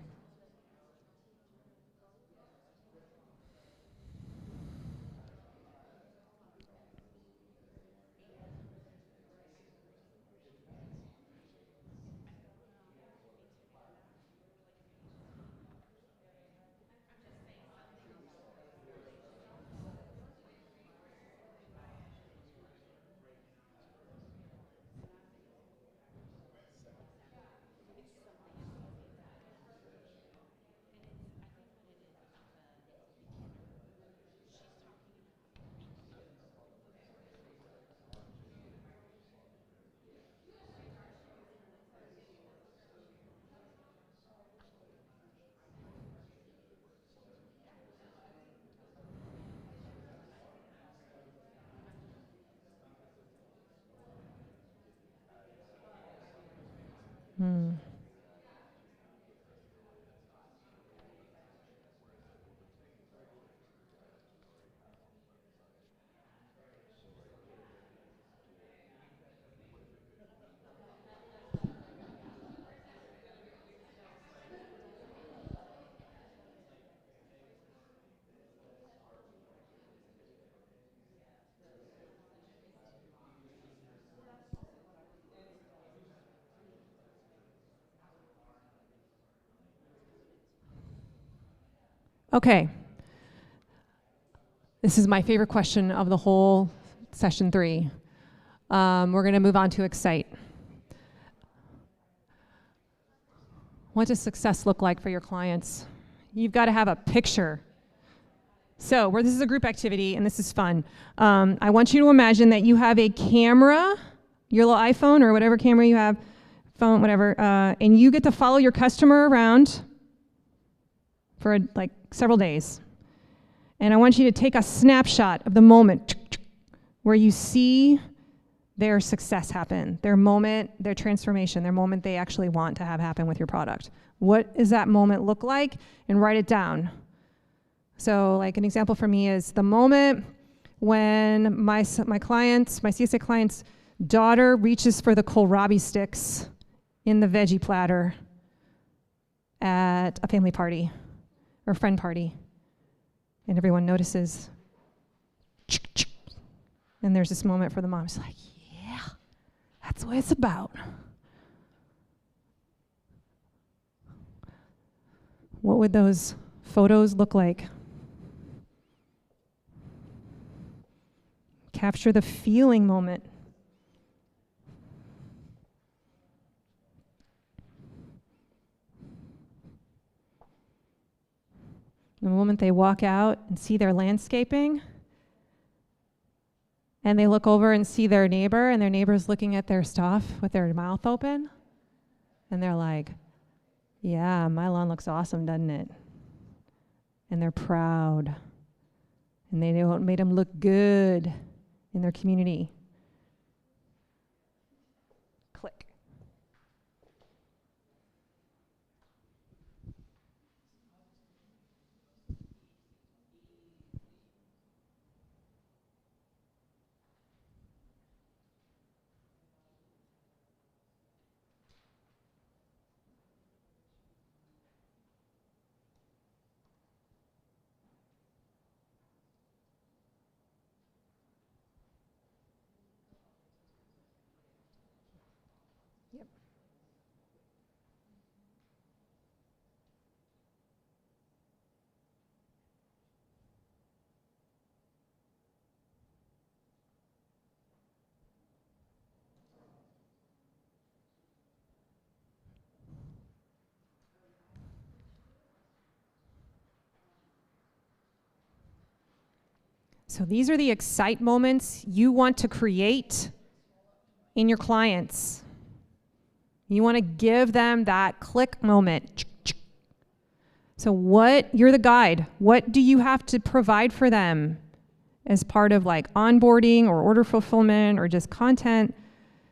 Okay. This is my favorite question of the whole session 3. We're going to move on to Excite. What does success look like for your clients? You've got to have a picture. So, this is a group activity, and this is fun. I want you to imagine that you have a camera, your little iPhone or whatever camera you have, phone, whatever, and you get to follow your customer around for like several days. And I want you to take a snapshot of the moment where you see their success happen, their moment, their transformation, their moment they actually want to have happen with your product. What does that moment look like? And write it down. So like an example for me is the moment when my CSA client's daughter reaches for the kohlrabi sticks in the veggie platter at a family party or friend party. And everyone notices. And there's this moment for the mom. She's like, yeah, that's what it's about. What would those photos look like? Capture the feeling moment. The moment they walk out and see their landscaping, and they look over and see their neighbor, and their neighbor's looking at their stuff with their mouth open, and they're like, yeah, my lawn looks awesome, doesn't it? And they're proud, and they know it made them look good in their community. Click. So these are the excite moments you want to create in your clients. You want to give them that click moment. So you're the guide. What do you have to provide for them as part of like onboarding or order fulfillment or just content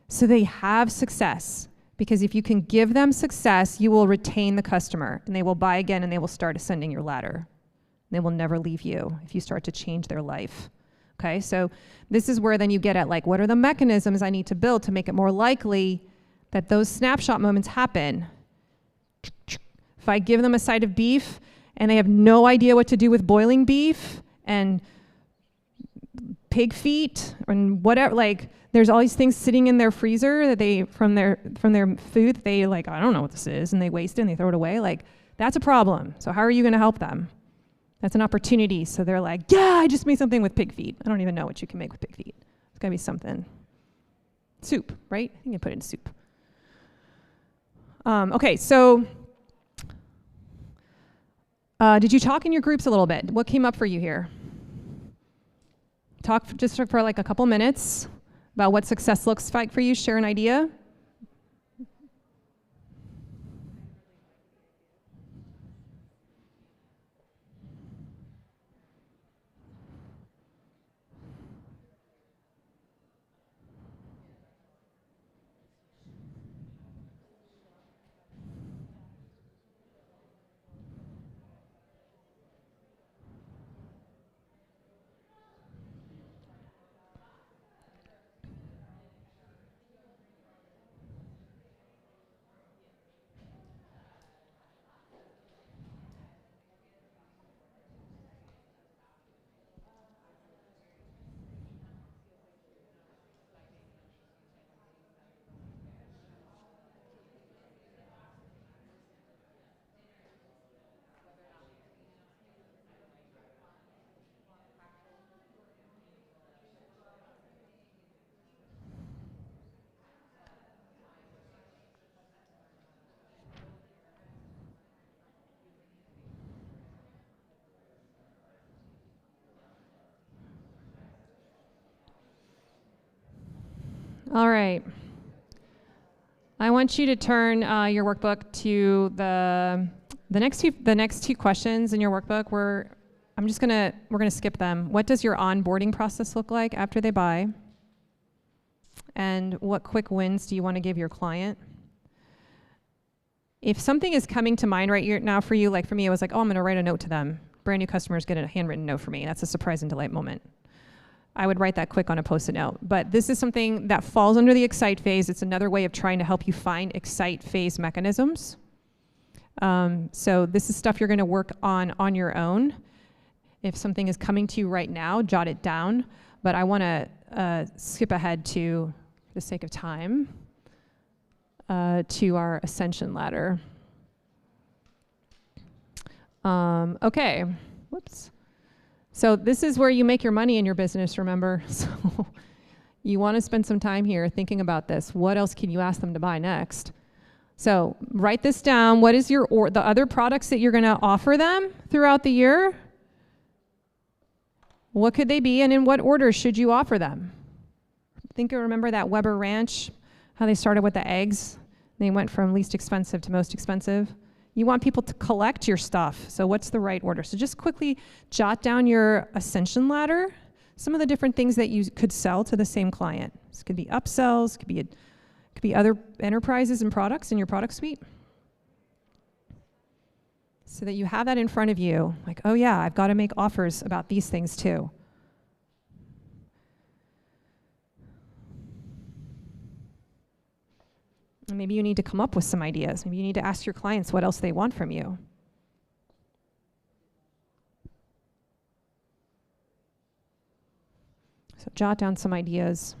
so they have success? Because if you can give them success, you will retain the customer and they will buy again and they will start ascending your ladder. They will never leave you if you start to change their life. Okay, so this is where then you get at like, what are the mechanisms I need to build to make it more likely that those snapshot moments happen? If I give them a side of beef and they have no idea what to do with boiling beef and pig feet and whatever, like there's all these things sitting in their freezer that they from their food that they like, I don't know what this is, and they waste it and they throw it away. Like that's a problem. So how are you going to help them? That's an opportunity. So they're like, yeah, I just made something with pig feet. I don't even know what you can make with pig feet. It's got to be something. Soup, right? I think I put it in soup. Okay, so did you talk in your groups a little bit? What came up for you here? Talk just for like a couple minutes about what success looks like for you. Share an idea. All right. I want you to turn your workbook to the next two questions in your workbook. We're gonna skip them. What does your onboarding process look like after they buy? And what quick wins do you want to give your client? If something is coming to mind right now for you, like for me, it was like, oh, I'm gonna write a note to them. Brand new customers get a handwritten note for me. That's a surprise and delight moment. I would write that quick on a Post-it note. But this is something that falls under the excite phase. It's another way of trying to help you find excite phase mechanisms. So this is stuff you're gonna work on your own. If something is coming to you right now, jot it down. But I wanna skip ahead to, for the sake of time, to our ascension ladder. Okay, whoops. So this is where you make your money in your business, remember? So you want to spend some time here thinking about this. What else can you ask them to buy next? So write this down. What is the other products that you're going to offer them throughout the year? What could they be, and in what order should you offer them? Remember that Weber Ranch, how they started with the eggs? They went from least expensive to most expensive. You want people to collect your stuff. So what's the right order? So just quickly jot down your ascension ladder, some of the different things that you could sell to the same client. This could be upsells, could be other enterprises and products in your product suite. So that you have that in front of you, like, oh yeah, I've got to make offers about these things too. And maybe you need to come up with some ideas. Maybe you need to ask your clients what else they want from you. So jot down some ideas.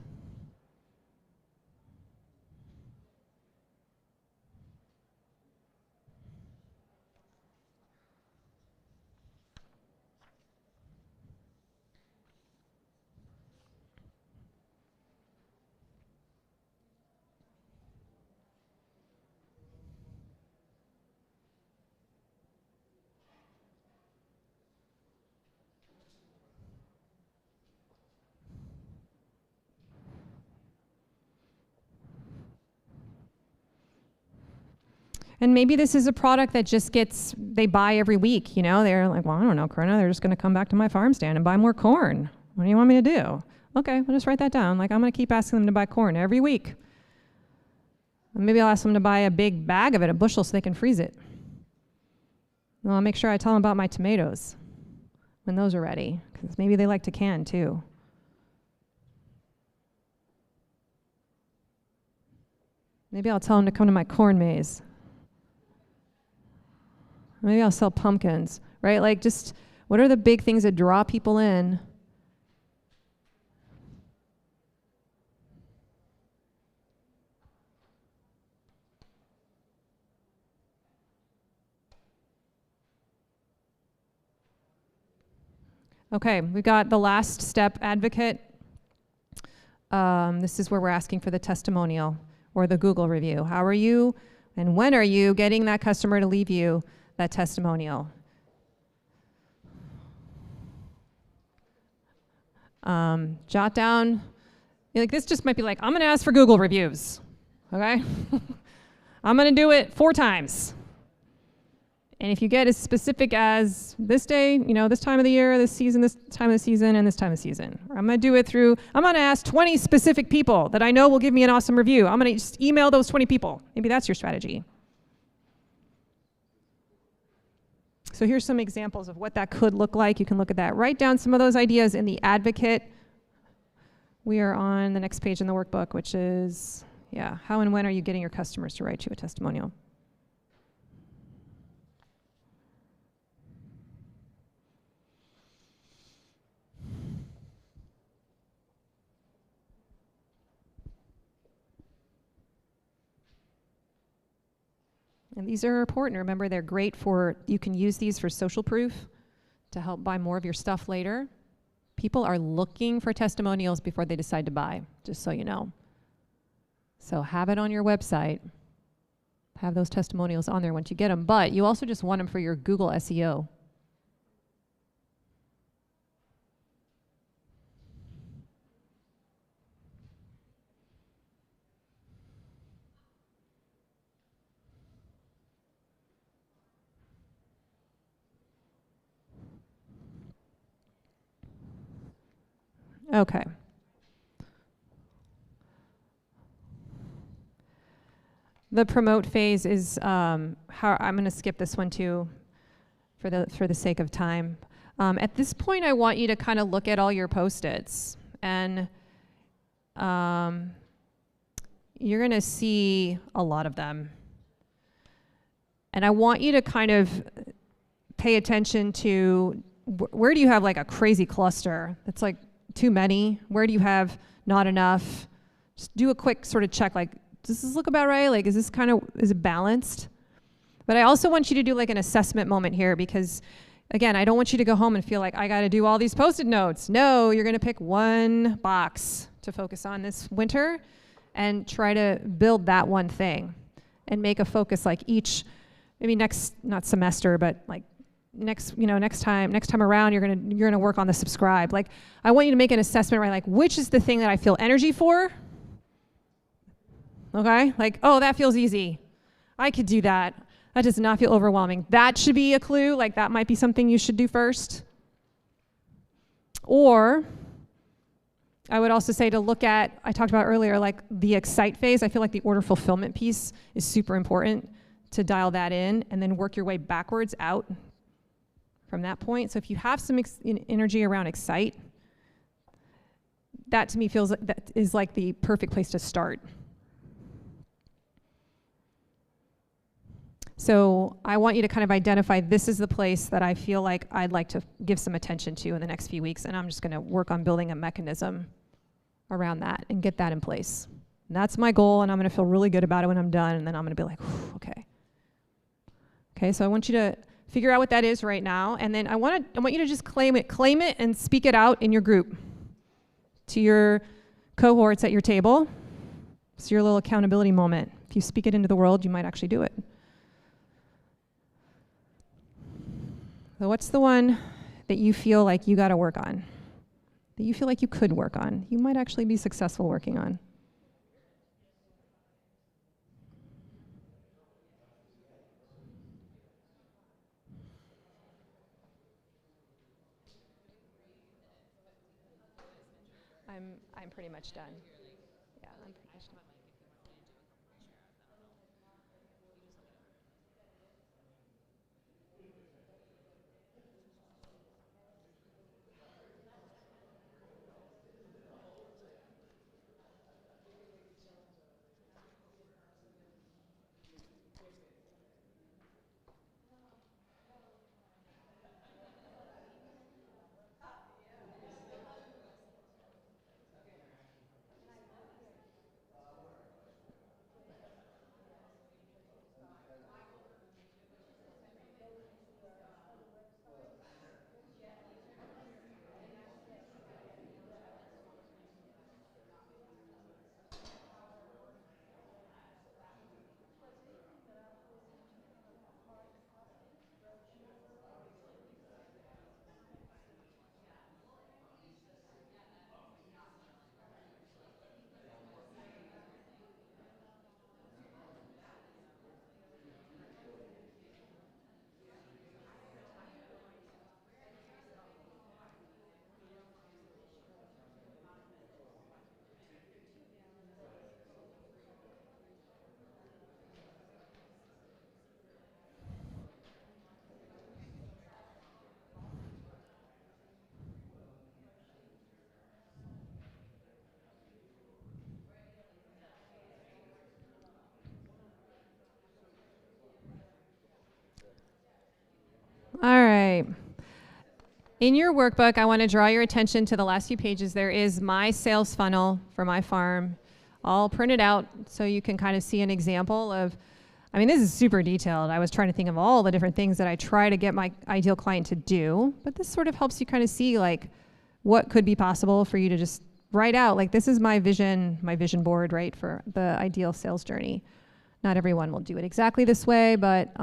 And maybe this is a product that just they buy every week, you know? They're like, well, I don't know, Corinna, they're just gonna come back to my farm stand and buy more corn. What do you want me to do? Okay, we'll just write that down. Like, I'm gonna keep asking them to buy corn every week. And maybe I'll ask them to buy a big bag of it, a bushel, so they can freeze it. And I'll make sure I tell them about my tomatoes when those are ready, because maybe they like to can too. Maybe I'll tell them to come to my corn maze. Maybe I'll sell pumpkins, right? Like, just what are the big things that draw people in? Okay, we've got the last step, advocate. This is where we're asking for the testimonial or the Google review. How are you and when are you getting that customer to leave you that testimonial? Jot down, like this just might be like, I'm gonna ask for Google reviews, okay? I'm gonna do it 4 times. And if you get as specific as this day, you know, this time of the year, this season, this time of the season, and this time of the season. Or I'm gonna do it through, I'm gonna ask 20 specific people that I know will give me an awesome review. I'm gonna just email those 20 people. Maybe that's your strategy. So here's some examples of what that could look like. You can look at that. Write down some of those ideas in the advocate. We are on the next page in the workbook, which is, yeah, how and when are you getting your customers to write you a testimonial? And these are important. Remember, they're great for, you can use these for social proof to help buy more of your stuff later. People are looking for testimonials before they decide to buy, just so you know. So have it on your website. Have those testimonials on there once you get them. But you also just want them for your Google SEO. Okay. The promote phase is how I'm going to skip this one too, for the sake of time. At this point, I want you to kind of look at all your post-its, and you're going to see a lot of them. And I want you to kind of pay attention to where do you have like a crazy cluster that's like too many? Where do you have not enough? Just do a quick sort of check, like, does this look about right? Like, is it balanced? But I also want you to do like an assessment moment here, because again, I don't want you to go home and feel like I got to do all these Post-it notes. No, you're going to pick one box to focus on this winter and try to build that one thing and make a focus like each, maybe next, not semester, but like next time around, you're gonna work on the subscribe. Like, I want you to make an assessment, right? Like, which is the thing that I feel energy for? Okay, like, oh, that feels easy. I could do that. That does not feel overwhelming. That should be a clue. Like, that might be something you should do first. Or I would also say to look at, I talked about earlier, like the excite phase. I feel like the order fulfillment piece is super important to dial that in, and then work your way backwards out from that point. So if you have some energy around excite, that to me feels like that is like the perfect place to start. So I want you to kind of identify, this is the place that I feel like I'd like to give some attention to in the next few weeks, and I'm just gonna work on building a mechanism around that and get that in place. And that's my goal, and I'm gonna feel really good about it when I'm done, and then I'm gonna be like, okay. Okay, so I want you to figure out what that is right now, and then I want you to just claim it and speak it out in your group to your cohorts at your table. It's your little accountability moment. If you speak it into the world, you might actually do it. So what's the one that you feel like you got to work on, that you feel like you could work on, you might actually be successful working on? I'm pretty much done. Yeah, I'm pretty much done. All right. In your workbook, I want to draw your attention to the last few pages. There is my sales funnel for my farm, all printed out so you can kind of see an example of, I mean, this is super detailed. I was trying to think of all the different things that I try to get my ideal client to do, but this sort of helps you kind of see like what could be possible for you to just write out. Like, this is my vision board, right, for the ideal sales journey. Not everyone will do it exactly this way, but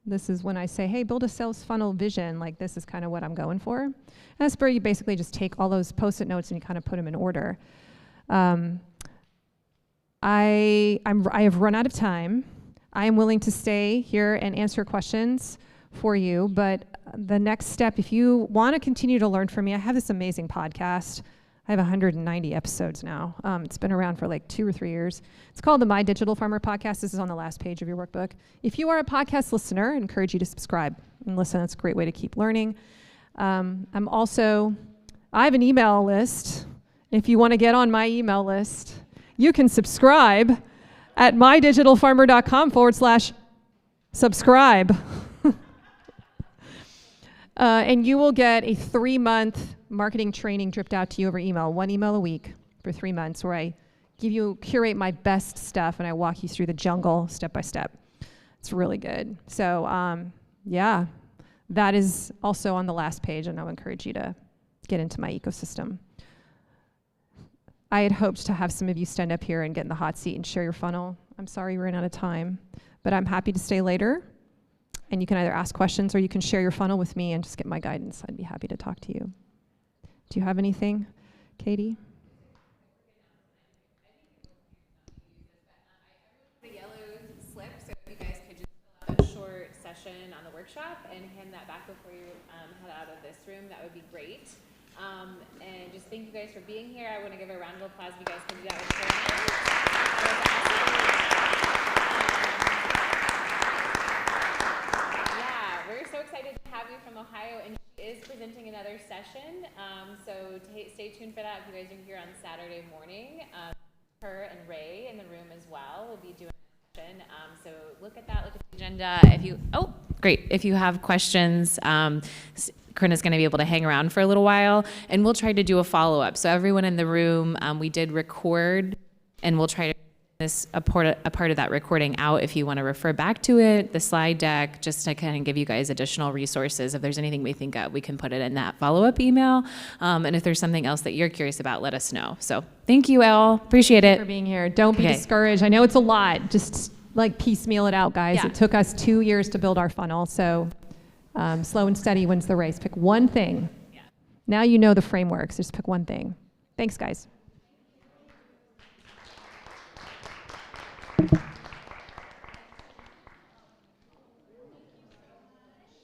this is when I say, hey, build a sales funnel vision, like this is kind of what I'm going for. And that's where you basically just take all those Post-it notes and you kind of put them in order. I have run out of time. I am willing to stay here and answer questions for you, but the next step, if you want to continue to learn from me, I have this amazing podcast. I have 190 episodes now. It's been around for like 2 or 3 years. It's called the My Digital Farmer Podcast. This is on the last page of your workbook. If you are a podcast listener, I encourage you to subscribe and listen. That's a great way to keep learning. I have an email list. If you want to get on my email list, you can subscribe at mydigitalfarmer.com/subscribe. And you will get a 3-month marketing training dripped out to you over email, 1 email a week for 3 months, where I curate my best stuff and I walk you through the jungle step by step. It's really good. So yeah, that is also on the last page, and I'll encourage you to get into my ecosystem. I had hoped to have some of you stand up here and get in the hot seat and share your funnel. I'm sorry we ran out of time, but I'm happy to stay later. And you can either ask questions or you can share your funnel with me and just get my guidance. I'd be happy to talk to you. Do you have anything, Katie? The yellow slip, so if you guys could just fill out a short session on the workshop and hand that back before you head out of this room, that would be great. And just thank you guys for being here. I want to give a round of applause if you guys can do that with Corinna. Yeah, we're so excited to have you from Ohio, and she is presenting another session. So stay tuned for that if you guys are here on Saturday morning. Her and Ray in the room as well will be doing a session. So look at that, look at the agenda. If you have questions, Corinna's going to be able to hang around for a little while, and we'll try to do a follow-up. So everyone in the room, we did record, and we'll try to a part of that recording out if you want to refer back to it, the slide deck, just to kind of give you guys additional resources. If there's anything we think of, we can put it in that follow-up email. And if there's something else that you're curious about, let us know. So thank you all. Appreciate it. For being here. Don't be discouraged. I know it's a lot. Just like piecemeal it out, guys. Yeah. It took us 2 years to build our funnel. So slow and steady wins the race. Pick one thing. Yeah. Now you know the frameworks. Just pick one thing. Thanks, guys.